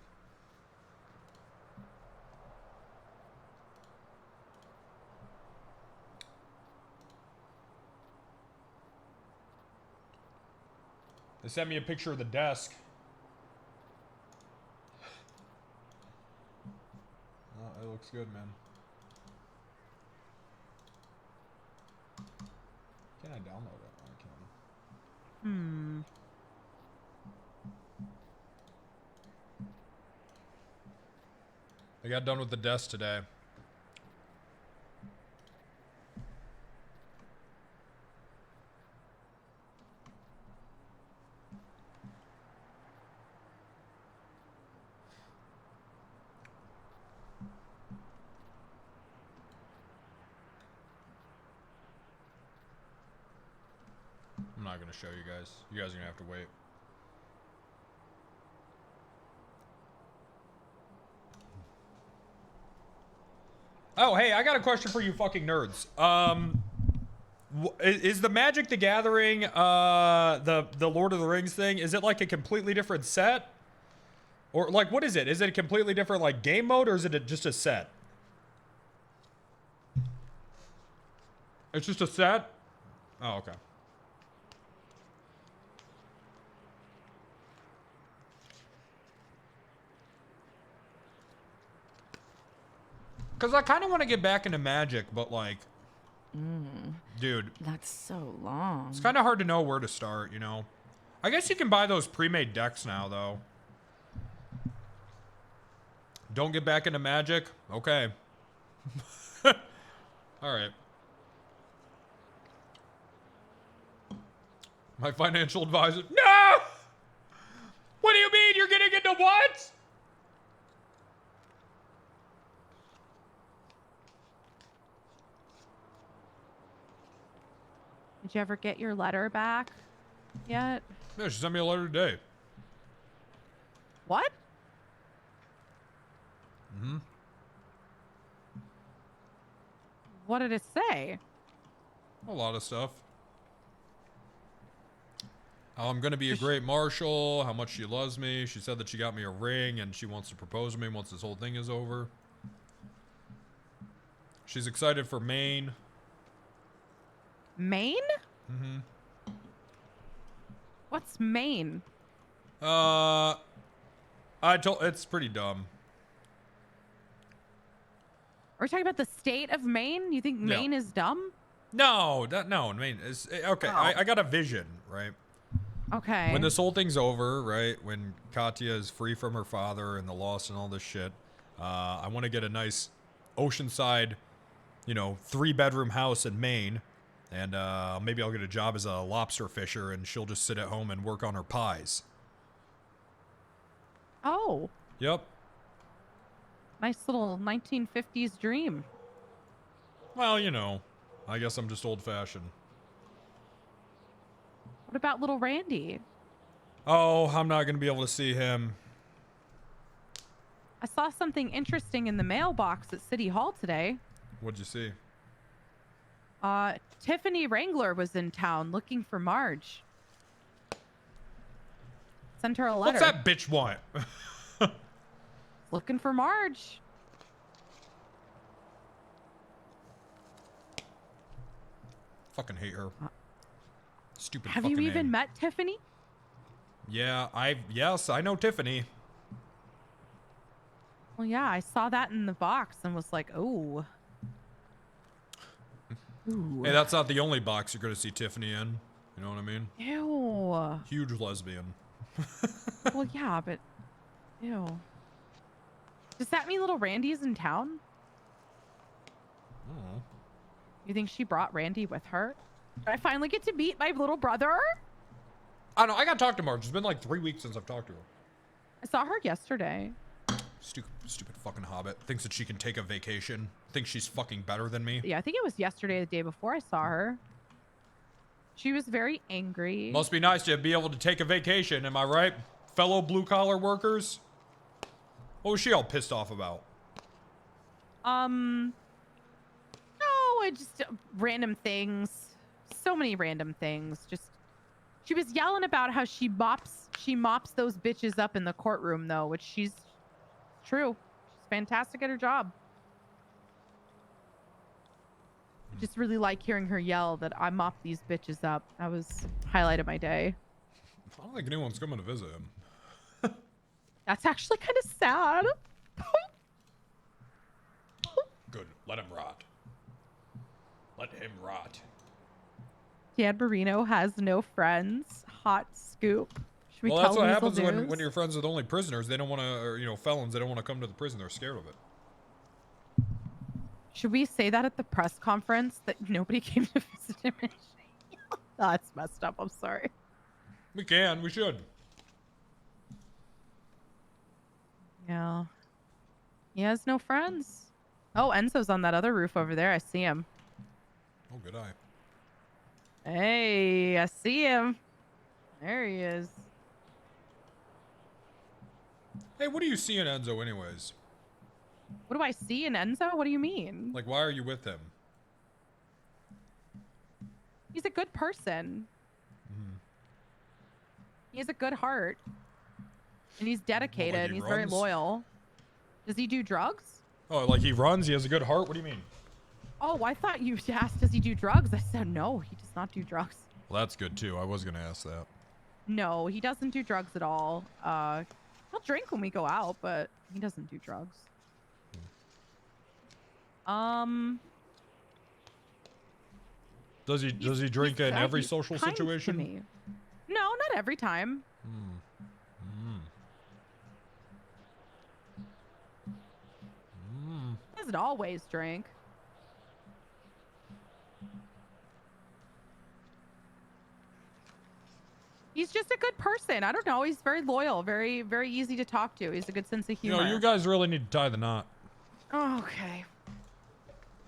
They sent me a picture of the desk. Oh, it looks good, man. Can I download it? I can. I got done with the desk today. I'm not gonna show you guys. You guys are gonna have to wait. Oh, hey, I got a question for you fucking nerds. Is the Magic the Gathering, the Lord of the Rings thing, is it like a completely different set? Or like, what is it? Is it a completely different like game mode, or is it just a set? It's just a set? Oh, okay. Because I kind of want to get back into Magic, but like, dude, That's so long. it's kind of hard to know where to start, you know? I guess you can buy those pre-made decks now, though. Don't get back into Magic? Okay. Alright. My financial advisor. No! What do you mean? You're getting into what? Did you ever get your letter back yet? Yeah, she sent me a letter today. What? Mm-hmm. What did it say? A lot of stuff. How I'm gonna be a great marshal, how much she loves me. She said that she got me a ring and she wants to propose to me once this whole thing is over. She's excited for Maine. Maine? Mm-hmm. What's Maine? It's pretty dumb. Are we talking about the state of Maine? You think Maine is dumb? No, Maine is okay. Oh. I got a vision, right? Okay. When this whole thing's over, right? When Katya is free from her father and the loss and all this shit, I want to get a nice oceanside, 3-bedroom house in Maine. And maybe I'll get a job as a lobster fisher and she'll just sit at home and work on her pies. Oh. Yep. Nice little 1950s dream. Well, I guess I'm just old-fashioned. What about little Randy? Oh, I'm not going to be able to see him. I saw something interesting in the mailbox at City Hall today. What'd you see? Tiffany Wrangler was in town looking for Marge. Sent her a letter. What's that bitch want? Looking for Marge. Fucking hate her. Stupid Have fucking you even name. met Tiffany? Yeah, yes, I know Tiffany. Well, yeah, I saw that in the box and was like, oh. Ooh. Hey, that's not the only box you're gonna see Tiffany in. You know what I mean? Ew. Huge lesbian. Well, yeah, but ew. Does that mean little Randy's in town? Oh. You think she brought Randy with her? Did I finally get to meet my little brother? I don't know. I gotta talk to Marge. It's been like 3 weeks since I've talked to her. I saw her yesterday. Stupid fucking hobbit. Thinks that she can take a vacation. Thinks she's fucking better than me. Yeah, I think it was yesterday, the day before I saw her. She was very angry. Must be nice to be able to take a vacation, am I right? Fellow blue-collar workers? What was she all pissed off about? No, it just random things. So many random things. Just, she was yelling about how she mops She mops those bitches up in the courtroom, though, which she's true. She's fantastic at her job. I just really like hearing her yell that I mop these bitches up. That was highlight of my day. I don't think anyone's coming to visit him. That's actually kind of sad. Good. Let him rot. Let him rot. Dan Marino has no friends. Hot scoop. Should we Well, tell that's what Weasel happens News? when you're friends with only prisoners. They don't want to, or, you know, felons. They don't want to come to the prison. They're scared of it. Should we say that at the press conference that nobody came to visit him? That's messed up. I'm sorry. We can. We should. Yeah. He has no friends. Oh, Enzo's on that other roof over there. I see him. Oh, good eye. Hey, I see him. There he is. Hey, what do you see in Enzo, anyways? What do I see in Enzo? What do you mean? Like, why are you with him? He's a good person. He has a good heart. And he's dedicated. he And he's very runs? loyal. Does he do drugs? Oh, like he runs? He has a good heart? What do you mean? Oh, I thought you asked, does he do drugs? I said, no, he does not do drugs. Well, that's good, too. I was going to ask that. No, he doesn't do drugs at all. He'll drink when we go out, but he doesn't do drugs. Does he drink in every he's social kind to situation? me. No, not every time. He doesn't always drink. He's just a good person. I don't know. He's very loyal, very, very easy to talk to. He's a good sense of You humor. know, you guys really need to tie the knot. Oh, okay.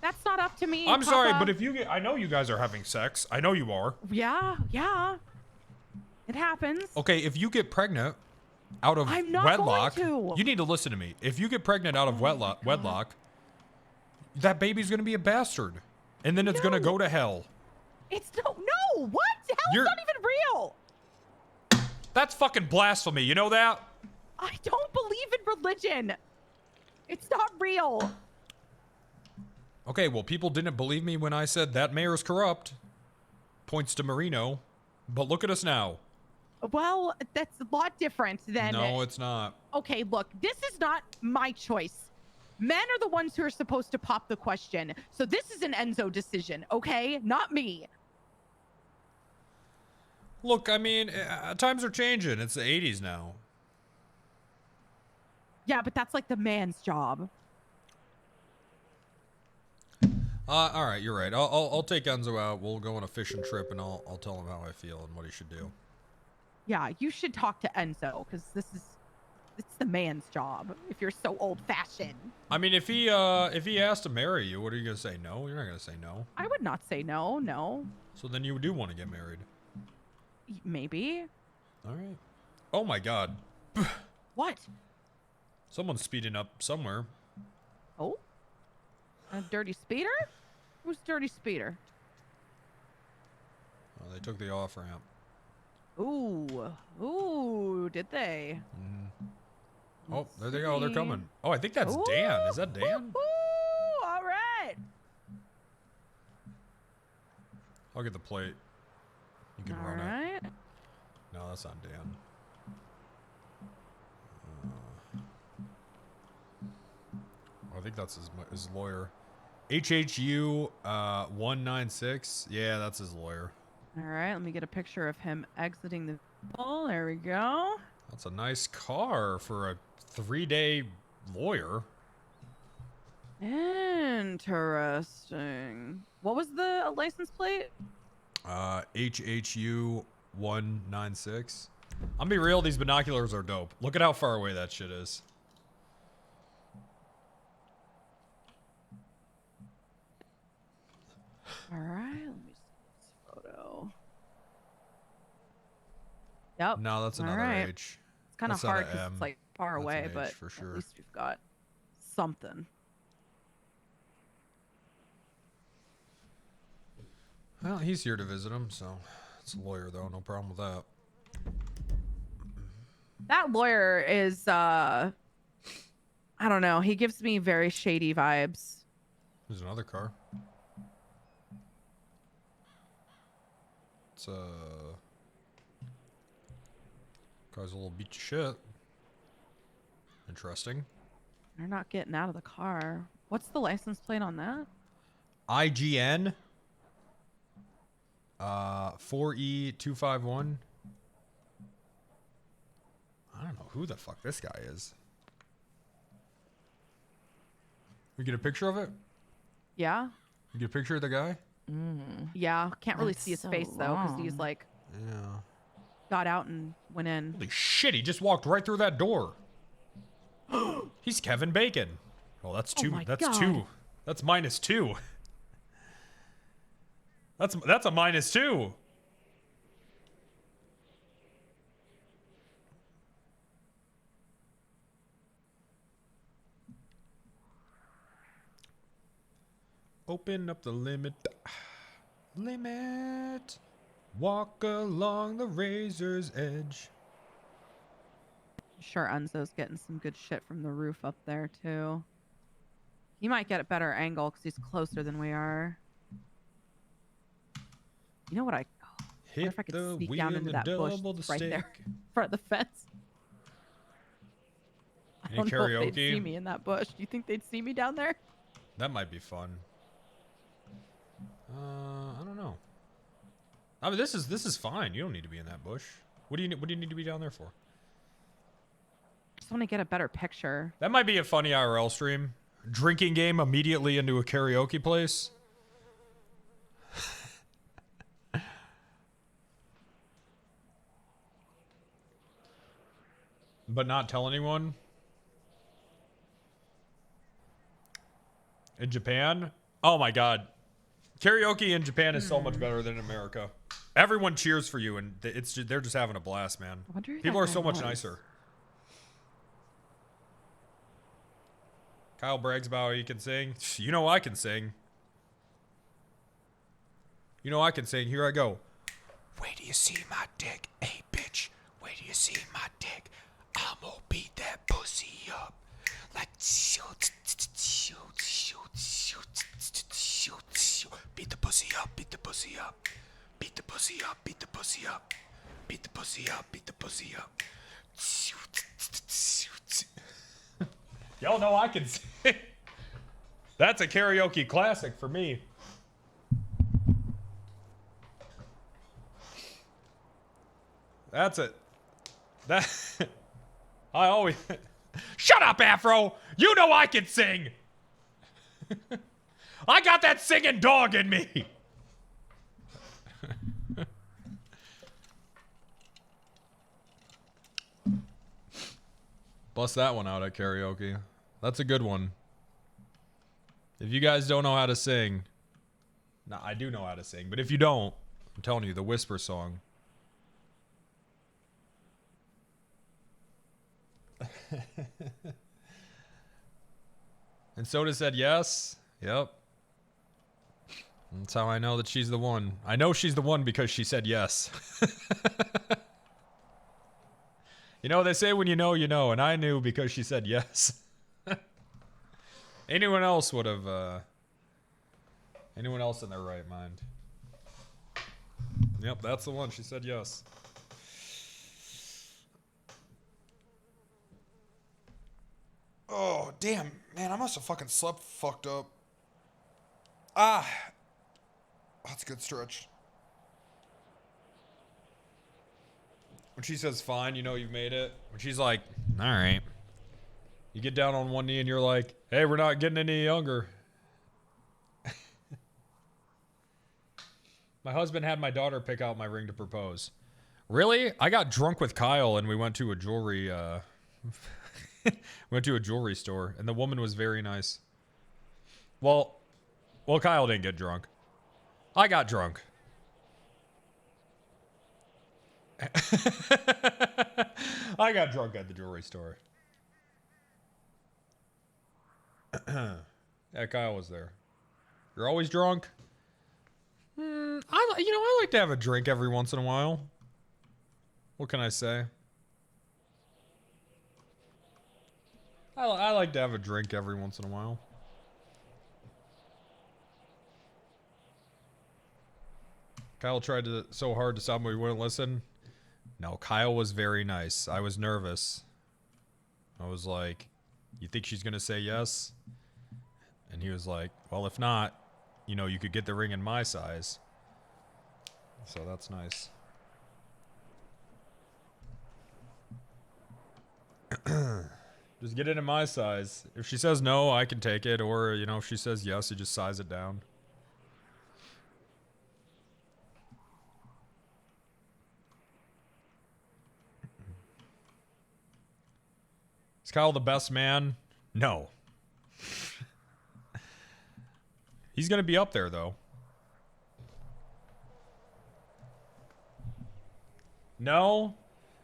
That's not up to me. I'm sorry, Papa. but if you get... I know you guys are having sex. I know you are. Yeah. It happens. Okay, if you get pregnant out of I'm not wedlock... going to. You need to listen to me. If you get pregnant out of wedlock, that baby's going to be a bastard. And then it's going to go to hell. It's no. What? Hell's not even real. That's fucking blasphemy. You know that? I don't believe in religion. It's not real. Okay, well, people didn't believe me when I said that mayor's corrupt. Points to Marino. But look at us now. Well, that's a lot different than... No, it's not. Okay, look, this is not my choice. Men are the ones who are supposed to pop the question. So this is an Enzo decision, okay? Not me. Look, I mean, times are changing. It's the 80s now. Yeah, but that's like the man's job. All right, you're right. I'll take Enzo out. We'll go on a fishing trip, and I'll tell him how I feel and what he should do. Yeah, you should talk to Enzo, because it's the man's job, if you're so old-fashioned. I mean, if he asks to marry you, what are you gonna say? No, you're not gonna say no. I would not say no, no. So then you do want to get married. Maybe. All right. Oh my God. What? Someone's speeding up somewhere. Oh? A dirty speeder? Who's dirty speeder? Oh, they took the off ramp. Ooh, did they? Oh, there they go. They're coming. Oh, I think that's Dan. Is that Dan? Ooh, all right. I'll get the plate. You can run it. No, that's not Dan. I think that's his lawyer. HHU 196. Yeah, that's his lawyer. All right, let me get a picture of him exiting the vehicle. There we go. That's a nice car for a 3-day lawyer. Interesting. What was the license plate? HHU 196. I'm gonna be real, these binoculars are dope. Look at how far away that shit is. All right, let me see this photo. Yep. No, that's another right. H. It's kind of That's not hard a because M. it's like far That's away, an H but for sure. at least we've got something. Well, he's here to visit him, so it's a lawyer though, no problem with that. That lawyer is I don't know. He gives me very shady vibes. There's another car. It's car's a little beat to shit. Interesting. They're not getting out of the car. What's the license plate on that? IGN 4E251. I don't know who the fuck this guy is. We get a picture of it? Yeah. You get a picture of the guy? Yeah. Can't really That's see his so face though, because he's long. like Yeah. got out and went in. Holy shit, he just walked right through that door. He's Kevin Bacon. Oh, that's two. my That's God. 2. That's -2. That's a -2. Open up the limit. Limit. Walk along the razor's edge. Sure, Enzo's getting some good shit from the roof up there too. He might get a better angle because he's closer than we are. You know what I? Oh, I wonder if I could sneak down into that bush that's right there in front of the fence. I Any don't know if they'd karaoke? see me in that bush. Do you think they'd see me down there? That might be fun. I don't know. I mean, this is fine. You don't need to be in that bush. What do you need to be down there for? Just want to get a better picture. That might be a funny IRL stream. Drinking game immediately into a karaoke place. But not tell anyone. In Japan? Oh my god. Karaoke in Japan is so much better than in America. Everyone cheers for you, and they're just having a blast, man. People are so much nicer. Kyle brags about how he can sing. You know I can sing. You know I can sing. Here I go. Wait till you see my dick. Hey, bitch. Wait till you see my dick. I'm gonna beat that pussy up. Like, beat the pussy up, beat the pussy up. Beat the pussy up, beat the pussy up. Beat the pussy up, beat the pussy up. Y'all know I can sing. That's a karaoke classic for me. That's it. That I always shut up, Afro. You know I can sing. I got that singing dog in me. Bust that one out at karaoke. That's a good one. If you guys don't know how to sing, no, I do know how to sing, but if you don't, I'm telling you, the Whisper song. And Soda said yes. Yep. That's how I know that she's the one. I know she's the one because she said yes. You know, they say when you know, and I knew because she said yes. Anyone else would have, anyone else in their right mind. Yep, that's the one. She said yes. Oh, damn. Man, I must have fucking slept fucked up. Ah. That's a good stretch. When she says fine, you know you've made it. When she's like, all right. You get down on one knee and you're like, hey, we're not getting any younger. My husband had my daughter pick out my ring to propose. Really? I got drunk with Kyle and we went to a jewelry, went to a jewelry store and the woman was very nice. Well, Kyle didn't get drunk. I got drunk. I got drunk at the jewelry store. Yeah, Kyle was there. You're always drunk? I like to have a drink every once in a while. What can I say? I like to have a drink every once in a while. Kyle tried so hard to stop me, he wouldn't listen. No, Kyle was very nice. I was nervous. I was like, you think she's gonna say yes? And he was like, well, if not, you know, you could get the ring in my size. So that's nice. Just get it in my size. If she says no, I can take it. Or, you know, if she says yes, you just size it down. Is Kyle the best man? No. He's going to be up there, though. No?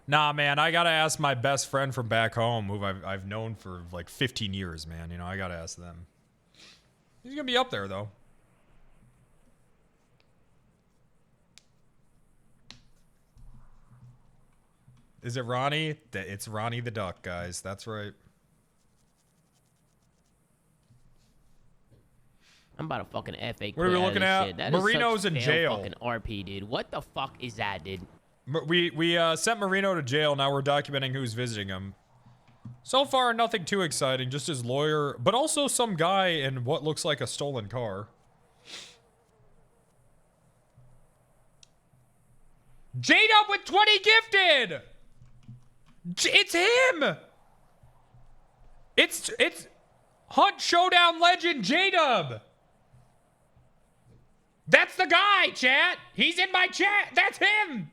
Nah, man, I gotta ask my best friend from back home, who I've known for like 15 years, man. You know, I gotta ask them. He's gonna be up there, though. Is it Ronnie? It's Ronnie the Duck, guys. That's right. I'm about to fucking FA. What are we looking at? Shit. That Marino's is in such jail. Fucking RP, dude. What the fuck is that, dude? We sent Marino to jail. Now we're documenting who's visiting him. So far, nothing too exciting. Just his lawyer, but also some guy in what looks like a stolen car. J-Dub with 20 gifted! It's him! It's Hunt Showdown legend J-Dub! That's the guy, chat! He's in my chat! That's him!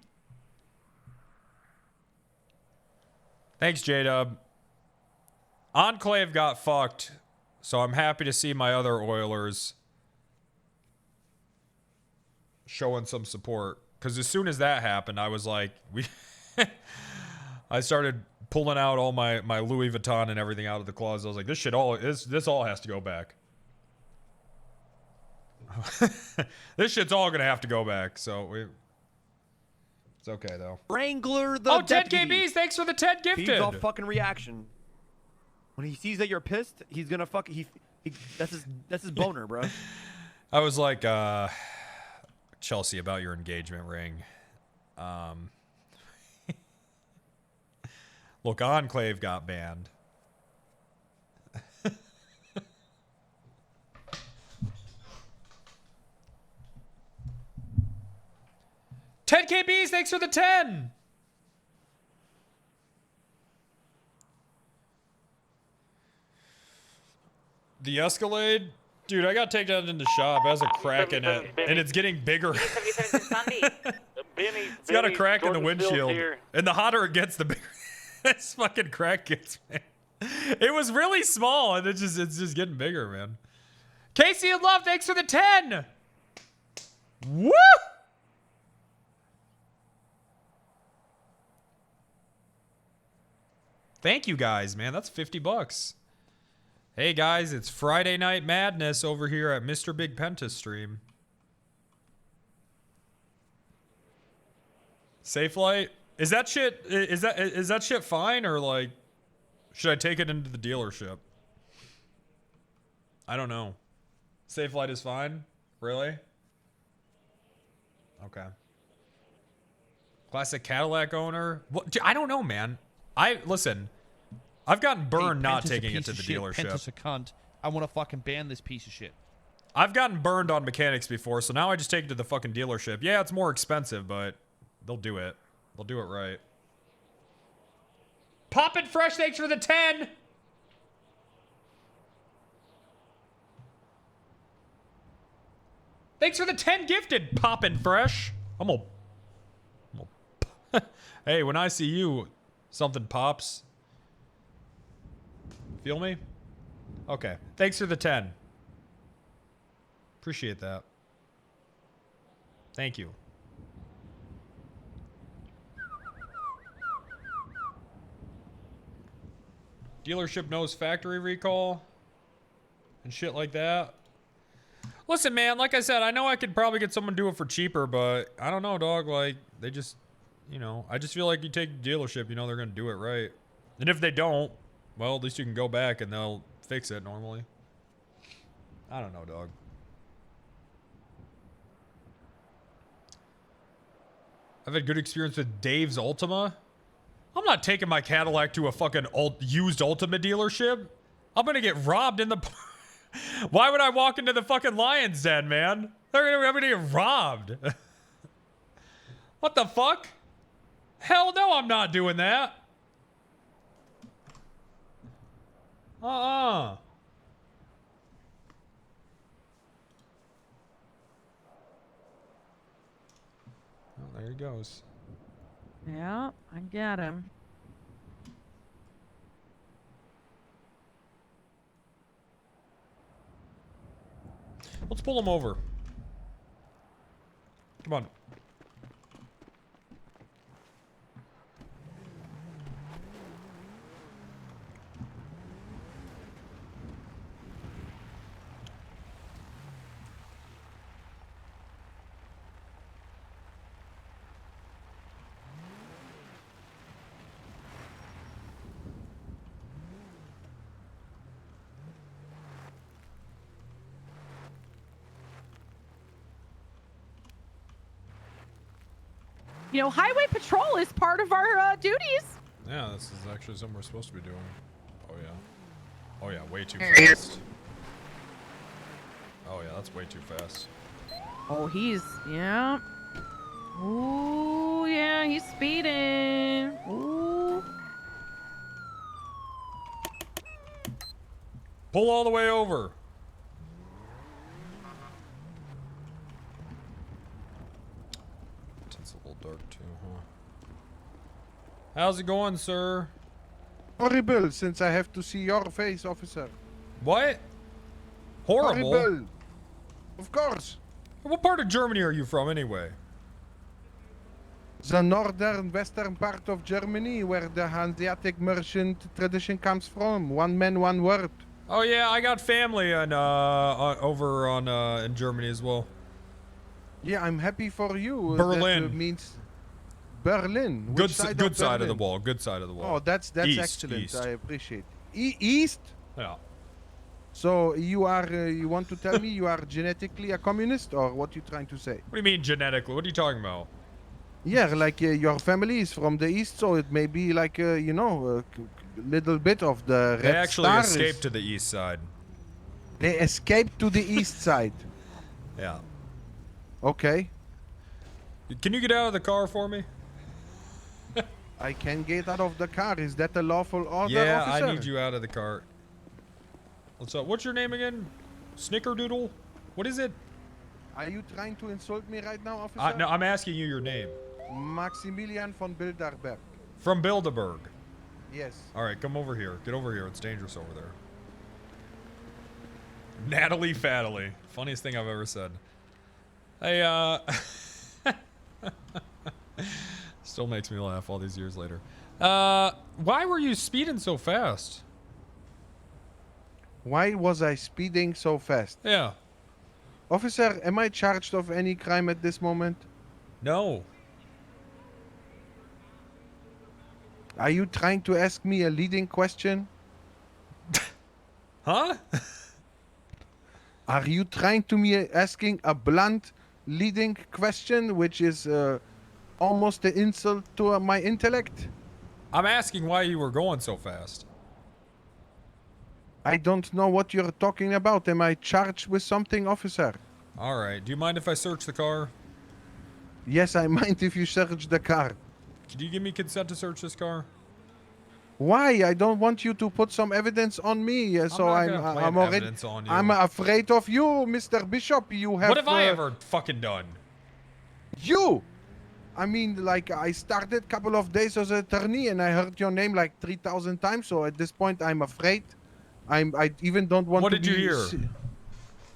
Thanks, J-Dub. Enclave got fucked, so I'm happy to see my other Oilers showing some support. Because as soon as that happened, I was like, I started pulling out all my Louis Vuitton and everything out of the closet. I was like, this all has to go back. This shit's all gonna have to go back, so it's okay though. Wrangler the 10 deputy. KBs, thanks for the 10 gifted. Feeds off fucking reaction. When he sees that you're pissed, he's gonna that's his boner, bro. I was like, Chelsea, about your engagement ring. Look, Enclave got banned. 10 KBs, thanks for the 10. The Escalade? Dude, I got to take that into shop. It has a crack in it, and it's getting bigger. It's got a crack in the windshield. And the hotter it gets, the bigger this fucking crack gets, man. It was really small, and it's just getting bigger, man. Casey and Love, thanks for the 10. Woo! Thank you guys, man. That's 50 bucks. Hey guys, it's Friday Night Madness over here at Mr. Big Penta stream. Safe Light? Is that shit fine, or like should I take it into the dealership? I don't know. Safe Light is fine? Really? Okay. Classic Cadillac owner? What? I don't know, man. Listen, I've gotten burned not taking it to the dealership. Penta's a cunt. I want to fucking ban this piece of shit. I've gotten burned on mechanics before, so now I just take it to the fucking dealership. Yeah, it's more expensive, but they'll do it. They'll do it right. Poppin' Fresh, thanks for the 10. Thanks for the 10 gifted, Poppin' Fresh. Hey, when I see you, something pops. Feel me? Okay. Thanks for the 10. Appreciate that. Thank you. Dealership knows factory recall and shit like that. Listen, man, like I said, I know I could probably get someone to do it for cheaper, but I don't know, dog. Like, they just, you know, I just feel like you take the dealership, you know they're going to do it right. And if they don't, Well, at least you can go back and they'll fix it normally. I don't know, dog. I've had good experience with Dave's Ultima. I'm not taking my Cadillac to a fucking used Ultima dealership. I'm gonna get robbed in the... Why would I walk into the fucking Lion's Den, man? I'm gonna get robbed. What the fuck? Hell no, I'm not doing that. Oh, there he goes. Yeah, I got him. Let's pull him over. Come on. You know, highway patrol is part of our duties. Yeah, this is actually something we're supposed to be doing. Oh, yeah. Oh, yeah, way too fast. Oh, yeah, that's way too fast. Oh, yeah. Ooh, yeah, he's speeding. Ooh. Pull all the way over. It's a little dark too, huh? How's it going, sir? Horrible, since I have to see your face, officer. What? Horrible? Horrible. Of course. What part of Germany are you from, anyway? The northern western part of Germany, where the Hanseatic merchant tradition comes from. One man, one word. Oh yeah, I got family over in Germany as well. Yeah, I'm happy for you. Berlin. That means Berlin. Good Which side good of side of the Berlin? wall. Good side of the wall. Oh, that's East, excellent. east. I appreciate. East. Yeah. So you are you want to tell me you are genetically a communist, or what you trying to say? What do you mean genetically? What are you talking about? Yeah, like your family is from the east, so it may be like you know, a little bit of the red They actually star escaped is- to the east side. They escaped to the east side. Yeah. Okay. Can you get out of the car for me? I can get out of the car. Is that a lawful order, Yeah, officer? I need you out of the car. What's up? What's your name again? Snickerdoodle? What is it? Are you trying to insult me right now, officer? No, I'm asking you your name. Maximilian von Bilderberg. From Bilderberg. Yes. All right, come over here. Get over here. It's dangerous over there. Natalie Fattily. Funniest thing I've ever said. Hey, still makes me laugh all these years later. Why were you speeding so fast? Why was I speeding so fast? Yeah. Officer, am I charged of any crime at this moment? No. Are you trying to ask me a leading question? Huh? Are you trying to me asking a blunt leading question, which is almost an insult to my intellect? I'm asking why you were going so fast. I don't know what you're talking about. Am I charged with something, officer? All right. Do you mind if I search the car? Yes, I mind if you search the car. Could you give me consent to search this car? Why? I don't want you to put some evidence on me, so not I'm gonna plant already. evidence on you. I'm afraid of you, Mr. Bishop. You have. What have I ever fucking done? You. I mean, like I started a couple of days as an attorney, and I heard your name like 3,000 times. So at this point, I'm afraid. I even don't want. What to did you be hear?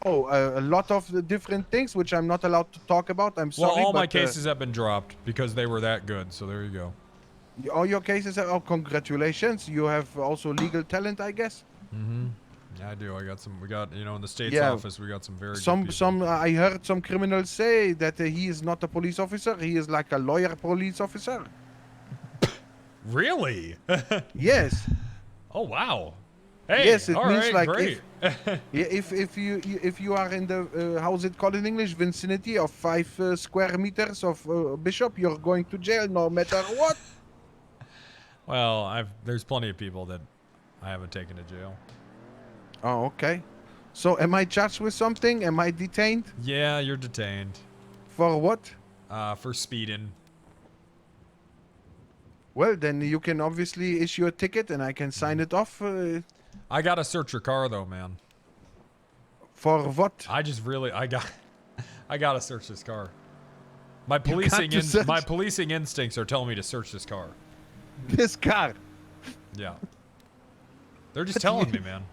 Oh, a lot of the different things which I'm not allowed to talk about. I'm sorry. Well, all my but, cases have been dropped because they were that good. So there you go. all your cases are. Oh, congratulations! You have also legal talent, I guess. Mm-hmm. Yeah, I do. I got some. We got, you know, in the state's Yeah. office, we got some very good Some people. some I heard some criminals say that he is not a police officer. He is like a lawyer police officer. Really? Yes. Oh wow. Hey, yes, it all means right, like great. if you are in the how's it called in English, vicinity of 5 square meters of Bishop, you're going to jail no matter what. Well, there's plenty of people that I haven't taken to jail. Oh, okay. So am I charged with something? Am I detained? Yeah, you're detained. For what? For speeding. Well, then you can obviously issue a ticket and I can sign it off. I gotta search your car though, man. For what? I gotta search this car. My policing instincts are telling me to search this car. This car. Yeah. They're just telling me, man.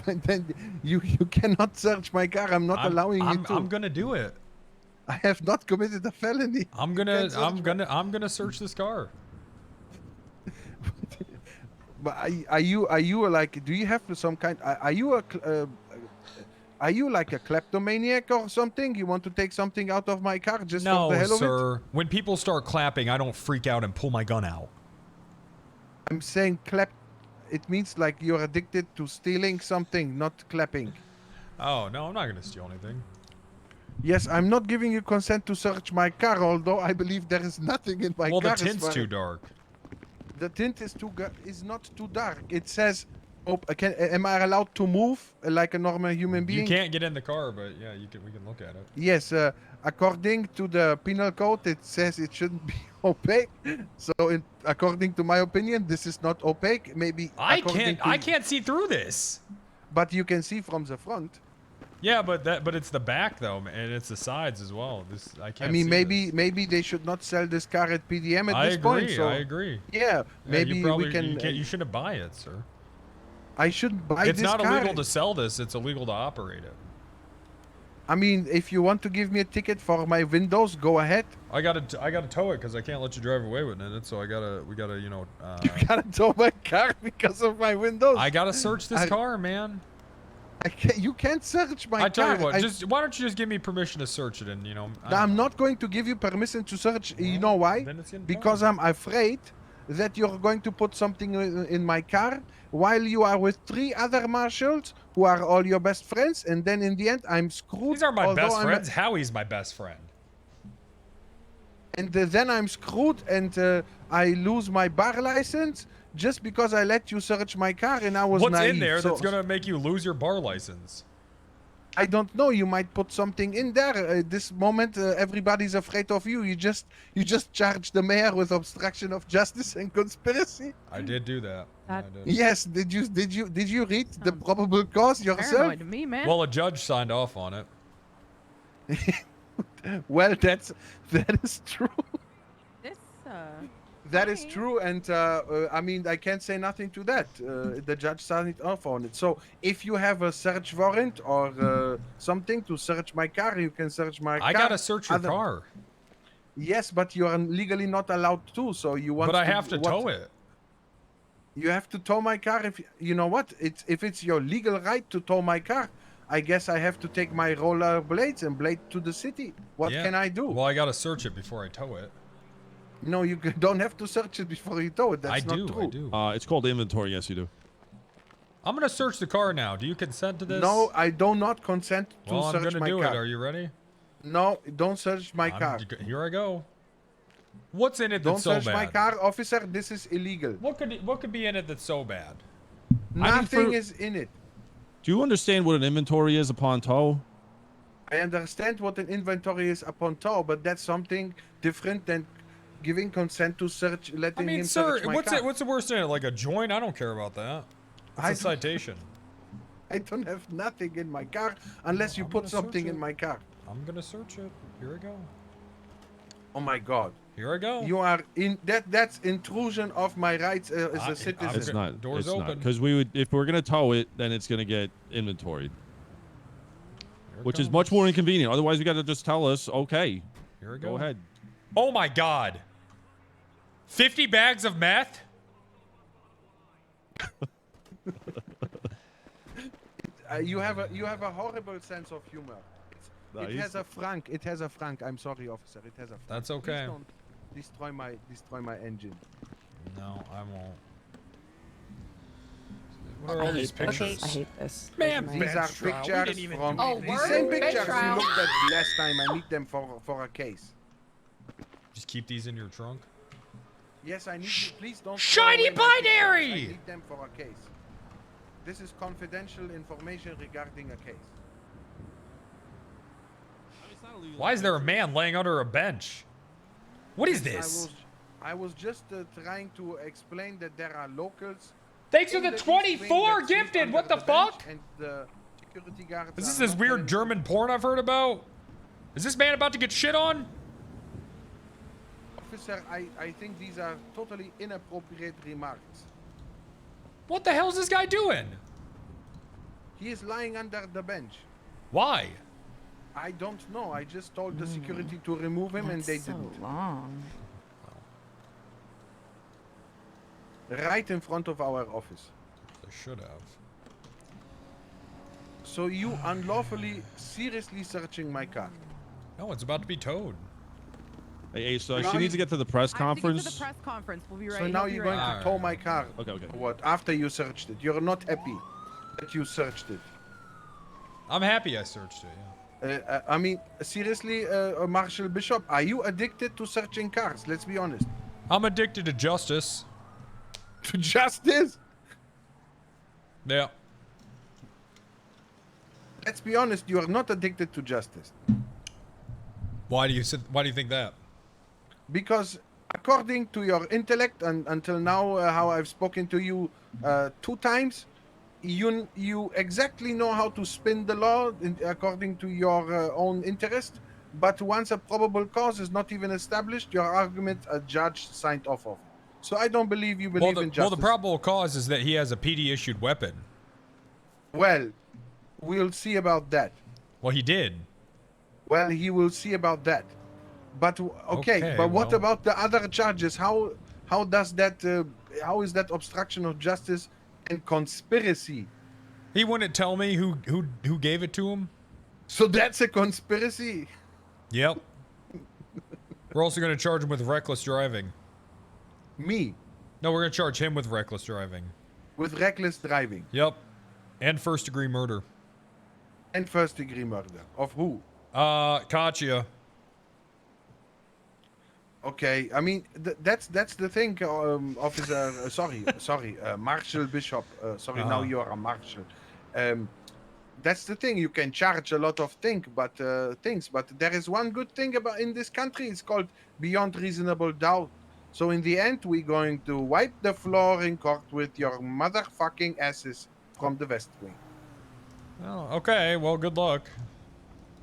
But then you cannot search my car. I'm not allowing you to. I'm gonna do it. I have not committed a felony. I'm gonna search this car. But are you like? Do you have some kind? Are you like a kleptomaniac or something? You want to take something out of my car just for the hell of it? No, sir. When people start clapping, I don't freak out and pull my gun out. I'm saying clap. It means like you're addicted to stealing something, not clapping. Oh no, I'm not gonna steal anything. Yes, I'm not giving you consent to search my car, although I believe there is nothing in my car. Well, the tint's too dark. The tint is not too dark. It says, am I allowed to move like a normal human being? You can't get in the car, but yeah, we can look at it. Yes, according to the penal code, it says it shouldn't be opaque. So, according to my opinion, this is not opaque. Maybe I can't see through this. But you can see from the front. Yeah, but it's the back though, and it's the sides as well. I can't. I mean, see maybe they should not sell this car at PDM at I this agree, point. So I agree. Yeah, maybe we can. You shouldn't buy it, sir. I shouldn't buy this car. It's not illegal to sell this. It's illegal to operate it. I mean, if you want to give me a ticket for my windows, go ahead. I gotta tow it because I can't let you drive away with it. So we gotta, you know. You gotta tow my car because of my windows. I gotta search this car, man. You can't search my car. I tell you what, why don't you just give me permission to search it, and you know. I'm not going to give you permission to search. You know why? Because I'm afraid that you're going to put something in my car while you are with 3 other marshals who are all your best friends, and then in the end I'm screwed. These are my best friends. Howie's my best friend. And then I'm screwed, and I lose my bar license just because I let you search my car and I was naive. What's in there that's gonna make you lose your bar license? I don't know. You might put something in there. At this moment, everybody's afraid of you. You just charged the mayor with obstruction of justice and conspiracy. I did do that. I did. Yes. Did you read the probable cause yourself? Paranoid to me, man. Well, a judge signed off on it. Well, that is true. This That is true, and I mean, I can't say nothing to that. The judge signed off on it. So if you have a search warrant or something to search my car, you can search my car. I gotta search your car. Yes, but you are legally not allowed to. So you want. But I have to tow it. You have to tow my car if you know what? If it's your legal right to tow my car, I guess I have to take my roller blades and blade to the city. What can I do? Well, I gotta search it before I tow it. No, you don't have to search it before you tow it. That's not true. I do. It's called inventory. Yes, you do. I'm gonna search the car now. Do you consent to this? No, I do not consent to well, search my car. I'm gonna do it. Are you ready? No, don't search my car. Here I go. What's in it that's so bad? Don't search my car, officer. This is illegal. What could be in it that's so bad? Nothing is in it. Do you understand what an inventory is upon tow? I understand what an inventory is upon tow, but that's something different than giving consent to search, letting him search my car. What's the worst in it? Like a joint? I don't care about that. It's a citation. I don't have nothing in my car unless you put something in my car. I'm gonna search it. Here I go. Oh my God. Here I go. You are in that's intrusion of my rights as a citizen. It's not. Doors it's open. Because we would, if we're gonna tow it, then it's gonna get inventoried, which is much more inconvenient. Otherwise, you got to just tell us, okay. Here we go. Go ahead. Oh my God. 50 bags of meth? You have a horrible sense of humor. It has a franc. It has a franc. I'm sorry, officer. It has a franc. That's okay. Please don't destroy my engine. No, I won't. What are all these pictures? I hate this. Man, These are pictures from Oh, the word? same Bench pictures trial. you looked at last time. I need them for a case. Just keep these in your trunk. Yes, I need you. Please don't. Shiny throw away my pictures. binary! I need them for a case. This is confidential information regarding a case. Why is there a man laying under a bench? What is this? I was just trying to explain that there are locals. Thanks for in the East 24 Wing that sleep gifted. under What the bench, fuck? And the security guards Is this are this not weird telling- German porn I've heard about? Is this man about to get shit on? Officer, I think these are totally inappropriate remarks. What the hell is this guy doing? He is lying under the bench. Why? I don't know. I just told the security to remove him, and they didn't. Long. Right in front of our office. They should have. So you unlawfully, seriously searching my car? No, it's about to be towed. Hey, so she needs to get to the press conference. To the press conference. We'll be right. So now you're going to tow my car. Okay. What? After you searched it, you're not happy that you searched it. I'm happy I searched it. Yeah. I mean, seriously, Marshal Bishop, are you addicted to searching cars? Let's be honest. I'm addicted to justice. To justice? Yeah. Let's be honest. You are not addicted to justice. Why do you think that? Because according to your intellect, and until now, how I've spoken to you 2 times, you exactly know how to spin the law according to your own interest. But once a probable cause is not even established, your argument a judge signed off of. So I don't believe you believe in justice. Well, the probable cause is that he has a PD-issued weapon. Well, we'll see about that. Well, he did. Well, he will see about that. But okay, but what about the other charges? How does that? How is that obstruction of justice and conspiracy? He wouldn't tell me who gave it to him. So that's a conspiracy. Yep. We're also going to charge him with reckless driving. Me? No, we're going to charge him with reckless driving. With reckless driving? Yep. And first-degree murder. And first-degree murder. Of who? Katya. Okay, I mean, that's the thing, officer, sorry, Marshal Bishop, sorry, now you are a marshal. That's the thing, you can charge a lot of things, but there is one good thing about in this country, it's called beyond reasonable doubt. So in the end, we're going to wipe the floor in court with your motherfucking asses from the West Wing. Oh, okay, well, good luck.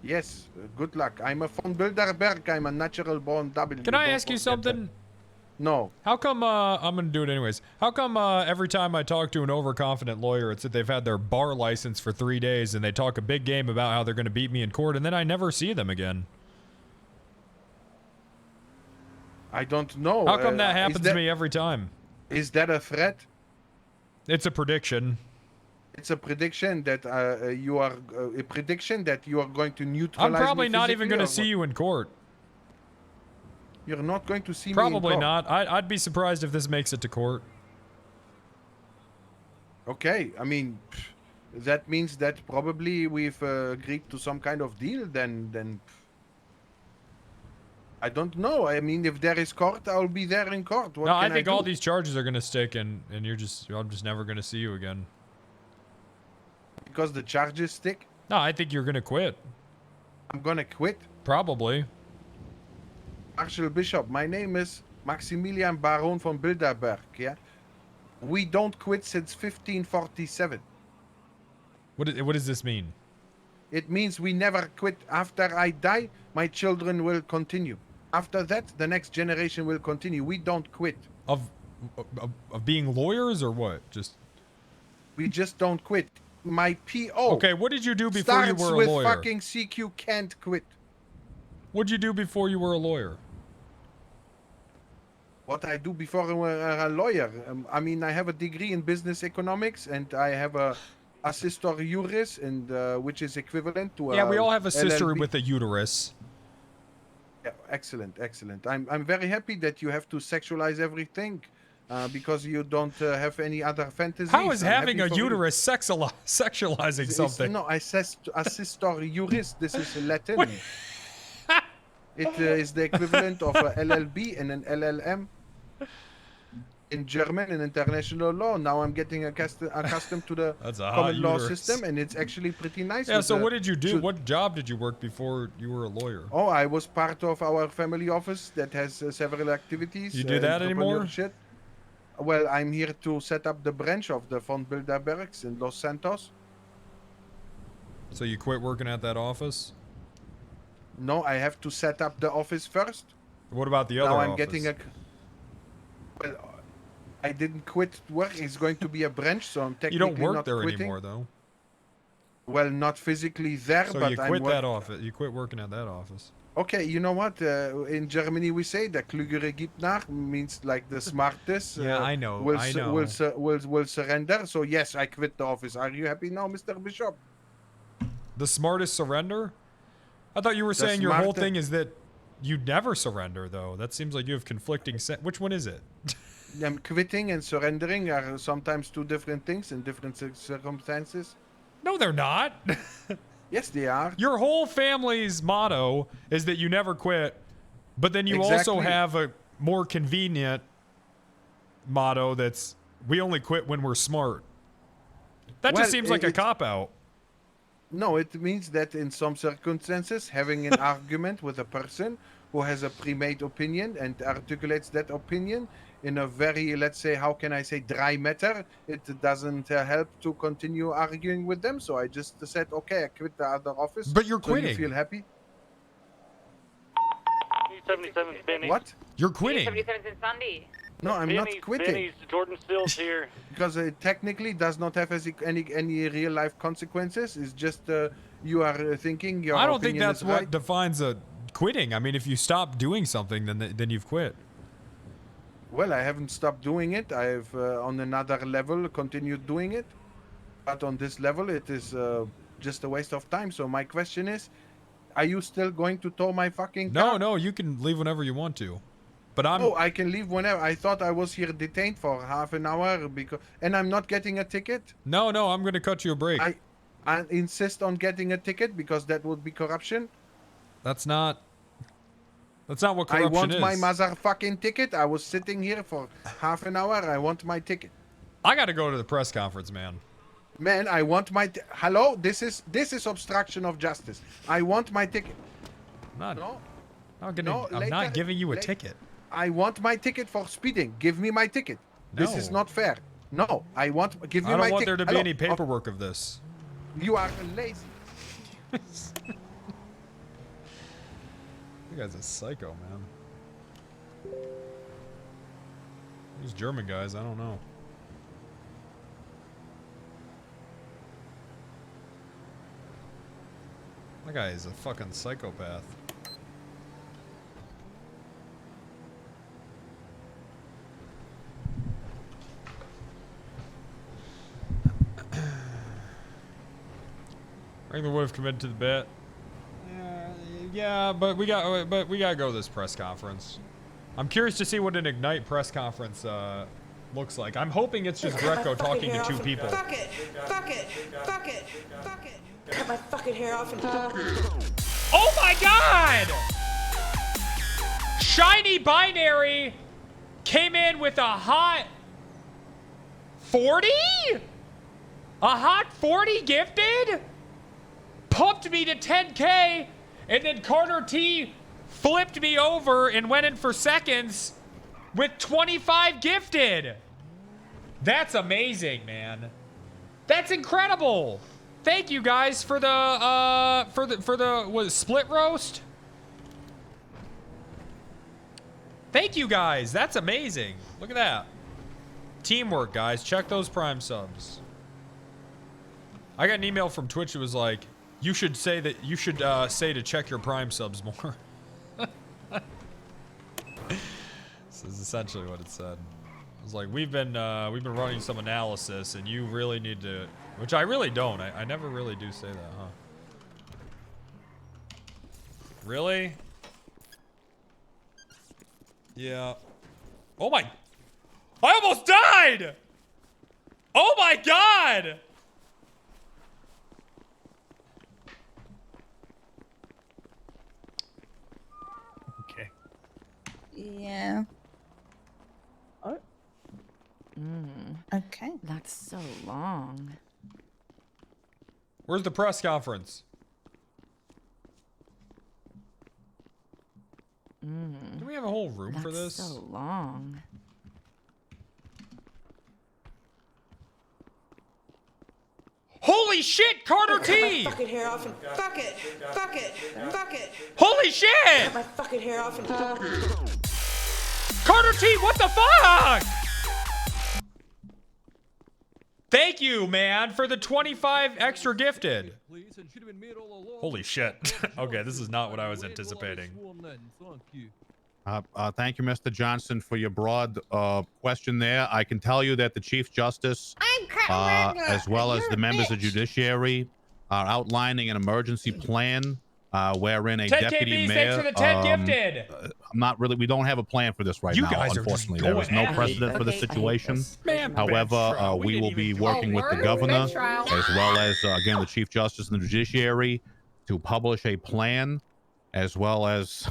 Yes, good luck. I'm a von Bilderberg. I'm a natural born W. Can I ask you something? No. How come, I'm gonna do it anyways. How come, every time I talk to an overconfident lawyer, it's that they've had their bar license for 3 days and they talk a big game about how they're gonna beat me in court and then I never see them again? I don't know. How come that happens to me every time? Is that a threat? It's a prediction. It's a prediction that you are a prediction that you are going to neutralize. I'm probably me not even physically, going or to see what? you in court. You're not going to see me in Probably court. not. I'd be surprised if this makes it to court. Okay, I mean, that means that probably we've agreed to some kind of deal. Then I don't know. I mean, if there is court, I'll be there in court. What No, I can think do? all these charges are going to stick and I'm just never going to see you again. Because the charges stick? No, I think you're going to quit. I'm going to quit? Probably. Marshal Bishop, my name is Maximilian Baron von Bilderberg, yeah? We don't quit since 1547. What does this mean? It means we never quit. After I die, my children will continue. After that, the next generation will continue. We don't quit. Of being lawyers or what? We just don't quit. My PO. Okay, what did you do before you were a with lawyer? fucking CQ can't quit. What'd you do before you were a lawyer? What I do before I were a lawyer? I mean, I have a degree in business economics, and I have a assistor juris, and which is equivalent to. Yeah, we all have a sister LLB. with a uterus. Yeah, excellent, excellent. I'm very happy that you have to sexualize everything. because you don't have any other fantasies. How is I'm having happy a for you. uterus sexualizing It's- something? No, assistor juris. This is Latin. It is the equivalent of a LLB and an LLM in German and international law. Now I'm getting accustomed to the That's a hot common law uterus. system, and it's actually pretty nice. Yeah, with so the- what did you do? What job did you work before you were a lawyer? Oh, I was part of our family office that has several activities. You do that anymore? entrepreneurship. Well, I'm here to set up the branch of the Fond Bilderbergs in Los Santos. So you quit working at that office? No, I have to set up the office first. What about the other Now I'm office? getting a. Well, I didn't quit work. It's going to be a branch, so I'm You technically don't work not there quitting. anymore, though. Well, not physically there, So but you I'm quit that office. You quit working at that office. Okay, you know what? In Germany we say the klügere gibt nach means like the smartest. Yeah, I know, Will, I know. Will surrender. So yes, I quit the office. Are you happy now, Mr. Bishop? The smartest surrender? I thought you were The saying your whole smartest- thing is that you never surrender, though. That seems like you have conflicting. Which one is it? Quitting and surrendering are sometimes two different things in different circumstances. No, they're not. Yes, they are. Your whole family's motto is that you never quit, but then you also Exactly. have a more convenient motto that's we only quit when we're smart. That Well, just seems like a it- cop-out. No, it means that in some circumstances, having an argument with a person who has a pre-made opinion and articulates that opinion in a very, let's say, how can I say, dry matter, it doesn't help to continue arguing with them. So I just said, okay, I quit the other office. But you're So quitting. you feel happy? 77 Benny. What? You're quitting. 77 Sunday. No, I'm not quitting. Jordan Stills here. Because it technically does not have any real life consequences. It's just you are thinking your I don't think opinion that's is what right. defines a quitting. I mean, if you stop doing something, then you've quit. Well, I haven't stopped doing it. I've on another level continued doing it, but on this level, it is just a waste of time. So my question is, are you still going to tow my fucking car? No, you can leave whenever you want to. But I'm. Oh, I can leave whenever. I thought I was here detained for half an hour and I'm not getting a ticket. No, I'm going to cut you a break. I insist on getting a ticket because that would be corruption. That's not what corruption I want is. my motherfucking ticket. I was sitting here for half an hour. I want my ticket. I got to go to the press conference, man. Man, I want my hello. This is obstruction of justice. I want my ticket. I'm No, not later- giving you a la- ticket. I want my ticket for speeding. Give me my ticket. This is No. not fair. No, I want. Give me I my don't want ticket. there to be Hello? any paperwork of this. You are lazy. You guys are psycho, man. These German guys, I don't know. That guy is a fucking psychopath. I think we would have committed to the bet. Yeah, but we got to go to this press conference. I'm curious to see what an Ignite press conference looks like. I'm hoping it's just Greco talking to two people. Fuck it. Fuck it. Fuck it. Fuck it. Cut my fucking hair off and Oh my god! Shiny Binary came in with a hot 40? A hot 40 gifted? Pumped me to 10K, and then Carter T flipped me over and went in for seconds with 25 gifted. That's amazing, man. That's incredible. Thank you guys for the what, split roast. Thank you guys. That's amazing. Look at that. Teamwork, guys. Check those Prime subs. I got an email from Twitch that was like, you should say to check your Prime subs more. This is essentially what it said. It was like, we've been running some analysis, and you really need to, which I really don't. I never really do say that, huh? Really? Yeah. Oh my. I almost died! Oh my god! Okay. Yeah. Okay. That's so long. Where's the press conference? Do we have a whole room for this? That's so long. Holy shit, Carter T! Cut my fucking hair off and fuck it. Fuck it. Fuck it. Holy shit! Cut my fucking hair off and fuck it. Carter T, what the fuck? Thank you, man, for the 25 extra gifted. Holy shit. Okay, this is not what I was anticipating. Thank you, Mr. Johnson, for your broad question there. I can tell you that the Chief Justice, as well as the members of Judiciary, are outlining an emergency plan wherein a 10 deputy KBs, mayor. thanks for the 10 gifted. I'm not really. We don't have a plan for this right You now. guys are just Unfortunately, there is no going precedent for this situation. Man, However, we will be working with the governor, as well as again the Chief Justice and the Judiciary, to publish a plan, as well as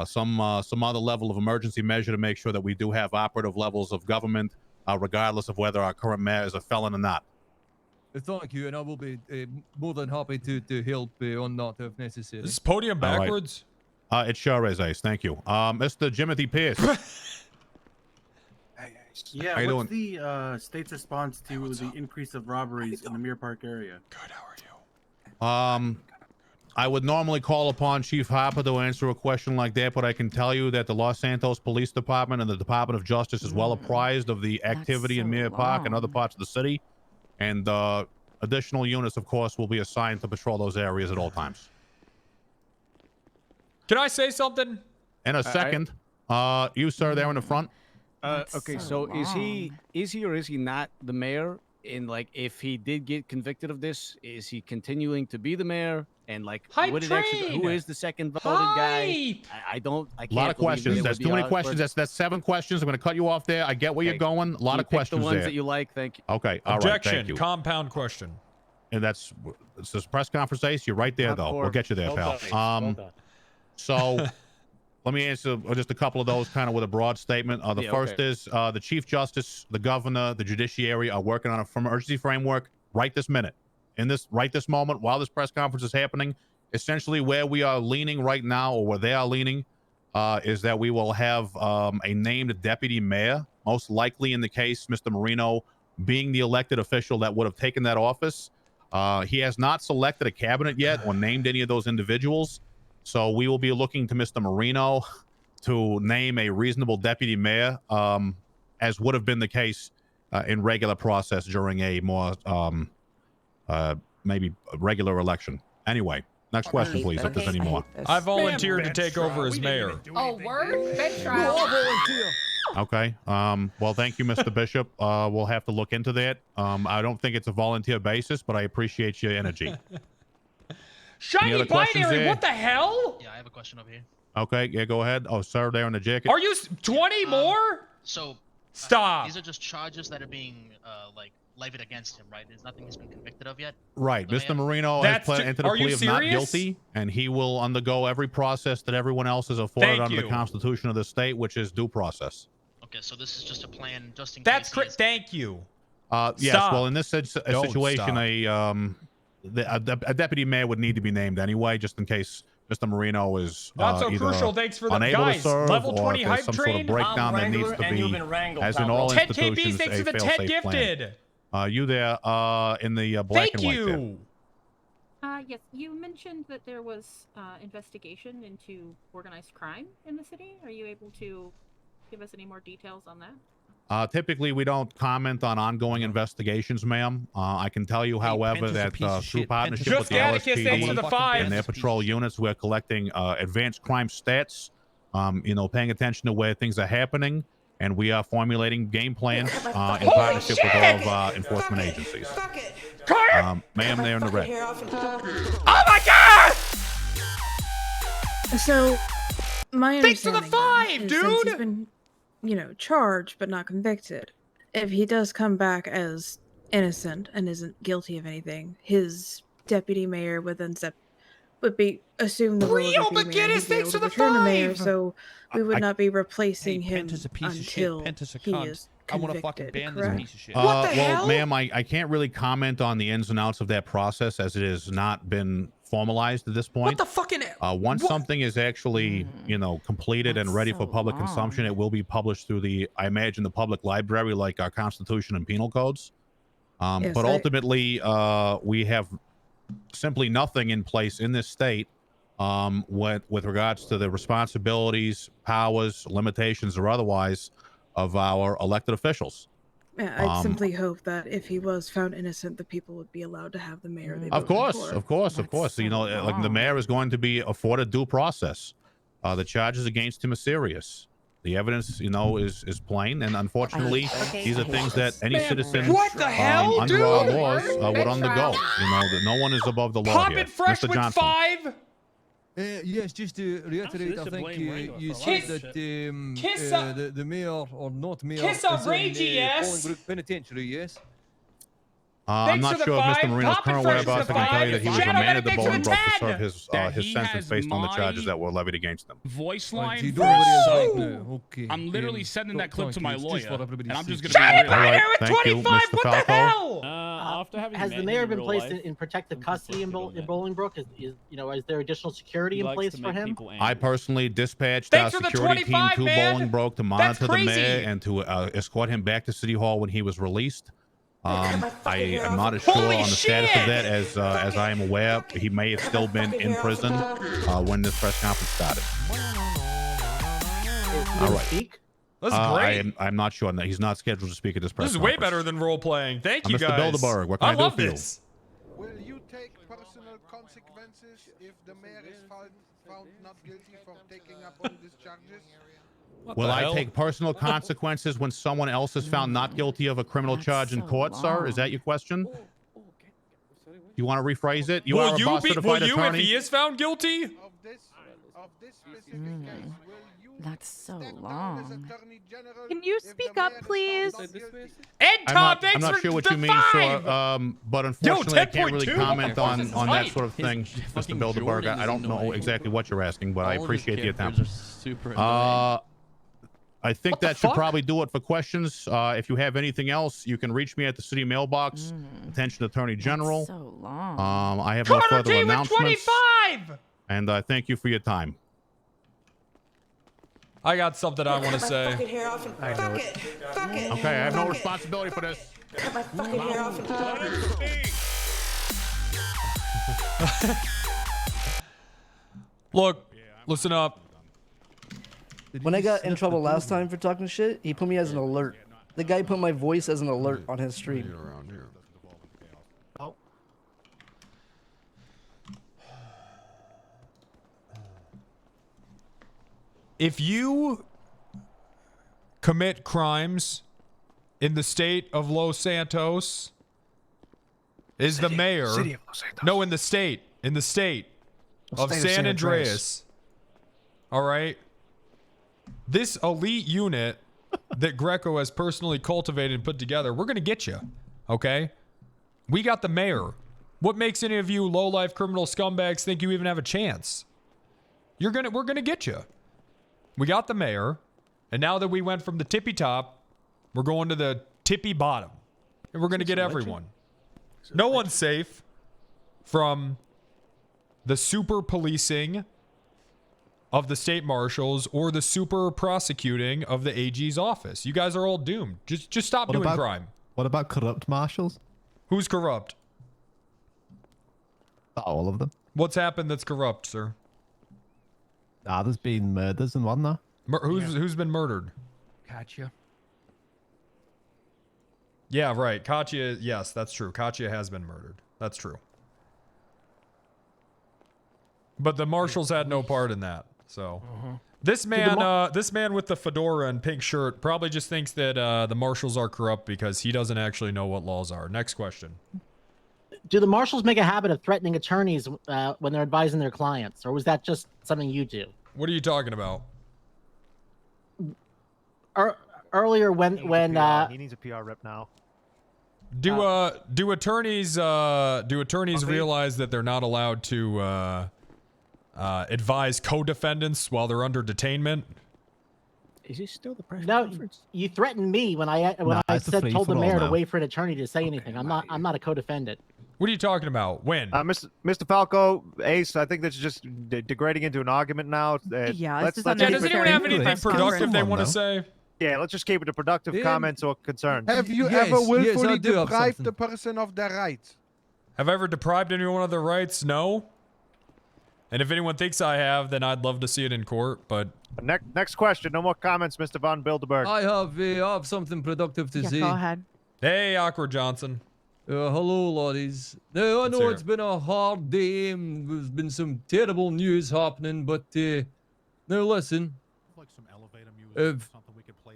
some other level of emergency measure to make sure that we do have operative levels of government, regardless of whether our current mayor is a felon or not. Thank you, and I will be more than happy to help on that if necessary. Is this podium backwards? It sure is, Ace. Thank you. Mr. Jimothy Pierce. Yeah, How you what's the state's response to the increase of robberies in the Mirror Park area? Good, how are you? I would normally call upon Chief Harper to answer a question like that, but I can tell you that the Los Santos Police Department and the Department of Justice is well apprised of the activity in Mirror Park and other parts of the city, and additional units, of course, will be assigned to patrol those areas at all times. Can I say something? In a second, you, sir, there in the front. Okay, so is he or is he not the mayor? And like, if he did get convicted of this, is he continuing to be the mayor? And like, would it actually, who is the second voted guy? I can't. A lot of questions. That's too many questions. That's 7 questions. I'm going to cut you off there. I get where you're going. A lot of questions the ones there. that you like. Thank you. Okay. All right. Objection. Thank you. Compound question. And it's this press conference, Ace. You're right there, though. We'll get you there, pal. So let me answer just a couple of those kind of with a broad statement. The first is the Chief Justice, the governor, the judiciary are working on a emergency framework right this minute. Right this moment, while this press conference is happening, essentially where we are leaning right now, or where they are leaning, is that we will have a named deputy mayor, most likely in the case Mr. Marino being the elected official that would have taken that office. He has not selected a cabinet yet or named any of those individuals. So we will be looking to Mr. Marino to name a reasonable deputy mayor, as would have been the case in regular process during a more maybe a regular election. Anyway, next question, please, if there's any more. I volunteered to take over as mayor. Oh, word? Bench trial. Okay. Well, thank you, Mr. Bishop. We'll have to look into that. I don't think it's a volunteer basis, but I appreciate your energy. Shiny binary, what the hell? Yeah, I have a question over here. Okay, yeah, go ahead. Oh, sir, there in the jacket. Are you 20 more? So, stop. These are just charges that are being like levied against him, right? There's nothing he's been convicted of yet. Right, Mr. Marino has entered a plea of not guilty, and he will undergo every process that everyone else is afforded under the Constitution of the state, which is due process. Okay, so this is just a plan, just in case. That's thank you. Yes. Well, in this situation, a deputy mayor would need to be named anyway, just in case Mr. Marino is not so crucial. Thanks for the guys. Level 20 hype some train. Sort of breakdown that needs to be, as in all 10 institutions, KBs, thanks for the 10 fail-safe gifted. plan. You there in the black and white there. Yes, you mentioned that there was investigation into organized crime in the city. Are you able to give us any more details on that? Typically, we don't comment on ongoing investigations, ma'am. I can tell you, however, that through partnership with the LSPD and their patrol units, we're collecting advanced crime stats, paying attention to where things are happening, and we are formulating game plans in partnership with all of our enforcement agencies. Ma'am, there in the red. Oh my God! So, my thanks for the understanding 5, dude! charged but not convicted. If he does come back as innocent and isn't guilty of anything, his deputy mayor would then assume the role of deputy mayor. He'd be able to return to mayor, so we would not be replacing him Penta's a piece of until shit. Penta's a he cunt. is I want to convicted. fucking ban correct? this piece of shit. Well, ma'am, I can't really comment on the ins and outs of that process as it has not been formalized at this point. What the fucking? Once something is actually, completed and ready for public consumption, it will be published through I imagine, the public library, like our Constitution and penal codes. Yes, but ultimately, we have simply nothing in place in this state with regards to the responsibilities, powers, limitations, or otherwise of our elected officials. Yeah, I'd simply hope that if he was found innocent, the people would be allowed to have the mayor they Of voted course, for. of course, of course. Like the mayor is going to be afforded due process. The charges against him are serious. The evidence, is plain, and unfortunately, these are things that any citizen under our laws would undergo. That no one is above the law Pop here. it fresh Mr. with Johnson. 5. Yes, just to reiterate, I think you said that the mayor or not mayor Kiss a is in ragey ass. Bolingbroke Penitentiary, yes? I'm not sure of Mr. Marino's current whereabouts. I can tell you that he was remanded to Bolingbroke to serve his sentence based on the charges that were levied against him. Voice line. you For know where he is so- right now. Okay. I'm literally sending that clip to my lawyer, and I'm just gonna Shut be up, real. All right, thank you, Mr. Falco. Has the mayor been placed in protective custody in Bolingbroke? Is there additional security in place for him? I personally dispatched our Thanks for the security team 25, to man. Bolingbroke to That's monitor the mayor crazy. and to escort him back to City Hall when he was released. I am not as sure Holy on the status of shit! that as I am aware. He may have still been in prison when this press conference started. All right. That's great. I'm not sure. No, he's not scheduled to speak at this press This is conference. way better than role playing. Thank you, Mr. guys. Bilderberg, what can I do love for you? this. Will you take personal consequences if the mayor is found not guilty for taking up on these charges? Will I take personal consequences when someone else is found not guilty of a criminal charge in court, sir? Is that your question? You want to rephrase it? You are a boss certified if attorney. he is found guilty? Of this specific case, will you That's so long. Can you speak up, please? I'm not sure what you mean, sir. But unfortunately, I can't really 10.2? comment on that height. sort of thing, Mr. Bilderberg. I don't know exactly what you're asking, but I appreciate the attempt. I think that should probably do it for questions. If you have anything else, you can reach me at the city mailbox. Attention, Attorney General. So long. I have no Connor further T with announcements. 25. And thank you for your time. I got something I want to say. Fuck it. Fuck it. Okay, I have no responsibility for this. Cut my fucking hair off and Look, listen up. When I got in trouble last time for talking shit, he put me as an alert. The guy put my voice as an alert on his stream. Oh. If you commit crimes in the state of Los Santos, the mayor. City of Los Santos. No, in the state of State of San San Andreas. Andreas. All right. This elite unit that Greco has personally cultivated and put together, we're going to get you. Okay? We got the mayor. What makes any of you low-life criminal scumbags think you even have a chance? We're going to get you. We got the mayor. And now that we went from the tippy top, we're going to the tippy bottom. And we're going to get everyone. No one's safe from the super policing of the state marshals or the super prosecuting of the AG's office. You guys are all doomed. Just stop doing crime. What about corrupt marshals? Who's corrupt? All of them. What's happened that's corrupt, sir? There's been murders and whatnot. Who's been murdered? Katya. Yeah, right. Katya, yes, that's true. Katya has been murdered. That's true. But the marshals had no part in that. So this man with the fedora and pink shirt probably just thinks that the marshals are corrupt because he doesn't actually know what laws are. Next question. Do the marshals make a habit of threatening attorneys when they're advising their clients, or was that just something you do? What are you talking about? earlier when he needs a PR rep now. Do attorneys realize that they're not allowed to advise co-defendants while they're under detainment? Is he still the press No, conference? you threatened me when I told the mayor to wait for an attorney to say anything. I'm not a co-defendant. What are you talking about? When? Mr. Falco, Ace, I think that's just degrading into an argument now. Does anyone have anything productive they want to say? Yeah, let's just keep it to productive comments or concerns. Have you ever willfully deprived the person of their rights? Have I ever deprived anyone of their rights? No. And if anyone thinks I have, then I'd love to see it in court, but... Next question. No more comments, Mr. Von Bilderberg. I have something productive to say. Go ahead. Hey, Awkward Johnson. Hello, laddies. Now, I know it's been a hard day and there's been some terrible news happening, but now listen.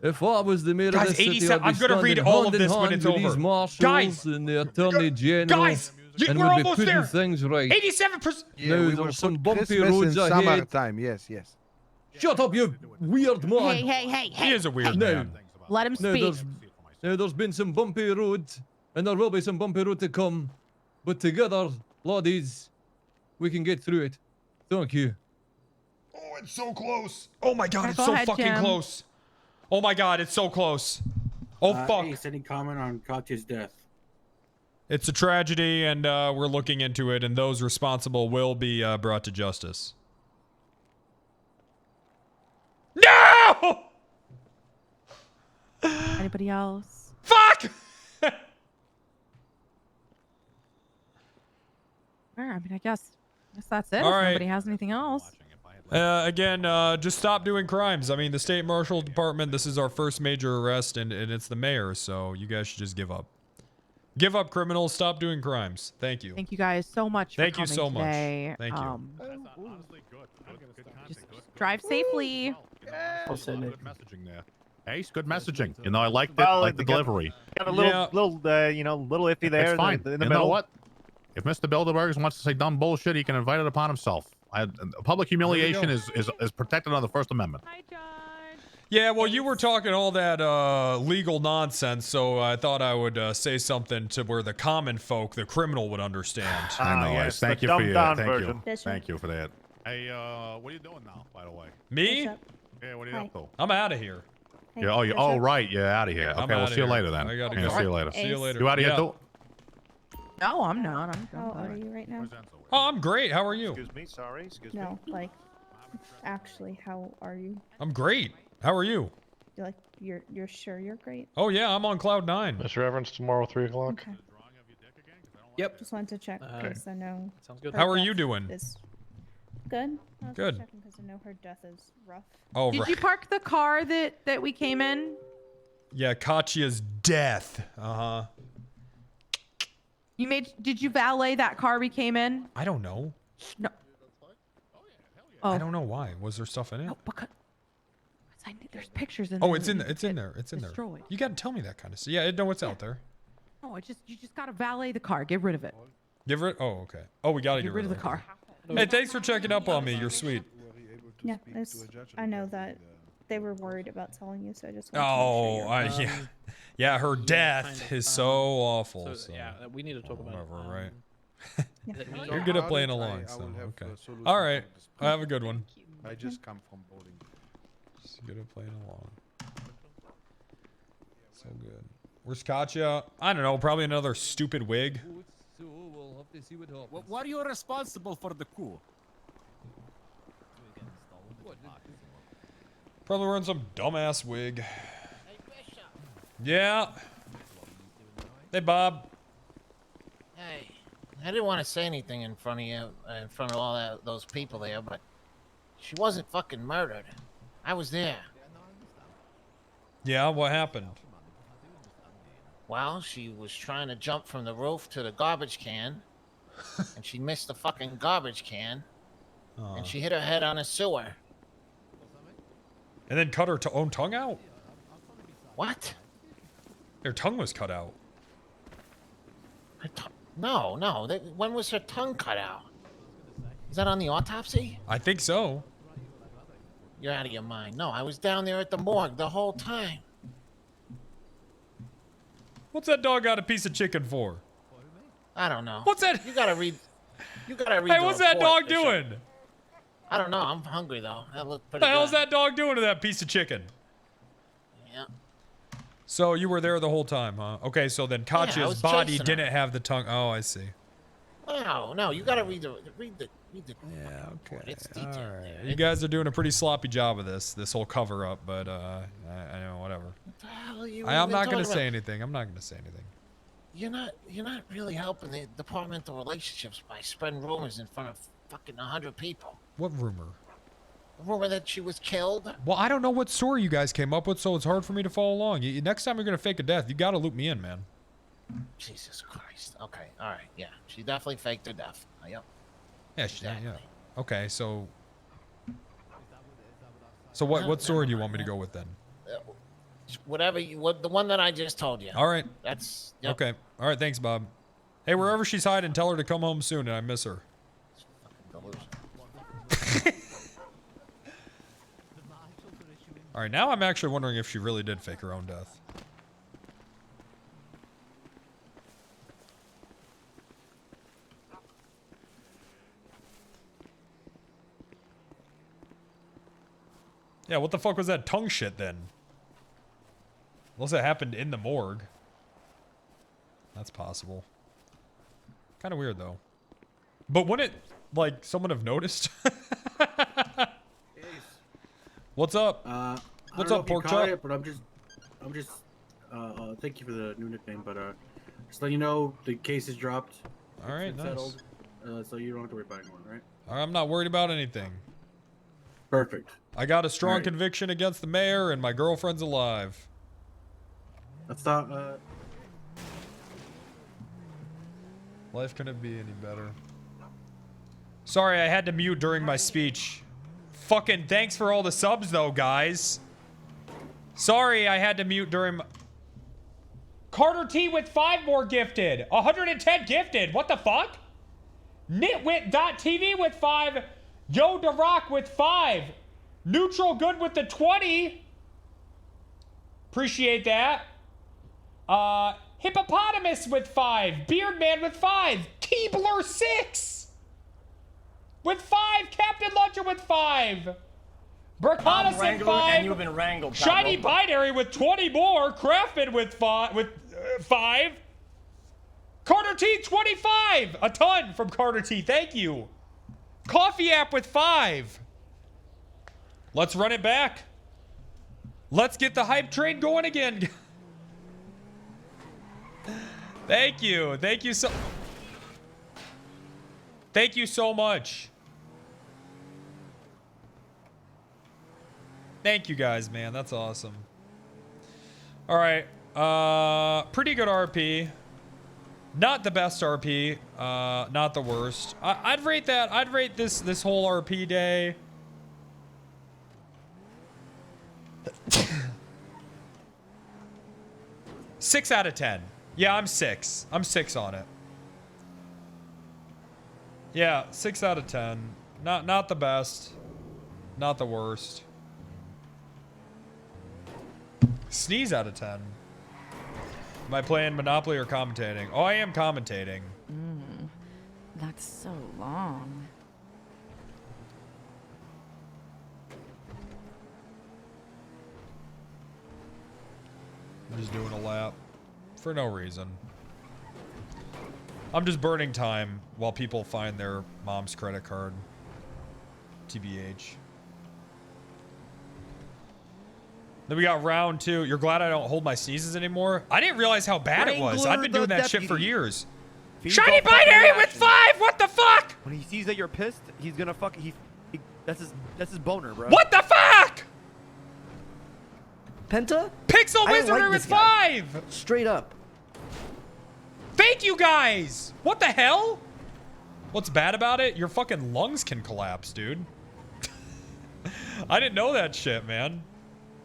If I was the mayor of this city, I'd be I'm gonna read all of this when it's over. These marshals Guys! and the attorney general, and we're we'd be almost putting there. things right. 87%. Yeah, now, we there's will some put bumpy Christmas roads in ahead. summertime. Yes. Shut up, you weird man. Hey. He is a weird Now, man. Let him speak. There's been some bumpy road, and there will be some bumpy road to come. But together, laddies, we can get through it. Thank you. Oh, it's so close. Oh my God, it's Go so ahead, fucking Jim. close. Oh my God, it's so close. Oh fuck. Ace, any comment on Katya's death? It's a tragedy, and we're looking into it, and those responsible will be brought to justice. No! Anybody else? Fuck! I guess that's it. All If right. nobody has anything else. Again, just stop doing crimes. I mean, the state marshal department, this is our first major arrest, and it's the mayor, so you guys should just give up. Give up, criminals. Stop doing crimes. Thank you. Thank you guys so much. Thank for you coming so much. today. Thank you. Just drive safely. Good messaging there. Ace, good messaging. You know, I liked it, Well, like the they got- delivery. Got a little iffy there. It's fine. In the You middle. know what? If Mr. Bilderberg wants to say dumb bullshit, he can invite it upon himself. Public humiliation is protected under the First Amendment. Yeah, well, you were talking all that legal nonsense, so I thought I would say something to where the common folk, the criminal, would understand. I know. yes, Thank the you for your. dumbed-down Thank version. you. Thank you for that. Hey, what are you doing now, by the way? Me? Yeah, what are you up to? I'm out of here. Yeah. Oh, right. You're out of here. I'm Okay, we'll outta see you here. later then. I gotta Yeah, go. see you later. See you later. You out of here Yeah. too? No, I'm not. I'm How are you right now? Oh, I'm great. How are you? Excuse me. Sorry. Excuse me. No, like, actually, how are you? I'm great. How are you? Like, you're sure you're great? Oh yeah, I'm on cloud 9. Mr. Evans, tomorrow 3 o'clock. Okay. Yep. Just wanted to check because I know. Sounds good. her How are you death doing? Is good. I was Good. checking because I know her death is rough. Oh, Did right. you park the car that we came in? Yeah, Katya's death. Uh-huh. Did you valet that car we came in? I don't know. No. I don't know why. Was there stuff in it? No, because there's pictures in. Oh, there it's that in need there. It's to in get there. It's in there. destroyed. You gotta tell me that kind of stuff. Yeah, no, it's out there. No, you just gotta valet the car. Get rid of it. Give rid. Oh, okay. Oh, we gotta Get rid of the it. car. Hey, thanks for checking up on me. You're sweet. Yeah, I know that they were worried about telling you, so I just. wanted Oh, to make sure you're yeah, yeah. Her death is so awful. So, yeah, we need to talk about whatever, it. right? Yeah. You're good at playing along, so okay. All right, have a good one. I just come from bowling. Just good at playing along. So good. Where's Katya? I don't know. Probably another stupid wig. So we'll have to see what happens. Why are you responsible for the coup? Probably wearing some dumbass wig. Yeah. Hey, Bob. Hey, I didn't want to say anything in front of you, in front of all those people there, but she wasn't fucking murdered. I was there. Yeah, what happened? Well, she was trying to jump from the roof to the garbage can, and she missed the fucking garbage can, and she hit her head on a sewer. And then cut her own tongue out? What? Her tongue was cut out. No. When was her tongue cut out? Is that on the autopsy? I think so. You're out of your mind. No, I was down there at the morgue the whole time. What's that dog got a piece of chicken for? I don't know. What's that? You gotta read. You gotta read. Hey, the what's that report dog to show- doing? I don't know. I'm hungry though. That looked What pretty the hell's good. that dog doing to that piece of chicken? Yeah. So you were there the whole time, huh? Okay, so then Katya's was body chasing didn't have the tongue. Oh, I see. No, you gotta read the. Yeah, okay. It's detailed there. You guys are doing a pretty sloppy job of this whole cover up, but I know whatever. What the hell are you I'm even not gonna talking say about? anything. I'm not gonna say anything. You're not really helping the departmental relationships by spreading rumors in front of fucking 100 people. What rumor? The rumor that she was killed. Well, I don't know what story you guys came up with, so it's hard for me to follow along. Next time you're gonna fake a death, you gotta loop me in, man. Jesus Christ. Okay, all right, yeah, she definitely faked her death. Yep. Yeah, yeah. Okay, so what story do you want me to go with then? Whatever the one that I just told you. All right. That's yep. Okay. All right. Thanks, Bob. Hey, wherever she's hiding, tell her to come home soon, and I miss her. All right. Now I'm actually wondering if she really did fake her own death. Yeah, what the fuck was that tongue shit then? Unless it happened in the morgue. That's possible. Kind of weird though. But wouldn't it, like, someone have noticed? What's up? What's up, pork chop? But I'm just, thank you for the new nickname, but just let you know the case is dropped. All right, It's nice. settled, so you don't have to worry about anyone, right? I'm not worried about anything. Perfect. I got a strong Alright. conviction against the mayor, and my girlfriend's alive. Let's not. Life couldn't be any better. Sorry, I had to mute during my speech. Fucking thanks for all the subs, though, guys. Sorry, I had to mute during my... Carter T with 5 more gifted. 110 gifted. What the fuck? Nitwit.tv with 5. Yo the Rock with 5. Neutral Good with the 20. Appreciate that. Hippopotamus with 5. Beardman with 5. Keebler 6. With 5. Captain Luncher with 5. Bracanis with 5. And you've been wrangled. Shiny Binary with 20 more. Craftman with 5. Carter T 25. A ton from Carter T. Thank you. Coffee App with 5. Let's run it back. Let's get the hype train going again. Thank you. Thank you so much. Thank you guys, man. That's awesome. All right. Pretty good RP. Not the best RP. Not the worst. I'd rate that. I'd rate this whole RP day. Six out of 10. Yeah, I'm 6. I'm 6 on it. Yeah, 6 out of 10. Not the best. Not the worst. Sneeze out of 10. Am I playing Monopoly or commentating? Oh, I am commentating. That's so long. I'm just doing a lap. For no reason. I'm just burning time while people find their mom's credit card. TBH. Then we got round 2. You're glad I don't hold my sneezes anymore? I didn't realize how bad it was. I've been doing that shit for years. Shiny Binary with 5! What the fuck? When he sees that you're pissed, he's gonna fuck. That's his boner, bro. What the fuck? Penta? Pixel I Wizardry like with this guy. 5! Straight up. Thank you guys! What the hell? What's bad about it? Your fucking lungs can collapse, dude. I didn't know that shit, man.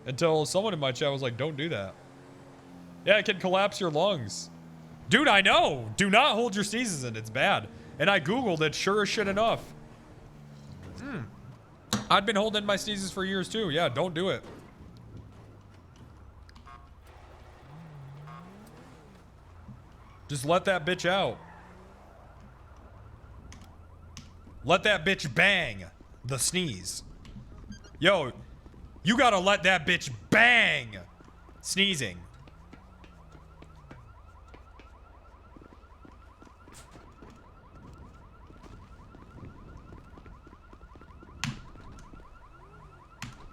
Until someone in my chat was like, don't do that. Yeah, it can collapse your lungs. Dude, I know. Do not hold your sneezes in. It's bad. And I Googled it, sure as shit enough. I'd been holding my sneezes for years too. Yeah, don't do it. Just let that bitch out. Let that bitch bang the sneeze. Yo, you gotta let that bitch bang sneezing.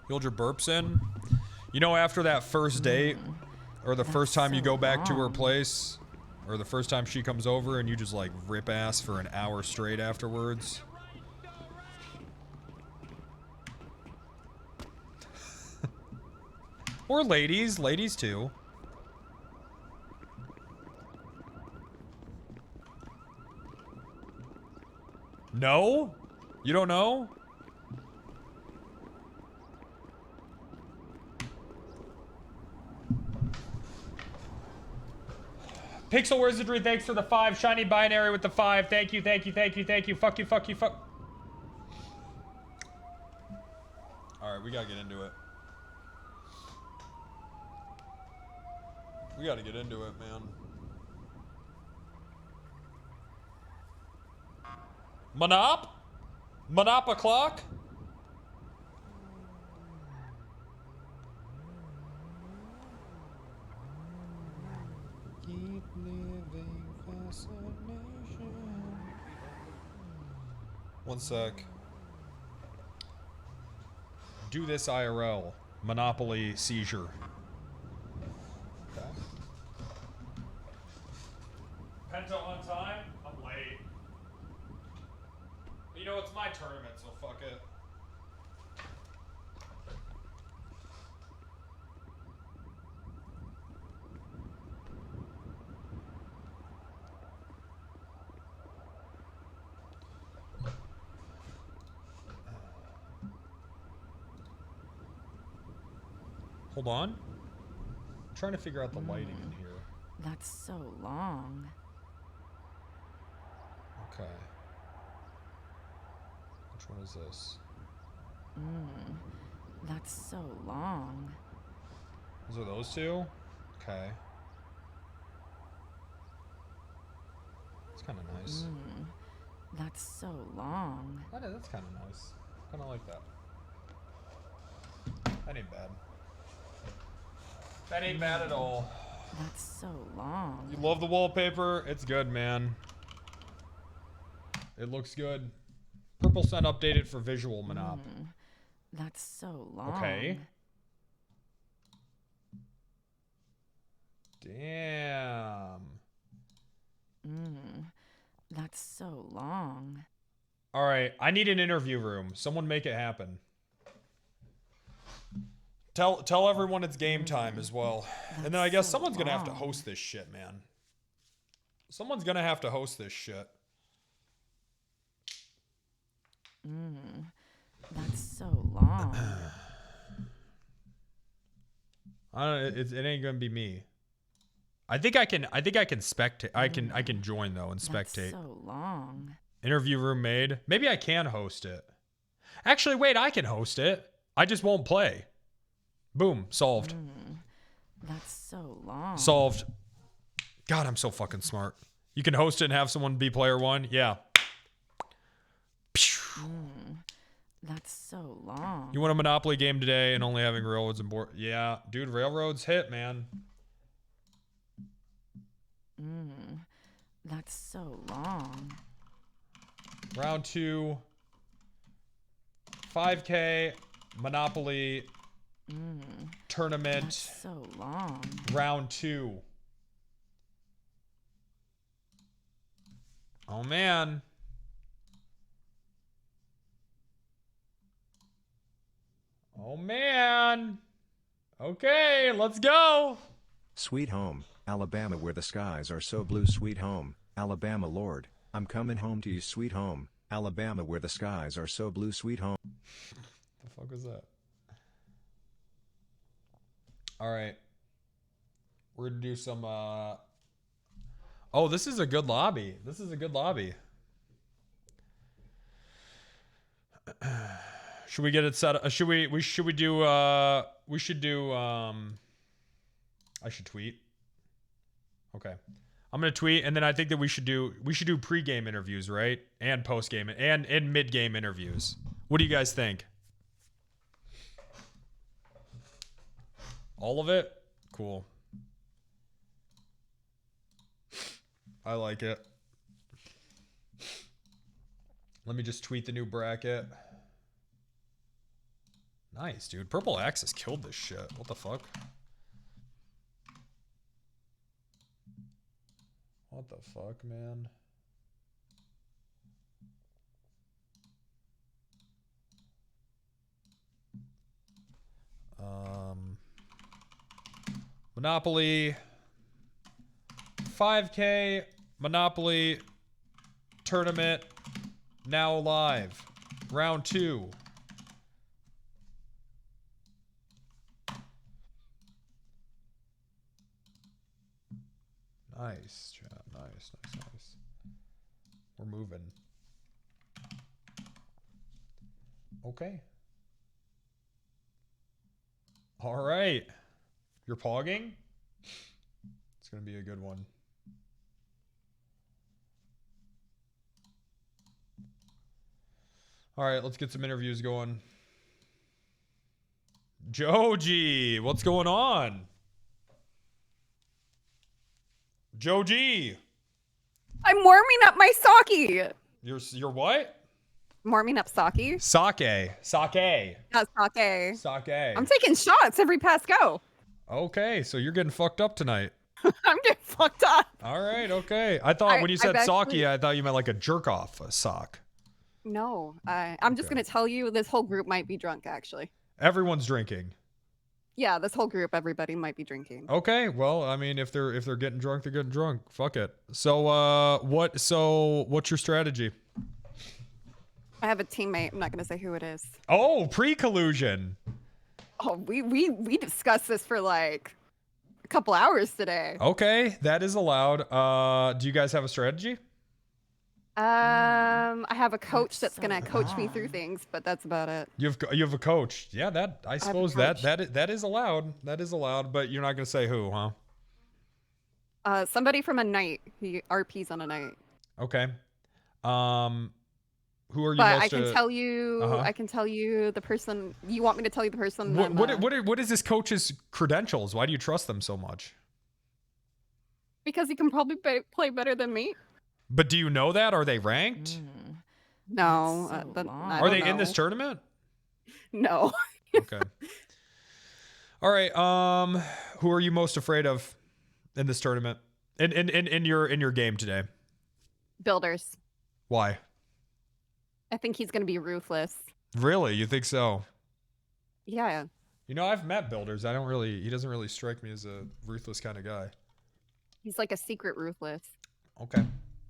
Hold your burps in. You know, after that first date, or the first time you go back to her place, or the first time she comes over and you just like rip ass for an hour straight afterwards. Or ladies too. No? You don't know? Pixel Wizardry, thanks for the 5. Shiny Binary with the 5. Thank you, thank you, thank you, thank you. Fuck you, fuck you, fuck. Alright, we gotta get into it. We gotta get into it, man. Monop? Monop o'clock? Keep living fascination. One sec. Do this IRL. Monopoly seizure. Okay. Penta on time? I'm late. But you know, it's my tournament, so fuck it. Hold on. I'm trying to figure out the lighting in here. That's so long. Okay. Which one is this? That's so long. Those are those two? Okay. It's kind of nice. That's so long. That's kind of nice. Kind of like that. That ain't bad. That ain't bad at all. That's so long. You love the wallpaper? It's good, man. It looks good. Purple Sun updated for visual Monop. That's so long. Okay. Damn. That's so long. All right, I need an interview room. Someone make it happen. Tell everyone it's game time as well. And then I guess someone's gonna have to host this shit, man. Someone's gonna have to host this shit. That's so long. It ain't gonna be me. I think I can spectate. I can join though and spectate. That's so long. Interview room made. Maybe I can host it. Actually, wait, I can host it. I just won't play. Boom, solved. That's so long. Solved. God, I'm so fucking smart. You can host it and have someone be player one? Yeah. That's so long. You want a Monopoly game today and only having railroads and board? Yeah, dude, railroads hit, man. That's so long. Round 2. 5K Monopoly tournament. That's so long. Round 2. Oh man. Oh man. Okay, let's go. Sweet home, Alabama, where the skies are so blue. Sweet home, Alabama, Lord, I'm coming home to you. Sweet home, Alabama, where the skies are so blue. Sweet home. The fuck was that? All right. We're gonna do some oh, this is a good lobby. This is a good lobby. Should we get it set? Should we do? We should do. I should tweet. Okay, I'm gonna tweet, and then I think that we should do pre-game interviews, right? And post-game and mid-game interviews. What do you guys think? All of it? Cool. I like it. Let me just tweet the new bracket. Nice, dude. Purple Axis killed this shit. What the fuck? What the fuck, man? Monopoly 5K Monopoly tournament now live. Round 2. Nice, chat. Nice. We're moving. Okay. All right. You're pogging? It's going to be a good one. All right, let's get some interviews going. Joji, what's going on? Joji. I'm warming up my sake. You're what? Warming up sake. Sake. Yeah, sake. Sake. I'm taking shots every pass go. Okay, so you're getting fucked up tonight. I'm getting fucked up. All right, okay. I thought when you said I've sake, actually- I thought you meant like a jerk off sock. No, I'm just gonna tell you this whole group might be drunk actually. Everyone's drinking. Yeah, this whole group, everybody might be drinking. Okay, well, I mean, if they're getting drunk, they're getting drunk. Fuck it. So, what's your strategy? I have a teammate. I'm not gonna say who it is. Oh, pre-collusion. Oh, we discussed this for like a couple hours today. Okay, that is allowed. Do you guys have a strategy? I have a coach that's gonna coach me through things, but that's about it. You have a coach. Yeah, that I suppose that is allowed. That is allowed, but you're not gonna say who, huh? Somebody from a night. He RPs on a night. Okay. Who are you? But most I can tell you. I can tell you the person. You want me to tell you the person? What is this coach's credentials? Why do you trust them so much? Because he can probably play better than me. But do you know that? Are they ranked? No. Are they in this tournament? No. Okay. All right. Who are you most afraid of in this tournament? In your game today? Builders. Why? I think he's gonna be ruthless. Really? You think so? Yeah. You know, I've met Builders. He doesn't really strike me as a ruthless kind of guy. He's like a secret ruthless. Okay.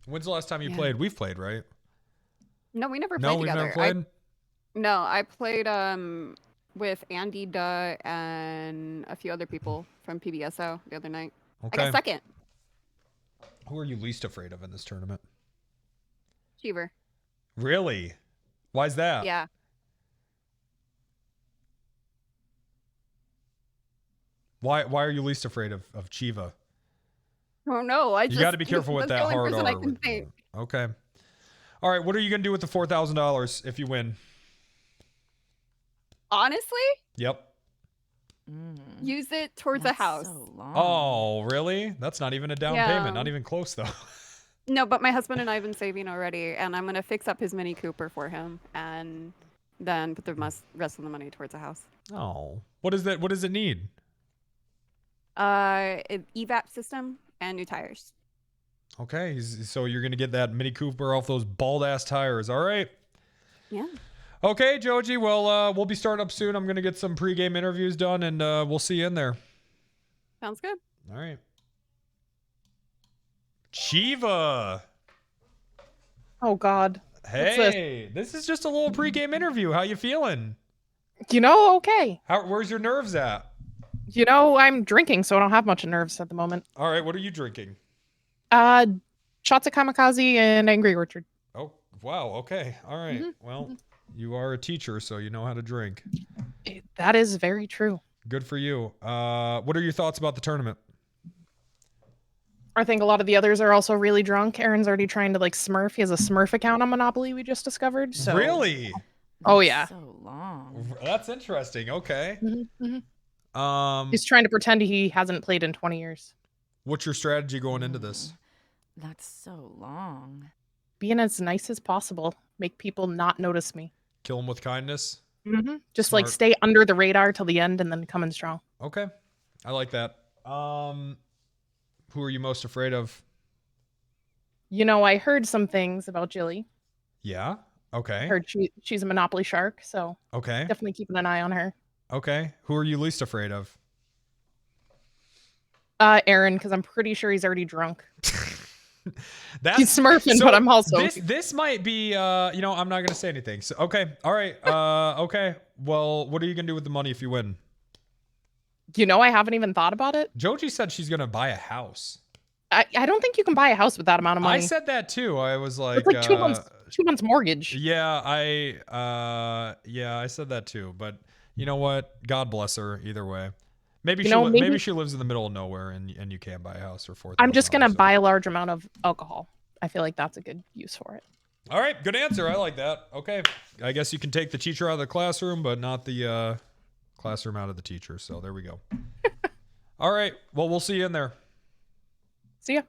When's the last time you played? We've played, right? No, we never played No, we've together. never played? No, I played with Andy, Duh, and a few other people from PBSO the other night. Okay. I got second. Who are you least afraid of in this tournament? Cheever. Really? Why's that? Yeah. Why are you least afraid of Chiva? Oh no, You got to be careful with that hard person R. I can think. Okay. All right, what are you going to do with the $4,000 if you win? Honestly? Yep. Use it towards a house. Oh, really? That's not even a down Yeah. payment. Not even close, though. No, but my husband and I have been saving already, and I'm going to fix up his Mini Cooper for him, and then put the rest of the money towards a house. Oh. What is that? What does it need? An evap system and new tires. Okay, so you're going to get that Mini Cooper off those bald-ass tires. All right. Yeah. Okay, Joji. Well, we'll be starting up soon. I'm going to get some pregame interviews done, and we'll see you in there. Sounds good. All right. Chiva. Oh God. Hey, this is just a little pregame interview. How you feeling? You know, okay. Where's your nerves at? You know, I'm drinking, so I don't have much nerves at the moment. All right, what are you drinking? Shots of Kamikaze and Angry Orchard. Oh, wow. Okay. All right. Well, You are a teacher, so you know how to drink. That is very true. Good for you. What are your thoughts about the tournament? I think a lot of the others are also really drunk. Aaron's already trying to like Smurf. He has a Smurf account on Monopoly we just discovered. So Really? Oh yeah. So long. That's interesting. Okay. He's trying to pretend he hasn't played in 20 years. What's your strategy going into this? That's so long. Being as nice as possible. Make people not notice me. Kill them with kindness? Just like Smart. stay under the radar till the end and then come in strong. Okay. I like that. Who are you most afraid of? You know, I heard some things about Jilly. Yeah? Okay. I heard she's a Monopoly shark, so Okay. definitely keeping an eye on her. Okay. Who are you least afraid of? Aaron, because I'm pretty sure he's already drunk. That's He's smurfing, so but I'm also this might be I'm not gonna say anything. So okay, all right. Okay. Well, what are you gonna do with the money if you win? You know, I haven't even thought about it. Joji said she's gonna buy a house. I don't think you can buy a house with that amount of money. I said that too. I was like, it's like 2 months mortgage. Yeah, I said that too. But you know what? God bless her. Either way, maybe maybe she lives in the middle of nowhere, and you can't buy a house for $4,000. I'm just gonna buy a large amount of alcohol. I feel like that's a good use for it. All right, good answer. I like that. Okay, I guess you can take the teacher out of the classroom, but not the classroom out of the teacher. So there we go. All right. Well, we'll see you in there. See ya.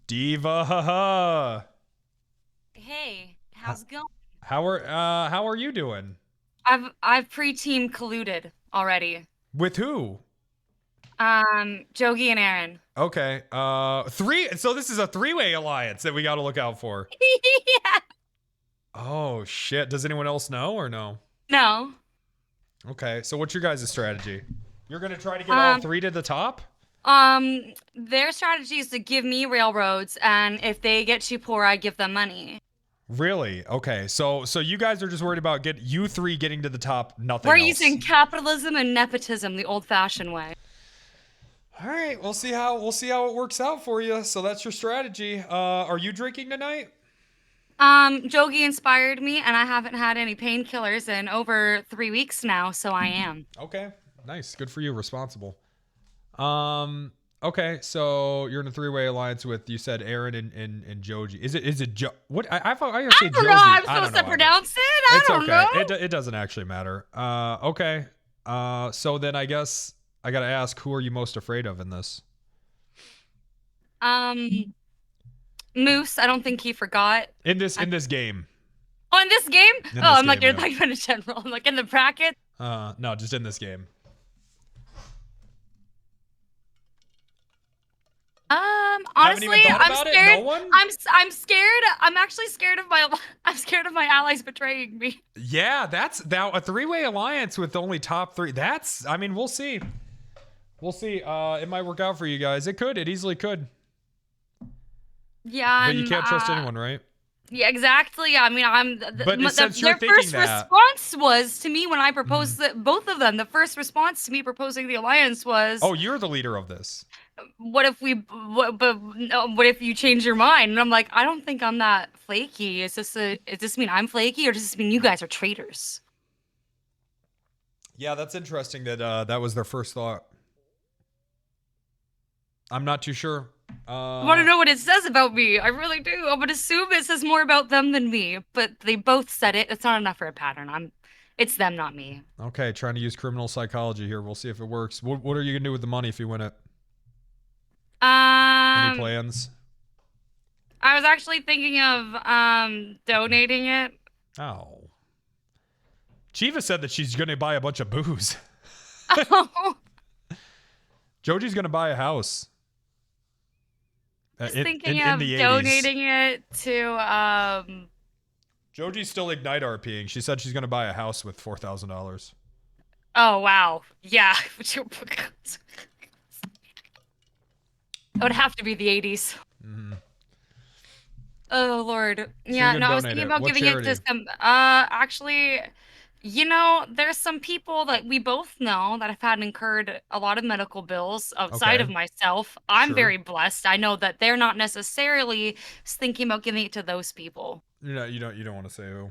Diva. Hey, how's it going? How are you doing? I've pre-team colluded already. With who? Jogi and Aaron. Okay. So this is a three-way alliance that we got to look out for. Yeah. Oh shit. Does anyone else know or no? No. Okay. So what's your guys' strategy? You're gonna try to get all three to the top? Their strategy is to give me railroads, and if they get too poor, I give them money. Really? Okay. So you guys are just worried about you three getting to the top, nothing We're else. using capitalism and nepotism the old-fashioned way. All right, we'll see how it works out for you. So that's your strategy. Are you drinking tonight? Jogi inspired me, and I haven't had any painkillers in over 3 weeks now, so I am. Okay, nice, good for you, responsible. Okay, so you're in a three-way alliance with, you said, Aaron and Joji. Is it what? I say don't know. I'm supposed to pronounce it. I don't know. It doesn't actually matter. Okay. So then I guess I gotta ask, who are you most afraid of in this? Moose. I don't think he forgot. In this game. Oh, in this game? I'm like, you're yeah. talking about in general. I'm like in the bracket. No, just in this game. Honestly, I'm scared. No one? I'm scared. I'm actually scared of my allies betraying me. Yeah, that's now a three-way alliance with only top three. I mean, we'll see. We'll see. It might work out for you guys. It easily could. Yeah, but you can't trust anyone, right? Yeah, exactly. I mean, their first response was to me when I proposed both of them. The first response to me proposing the alliance was, "Oh, you're the leader of this. What if you change your mind?" And I'm like, I don't think I'm that flaky. Does this mean I'm flaky, or does this mean you guys are traitors? Yeah, that's interesting that that was their first thought. I'm not too sure. I want to know what it says about me. I really do. I would assume it says more about them than me, but they both said it. It's not enough for a pattern. It's them, not me. Okay, trying to use criminal psychology here. We'll see if it works. What are you gonna do with the money if you win it? Any plans? I was actually thinking of donating it. Oh. Chiva said that she's gonna buy a bunch of booze. Oh. Joji's gonna buy a house. I was thinking of donating it to Joji's still Ignite RPing. She said she's gonna buy a house with $4,000. Oh wow. Yeah. It would have to be the 80s. Mm-hmm. Oh Lord. Yeah, no, I was thinking about giving it to some actually You know, there's some people that we both know that have had incurred a lot of medical bills outside of Okay. myself. I'm Sure. very blessed. I know that they're not necessarily thinking about giving it to those people. You don't want to say who.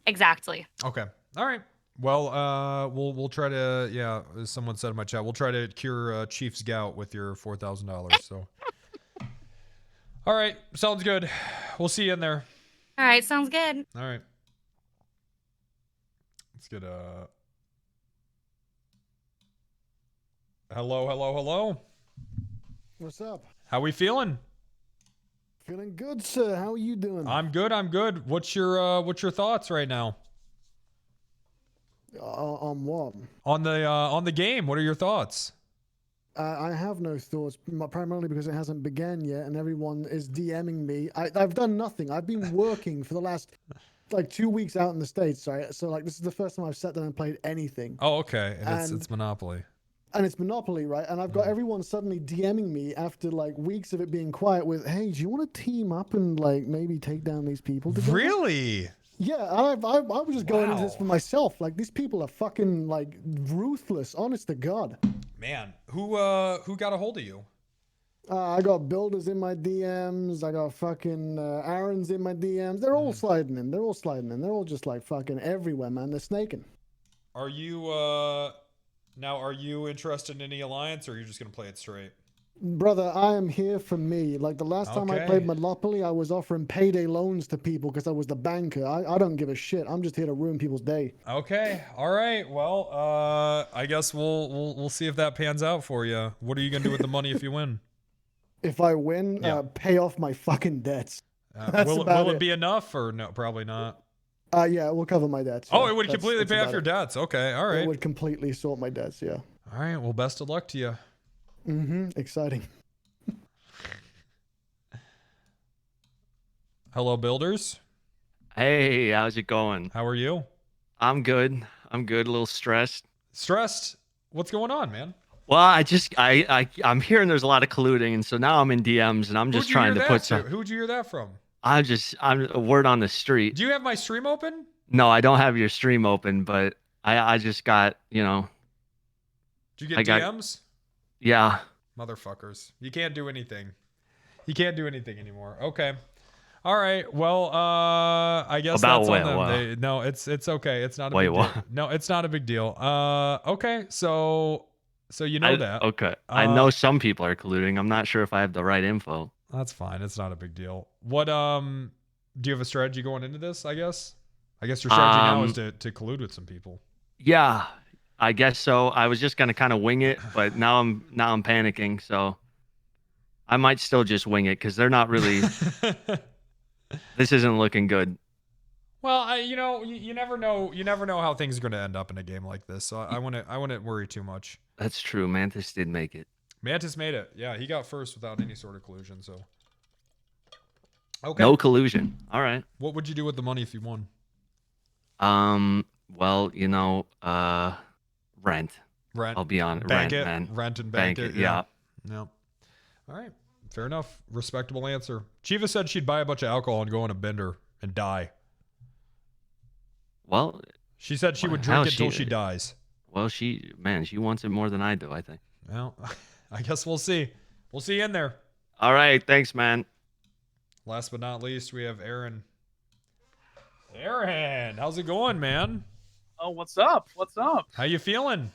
Exactly. Okay. All right. Well, we'll try to, yeah, as someone said in my chat, we'll try to cure Chief's gout with your $4,000. So, all right, sounds good. We'll see you in there. All right, sounds good. All right. Let's get hello. What's up? How we feeling? Feeling good, sir. How are you doing? I'm good. What's your thoughts right now? On what? On the game. What are your thoughts? I have no thoughts, primarily because it hasn't begun yet, and everyone is DMing me. I've done nothing. I've been working for the last like 2 weeks out in the States, right? So like this is the first time I've sat down and played anything. Oh, okay. And it's Monopoly. And it's Monopoly, right? And I've got everyone suddenly DMing me after like weeks of it being quiet with, "Hey, do you want to team up and like maybe take down these people together?" Really? Yeah, I was just going into this for myself. Like these people are fucking like ruthless, honest to God. Man, who got a hold of you? I got builders in my DMs. I got fucking Aaron's in my DMs. They're all sliding in. They're all just like fucking everywhere, man. They're snaking. Are you now? Are you interested in any alliance, or are you just gonna play it straight? Brother, I am here for me. Like the last time I played Monopoly, I was offering payday loans to people because I was the banker. I don't give a shit. I'm just here to ruin people's day. Okay. All right. Well, I guess we'll see if that pans out for you. What are you gonna do with the money if you win? If I win, pay off my fucking debts. Will it be enough or no? Probably not. Yeah, it will cover my debts. Oh, yeah. it would completely pay off your debts. Okay. All right. It would completely sort my debts. Yeah. All right. Well, best of luck to you. Exciting. Hello, builders. Hey, how's it going? How are you? I'm good. A little stressed. Stressed? What's going on, man? Well, I'm hearing there's a lot of colluding, and so now I'm in DMs, and I'm just trying to put some. Who'd you hear that from? I'm a word on the street. Do you have my stream open? No, I don't have your stream open, but I just got, you know. Did you get DMs? Yeah. Motherfuckers. You can't do anything. You can't do anything anymore. Okay. All right. Well, I guess About that's what? on them. What? No, it's okay. It's not a Wait, big what? deal. No, it's not a big deal. Okay. So you know that. Okay. I know some people are colluding. I'm not sure if I have the right info. That's fine. It's not a big deal. What do you have a strategy going into this, I guess? I guess your strategy now is to collude with some people. Yeah, I guess so. I was just gonna kind of wing it, but now I'm panicking, so I might still just wing it because they're not really. This isn't looking good. Well, you never know. You never know how things are going to end up in a game like this. So I wouldn't worry too much. That's true. Mantis did make it. Mantis made it. Yeah, he got first without any sort of collusion. So. Okay. No collusion. All right. What would you do with the money if you won? Well, rent. Rent. I'll be on bank rent, it. man. Rent and bank it. Yeah. No. All right. Fair enough. Respectable answer. Chiva said she'd buy a bunch of alcohol and go on a bender and die. Well, she said she would drink until she dies. Well, she wants it more than I do, I think. Well, I guess we'll see. We'll see you in there. All right. Thanks, man. Last but not least, we have Aaron. Aaron, how's it going, man? Oh, what's up? What's up? How you feeling?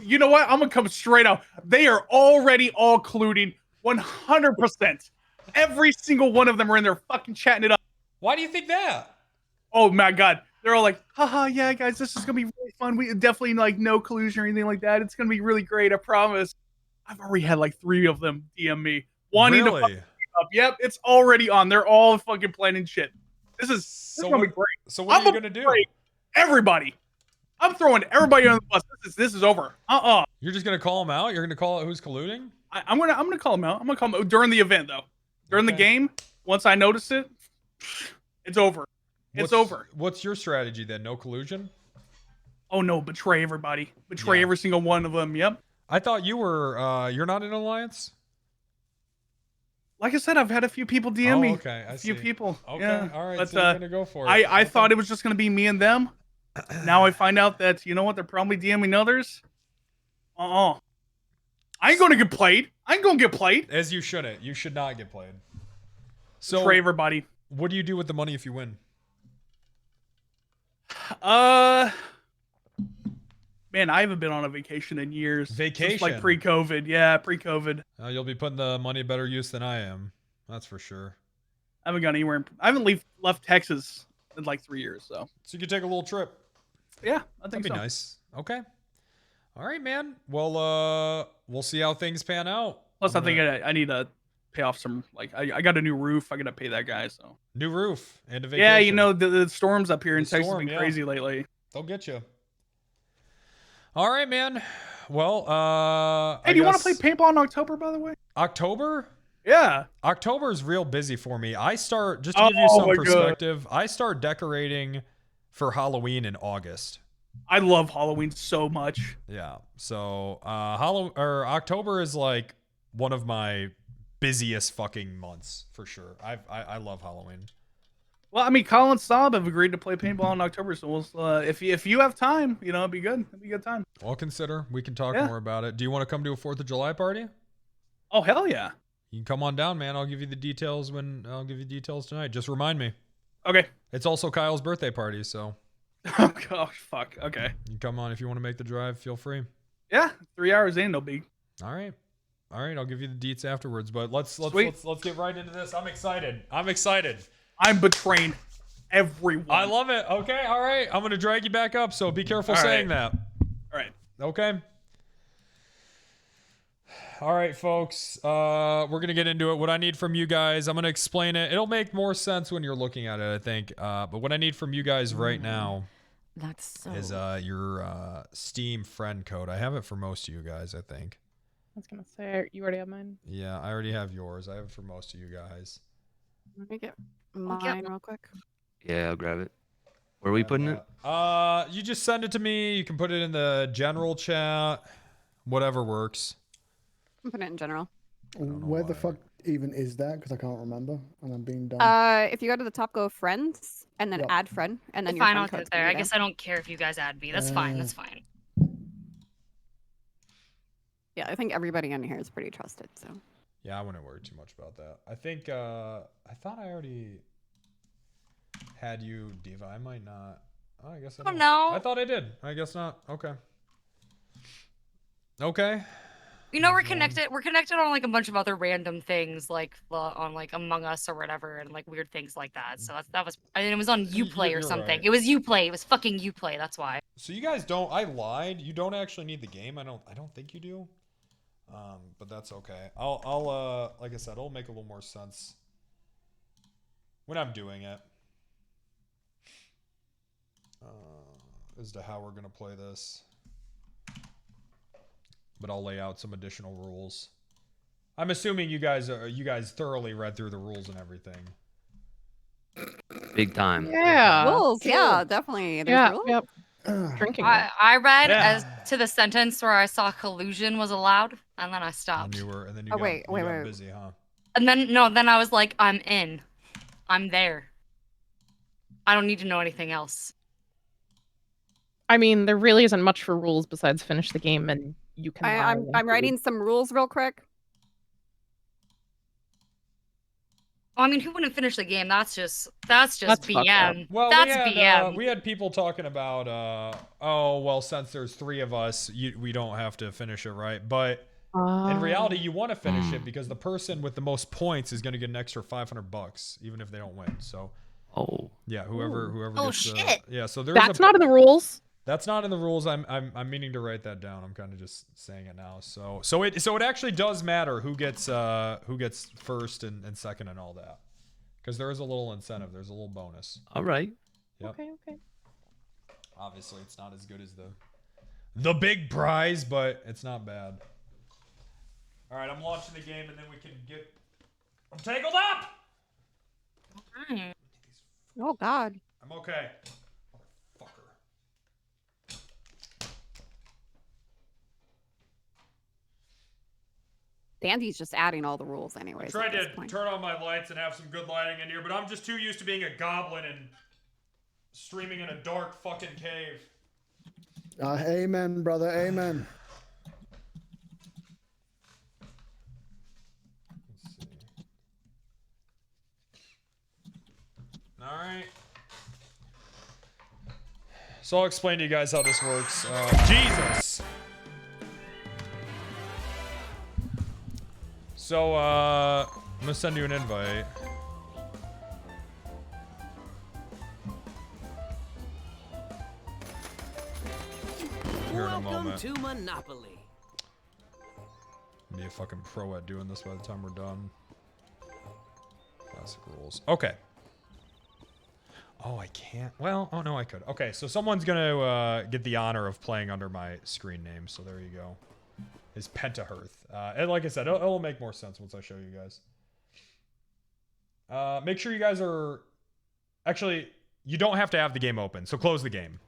You know what? I'm gonna come straight out. They are already all colluding 100%. Every single one of them are in there fucking chatting it up. Why do you think that? Oh my god. They're all like, haha, yeah, guys, this is gonna be really fun. We definitely like no collusion or anything like that. It's gonna be really great, I promise. I've already had like 3 of them DM me. Wanting to fucking up. Yep, it's already on. They're all fucking planning shit. This is gonna be great. So what are you gonna do? Everybody. I'm throwing everybody on the bus. This is over. You're just gonna call them out? You're gonna call out who's colluding? I'm gonna call them out. I'm gonna call them out during the event though. During the game, once I notice it, it's over. It's over. What's your strategy then? No collusion? Oh no, betray everybody. Betray every single one of them. Yep. I thought you were you're not in alliance? Like I said, I've had a few people DM me. Okay, a few people. Okay, Yeah. all right, But, so you're gonna go for it. I thought it was just gonna be me and them. Now I find out that, you know what, they're probably DMing others. I ain't gonna get played. I ain't gonna get played. As you shouldn't. You should not get played. So for everybody. What do you do with the money if you win? Man, I haven't been on a vacation in years. Vacation? Since, like pre-COVID. Yeah, pre-COVID. You'll be putting the money better use than I am. That's for sure. I haven't gone anywhere. I haven't left Texas in like 3 years, so. So you could take a little trip. Yeah, I think That'd be nice. Okay. All right, man. Well, we'll see how things pan out. Plus, I think I need to pay off some, like, I got a new roof. I got to pay that guy, so. New roof and a vacation. Yeah, you know, the storms up here in The Texas storm, have been yeah. crazy lately. They'll get you. All right, man. Well, Hey, do you want to play paintball in October, by the way? October? Yeah. October is real busy for me. I start, just to give you some perspective, I start decorating for Halloween in August. I love Halloween so much. Yeah. So, October is like one of my busiest fucking months for sure. I love Halloween. Well, I mean, Colin and Saab have agreed to play paintball in October, so we'll, if you have time, you know, it'd be good. It'd be a good time. I'll consider. We can talk Yeah. more about it. Do you want to come to a 4th of July party? Oh, hell yeah. You can come on down, man. I'll give you the details tonight. Just remind me. Okay. It's also Kyle's birthday party, so. Oh gosh, fuck. Okay. You come on if you want to make the drive. Feel free. Yeah, 3 hours in, no big. All right. I'll give you the deets afterwards. But let's get right into this. I'm excited. I'm betraying everyone. I love it. Okay. All right. I'm gonna drag you back up. So be careful saying that. All right. Okay. All right, folks. We're gonna get into it. What I need from you guys, I'm gonna explain it. It'll make more sense when you're looking at it, I think. But what I need from you guys right now is your Steam friend code. I have it for most of you guys, I think. I was gonna say you already have mine. Yeah, I already have yours. I have it for most of you guys. Let me get mine real quick. Yeah, I'll grab it. Where are we putting it? You just send it to me. You can put it in the general chat. Whatever works. I'm putting it in general. Where the fuck even is that? Because I can't remember, and I'm being dumb. If you go to the top, go friends, and then add friend, and then your Fine, friend I'll go code's there. gonna I be guess I don't care if you guys add me. That's fine. That's fine. Yeah, I think everybody in here is pretty trusted. So. Yeah, I wouldn't worry too much about that. I think I thought I already had you, Diva. I might not. Oh, I guess I don't. No. I thought I did. I guess not. Okay. Okay. You know, we're connected. We're connected on like a bunch of other random things, like on like Among Us or whatever, and like weird things like that. So that was. I mean, it was on Uplay or You're something. right. It was Uplay. It was fucking Uplay. That's why. So you guys don't. I lied. You don't actually need the game. I don't think you do. But that's okay. I'll like I said, it'll make a little more sense when I'm doing it. As to how we're gonna play this. But I'll lay out some additional rules. I'm assuming you guys thoroughly read through the rules and everything. Big time. Yeah. Rules, yeah, definitely. There's Yeah. rules. Yep. Drinking. I read as to the sentence where I saw collusion was allowed, and then I stopped. And then you Oh, got, wait, you wait, got wait. busy, huh? And then I was like, I'm in. I'm there. I don't need to know anything else. I mean, there really isn't much for rules besides finish the game and you can. I'm writing some rules real quick. Well, I mean, who wouldn't finish the game? That's just fucked up. BM. Well, that's we had, BM. we had people talking about, oh, well, since there's 3 of us, we don't have to finish it, right? But in reality, you want to finish it because the person with the most points is going to get an extra $500, even if they don't win. So, yeah, whoever Oh, gets, shit. yeah. So there's That's not in the rules. That's not in the rules. I'm meaning to write that down. I'm kind of just saying it now. So it actually does matter who gets first and second and all that, because there is a little incentive. There's a little bonus. All right. Yep. Okay. Obviously, it's not as good as the big prize, but it's not bad. All right, I'm launching the game, and then we can get. I'm tangled up. Alright. Oh God. I'm okay. Dandy's just adding all the rules anyways. I tried to turn on my lights and have some good lighting in here, but I'm just too used to being a goblin and Streaming in a dark fucking cave. Amen, brother. Amen. Alright. So I'll explain to you guys how this works. Jesus! So, I'm gonna send you an invite. Here in a moment. To Monopoly. Be a fucking pro at doing this by the time we're done. Classic rules. Okay. Oh, I can't. Well, oh no, I could. Okay, so someone's gonna get the honor of playing under my screen name. So there you go. Is Pentahearth. And like I said, it'll make more sense once I show you guys. Make sure you guys are... Actually, you don't have to have the game open, so close the game.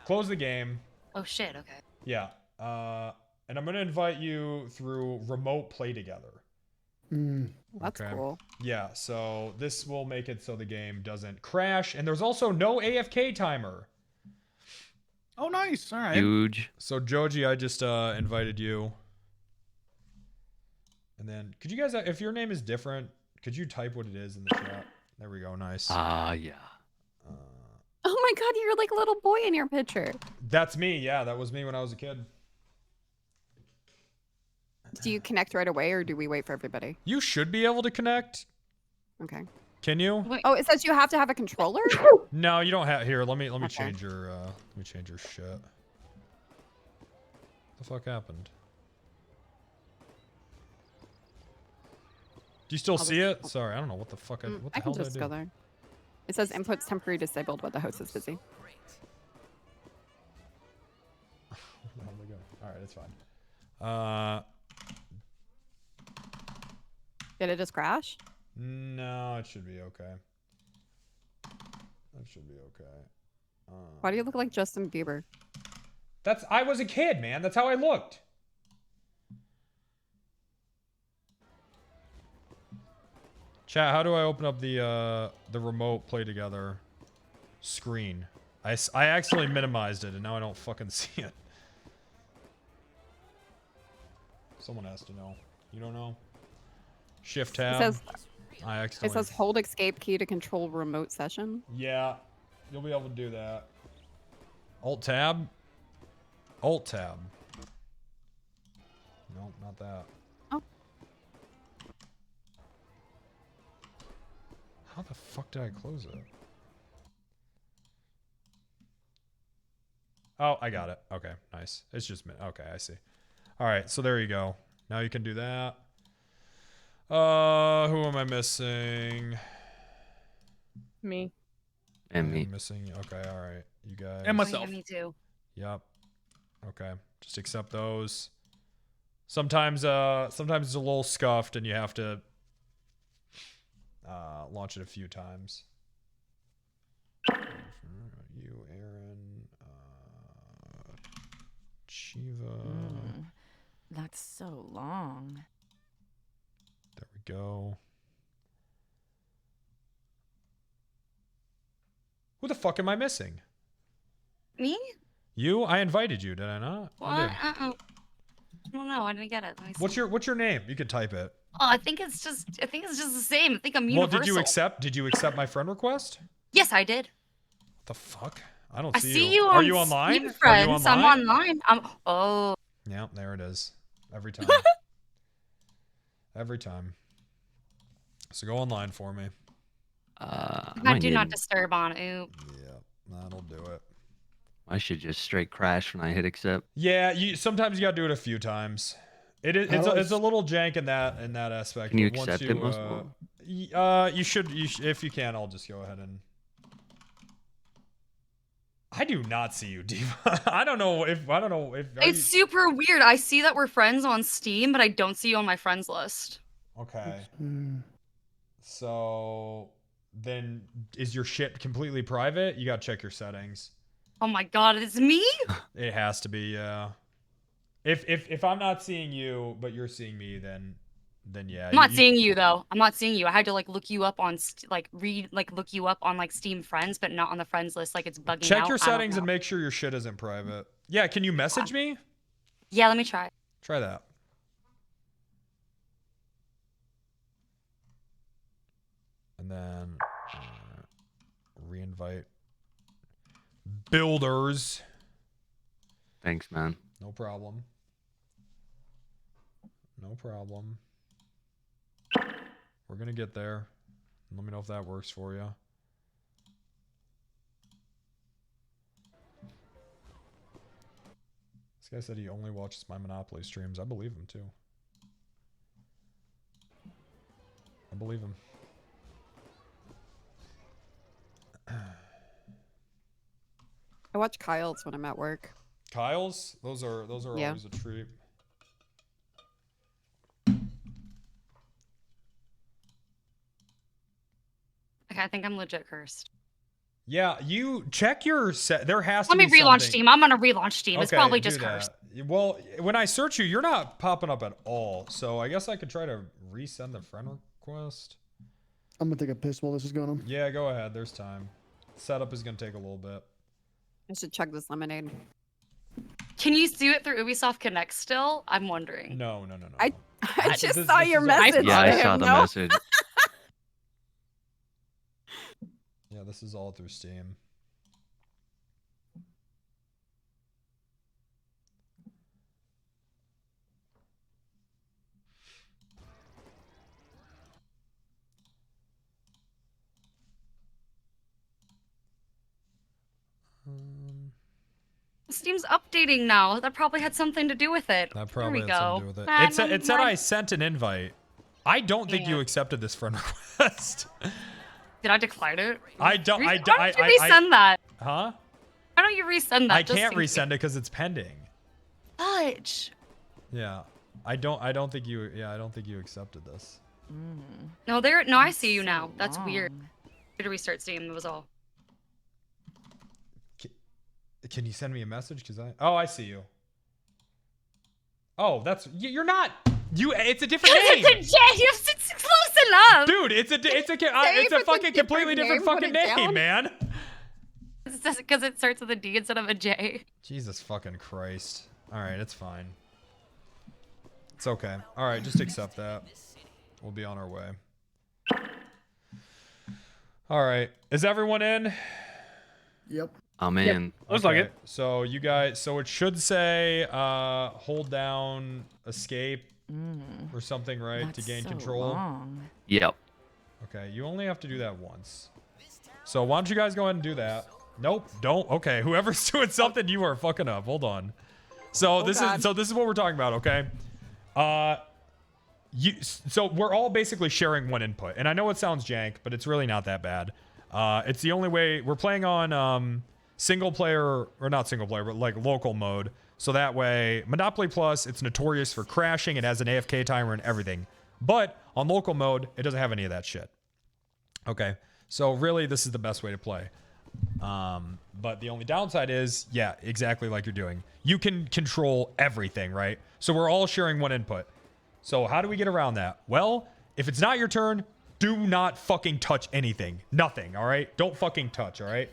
Close the game. Oh shit, okay. Yeah. And I'm going to invite you through remote play together. That's cool. Yeah, so this will make it so the game doesn't crash. And there's also no AFK timer. Oh, nice. All right. Huge. So, Joji, I just invited you. And then, could you guys, if your name is different, could you type what it is in the chat? There we go. Nice. Yeah. Oh my god, you're like a little boy in your picture. That's me. Yeah, that was me when I was a kid. Do you connect right away or do we wait for everybody? You should be able to connect. Okay. Can you? Oh, it says you have to have a controller? No, you don't have. Here, let me change your shit. What the fuck happened? Do you still see it? Sorry, I don't know what the fuck. What the I hell can did I just do? go there. It says inputs temporarily disabled, but the host is busy. Where the hell did I go? All right, it's fine. Did it just crash? No, it should be okay. That should be okay. Why do you look like Justin Bieber? I was a kid, man. That's how I looked. Chat, how do I open up the remote play together screen? I accidentally minimized it and now I don't fucking see it. Someone has to know. You don't know? Shift tab. It says hold escape key to control remote session. Yeah, you'll be able to do that. Alt tab. Alt tab. Nope, not that. Oh. How the fuck did I close it? Oh, I got it. Okay, nice. It's just okay. I see. All right, so there you go. Now you can do that. Who am I missing? Me. And me. Missing. Okay, all right. You guys. And myself. Oh, yeah, me too. Yep. Okay. Just accept those. Sometimes it's a little scuffed and you have to launch it a few times. You, Aaron, Chiva. That's so long. There we go. Who the fuck am I missing? Me? You? I invited you, did I not? What? I did. I don't know. I didn't get it. Let me see. What's your name? You could type it. Oh, I think it's just the same. I think I'm universal. Well, did you accept my friend request? Yes, I did. What the fuck? I don't see you. I see you Are on you online? Steam Friends. I'm online. Oh. Yeah, there it is. Every time. Every time. So go online for me. I do not disturb on. Oop. Yeah, that'll do it. I should just straight crash when I hit accept. Yeah, sometimes you gotta do it a few times. It's a little jank in that aspect. Can you but accept it, Muscle? You should if you can. I'll just go ahead and. I do not see you, Diva. I don't know if. It's super weird. I see that we're friends on Steam, but I don't see you on my friends list. Okay. So then, is your shit completely private? You gotta check your settings. Oh my god, it's me? It has to be, yeah. If I'm not seeing you, but you're seeing me, then yeah. I'm not seeing you though. I'm not seeing you. I had to like look you up on look you up on like Steam friends, but not on the friends list. Like it's bugging out. Check your I don't settings and know. make sure your shit isn't private. Yeah, can you message me? Yeah, let me try. Try that. And then reinvite builders. Thanks, man. No problem. No problem. We're gonna get there. Let me know if that works for you. This guy said he only watches my Monopoly streams. I believe him too. I believe him. I watch Kyle's when I'm at work. Kyle's? Those are Yeah. always a treat. Okay, I think I'm legit cursed. Yeah, you check your set. There has to Let me be relaunch something. Steam. I'm gonna relaunch Steam. It's Okay, probably do just that. cursed. Well, when I search you, you're not popping up at all. So I guess I could try to resend the friend request. I'm gonna take a piss while this is going on. Yeah, go ahead. There's time. Setup is gonna take a little bit. I should chug this lemonade. Can you do it through Ubisoft Connect still? I'm wondering. No. I just This- saw this your is all- message. Yeah, I to saw him, the no? message. Yeah, this is all through Steam. Steam's updating now. That probably had something to do with it. That probably Here we had go. something to do with it. It said I sent an invite. I don't think you accepted this friend request. Did I decline it? I don't. Why don't you resend that? Huh? Why don't you resend that? I just can't in case? resend it because it's pending. Fudge. Yeah, I don't think you. Yeah, I don't think you accepted this. No, no, I see you now. That's weird. Did to restart Steam. That was all. Can you send me a message? Oh, I see you. Oh, you're not. It's a different name. It's close enough. Dude, it's a fucking completely different fucking name, man. It's just because it starts with a D instead of a J. Jesus fucking Christ. All right, it's fine. It's okay. All right, just accept that. We'll be on our way. All right, is everyone in? Yep. I'm in. Looks like it. So you guys, so it should say hold down escape or something, right, to gain control. Yep. Okay, you only have to do that once. So why don't you guys go ahead and do that? Nope, don't. Okay, whoever's doing something, you are fucking up. Hold on. So this is what we're talking about, okay? So we're all basically sharing one input, and I know it sounds jank, but it's really not that bad. It's the only way we're playing on single player, or not single player, but like local mode. So that way, Monopoly Plus, it's notorious for crashing. It has an AFK timer and everything. But on local mode, it doesn't have any of that shit. Okay, so really, this is the best way to play. But the only downside is, yeah, exactly like you're doing. You can control everything, right? So we're all sharing one input. So how do we get around that? Well, if it's not your turn, do not fucking touch anything. Nothing, all right? Don't fucking touch, all right?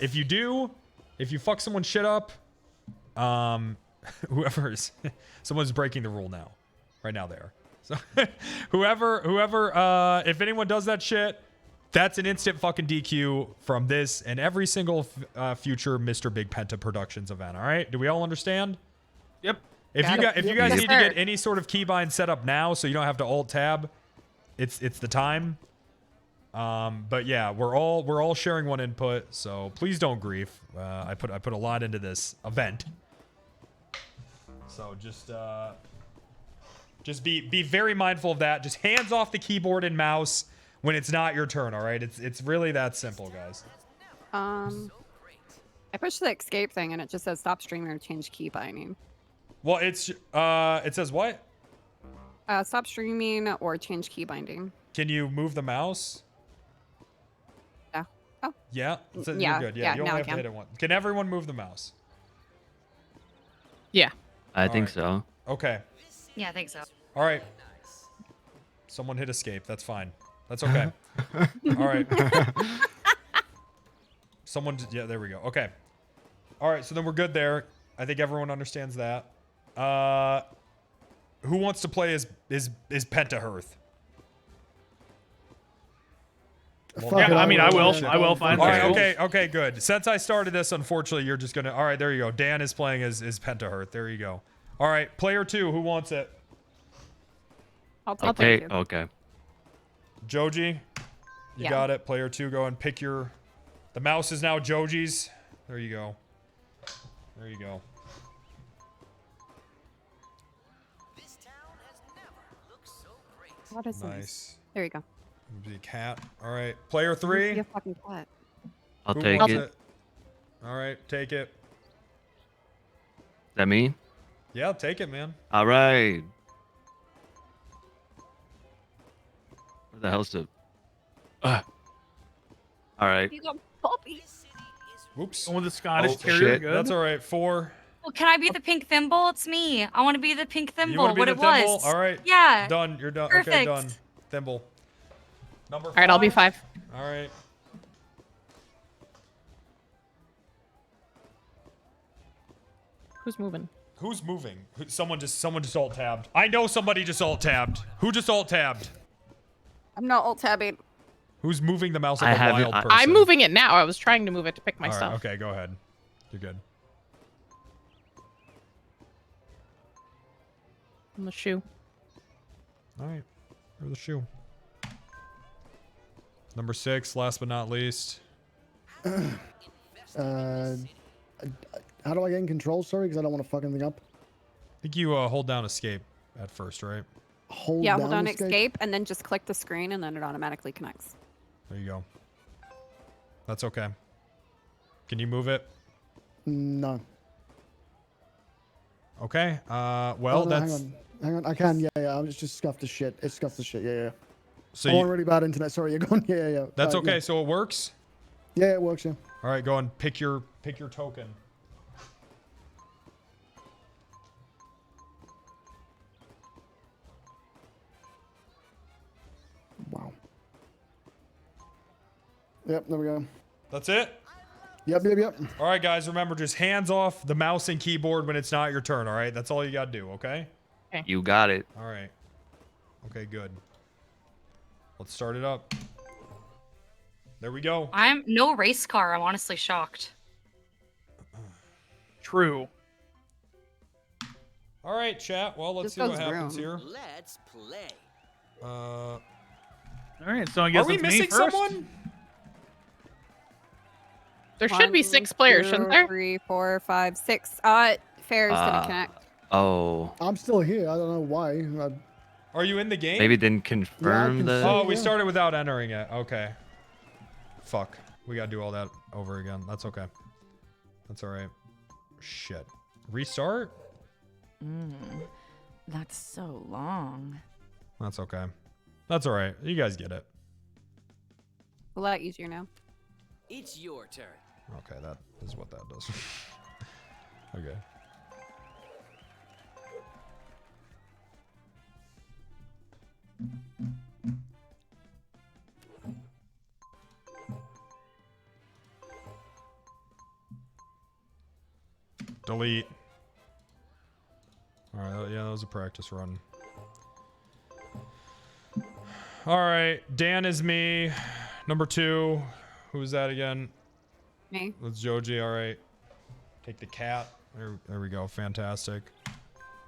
If you do, if you fuck someone's shit up, someone's breaking the rule now. Right now there. So whoever, if anyone does that shit, that's an instant fucking DQ from this and every single future Mr. Big Penta Productions event, all right? Do we all understand? Yep. If you guys need to get any sort of keybind set up now so you don't have to alt tab, it's the time. But yeah, we're all sharing one input, so please don't grief. I put a lot into this event. So just be very mindful of that. Just hands off the keyboard and mouse when it's not your turn, all right? It's really that simple, guys. I pushed the escape thing and it just says stop streaming or change key binding. Well, it says what? Stop streaming or change key binding. Can you move the mouse? Yeah. Oh. Yeah. So Yeah, you're good. yeah, You only now I have to can. hit it once. Can everyone move the mouse? Yeah. I think so. Okay. Yeah, I think so. All right. Someone hit escape. That's fine. That's okay. All right. Yeah, there we go. Okay. All right, so then we're good there. I think everyone understands that. Who wants to play as Penta Hearth? Yeah, I mean, I will. I will find. All right, okay, good. Since I started this, unfortunately, you're just gonna. All right, there you go. Dan is playing as Penta Hearth. There you go. All right, player 2. Who wants it? I'll take it. Okay. Joji, you Yeah. got it. Player 2, go and pick your. The mouse is now Joji's. There you go. There you go. What is Nice. this? There you go. Be a cat. All right, player 3. Be a fucking cat. I'll Who take wants it. All right, take it. Is that me? Yeah, take it, man. All right. Where the hell's the? All right. You got Poppy. Whoops. With the Scottish Oh, Terrier, shit. good. That's all right. 4. Well, can I be the pink thimble? It's me. I want to be the pink You thimble. want to be What the it thimble? was. All right. Yeah. Done. You're done. Okay, Perfect. done. Thimble. Number 5. All right, I'll be 5. All right. Who's moving? Who's moving? Someone just alt tabbed. I know somebody just alt tabbed. Who just alt tabbed? I'm not alt tabbing. Who's moving the mouse I like a haven't- wild person? I'm moving it now. I was trying to move it to pick my All right, stuff. okay, go ahead. You're good. On the shoe. All right. Where's the shoe? Number 6, last but not least. How do I get in control? Sorry, because I don't want to fuck anything up. I think you hold down escape at first, right? Hold Hold on escape and then just click the screen and then it automatically connects. There you go. That's okay. Can you move it? No. Okay. Well, Oh, no, that's. Hang on. I can. Yeah. I'm just scuffed as shit. It scuffed as shit. Yeah. So I want really bad internet. Sorry, you're going. Yeah. That's okay. Yeah. So it works. Yeah, it works. Yeah. All right, go and pick your token. Wow. Yep. There we go. That's it. Yep. All right, guys. Remember, just hands off the mouse and keyboard when it's not your turn. All right. That's all you gotta do. Okay. You got it. All right. Okay. Good. Let's start it up. There we go. I'm no race car. I'm honestly shocked. True. All right, chat. Well, let's This see what goes happens round. here. Let's play. All right, so I guess Are we it's me missing first. someone? There should be 6 players, shouldn't there? 3, 4, 5, 6. Fair's gonna connect. Oh. I'm still here. I don't know why. Are you in the game? Maybe it didn't confirm the. Oh, we started without entering it. Okay. Fuck. We gotta do all that over again. That's okay. That's all right. Shit. Restart? That's so long. That's okay. That's all right. You guys get it. A lot easier now. It's your turn. Okay, that is what that does. Okay. Delete. All right, yeah, that was a practice run. All right, Dan is me. Number 2, who's that again? Me. That's Joji. All right. Take the cat. There we go. Fantastic.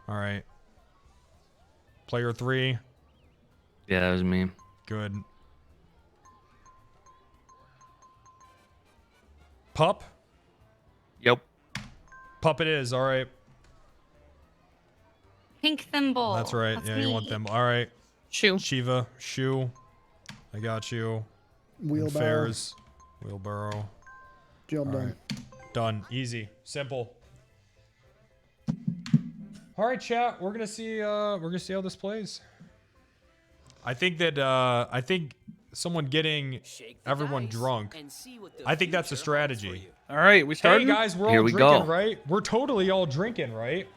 All right. Player 3. Yeah, that was me. Good. Pup? Yep. Pup it is. All right. Pink thimble. That's right. That's Yeah, me. you want them. All right. Shoe. Shiva. Shoe. I got you. Wheelbarrow. Fairs. Wheelbarrow. Job done. Done. Easy. Simple. All right, chat. We're gonna see how this plays. I think that someone getting everyone drunk. I think that's a strategy. All right, we started. Hey guys, we're Here all we drinking, go. right? We're totally all drinking, right?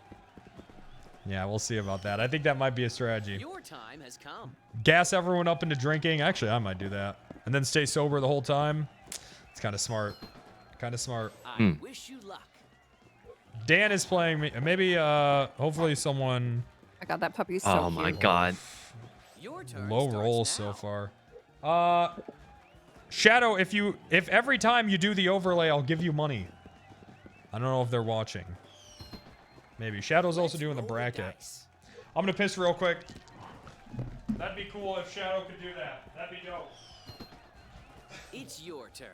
Yeah, we'll see about that. I think that might be a strategy. Your time has come. Gas everyone up into drinking. Actually, I might do that. And then stay sober the whole time. It's kind of smart. Kind of smart. I wish you luck. Dan is playing me. Maybe, hopefully someone... I got that puppy so Oh my god. Low rolls so far. Shadow, if every time you do the overlay, I'll give you money. I don't know if they're watching. Maybe. Shadow's also doing the bracket. I'm gonna piss real quick. That'd be cool if Shadow could do that. That'd be dope. It's your turn.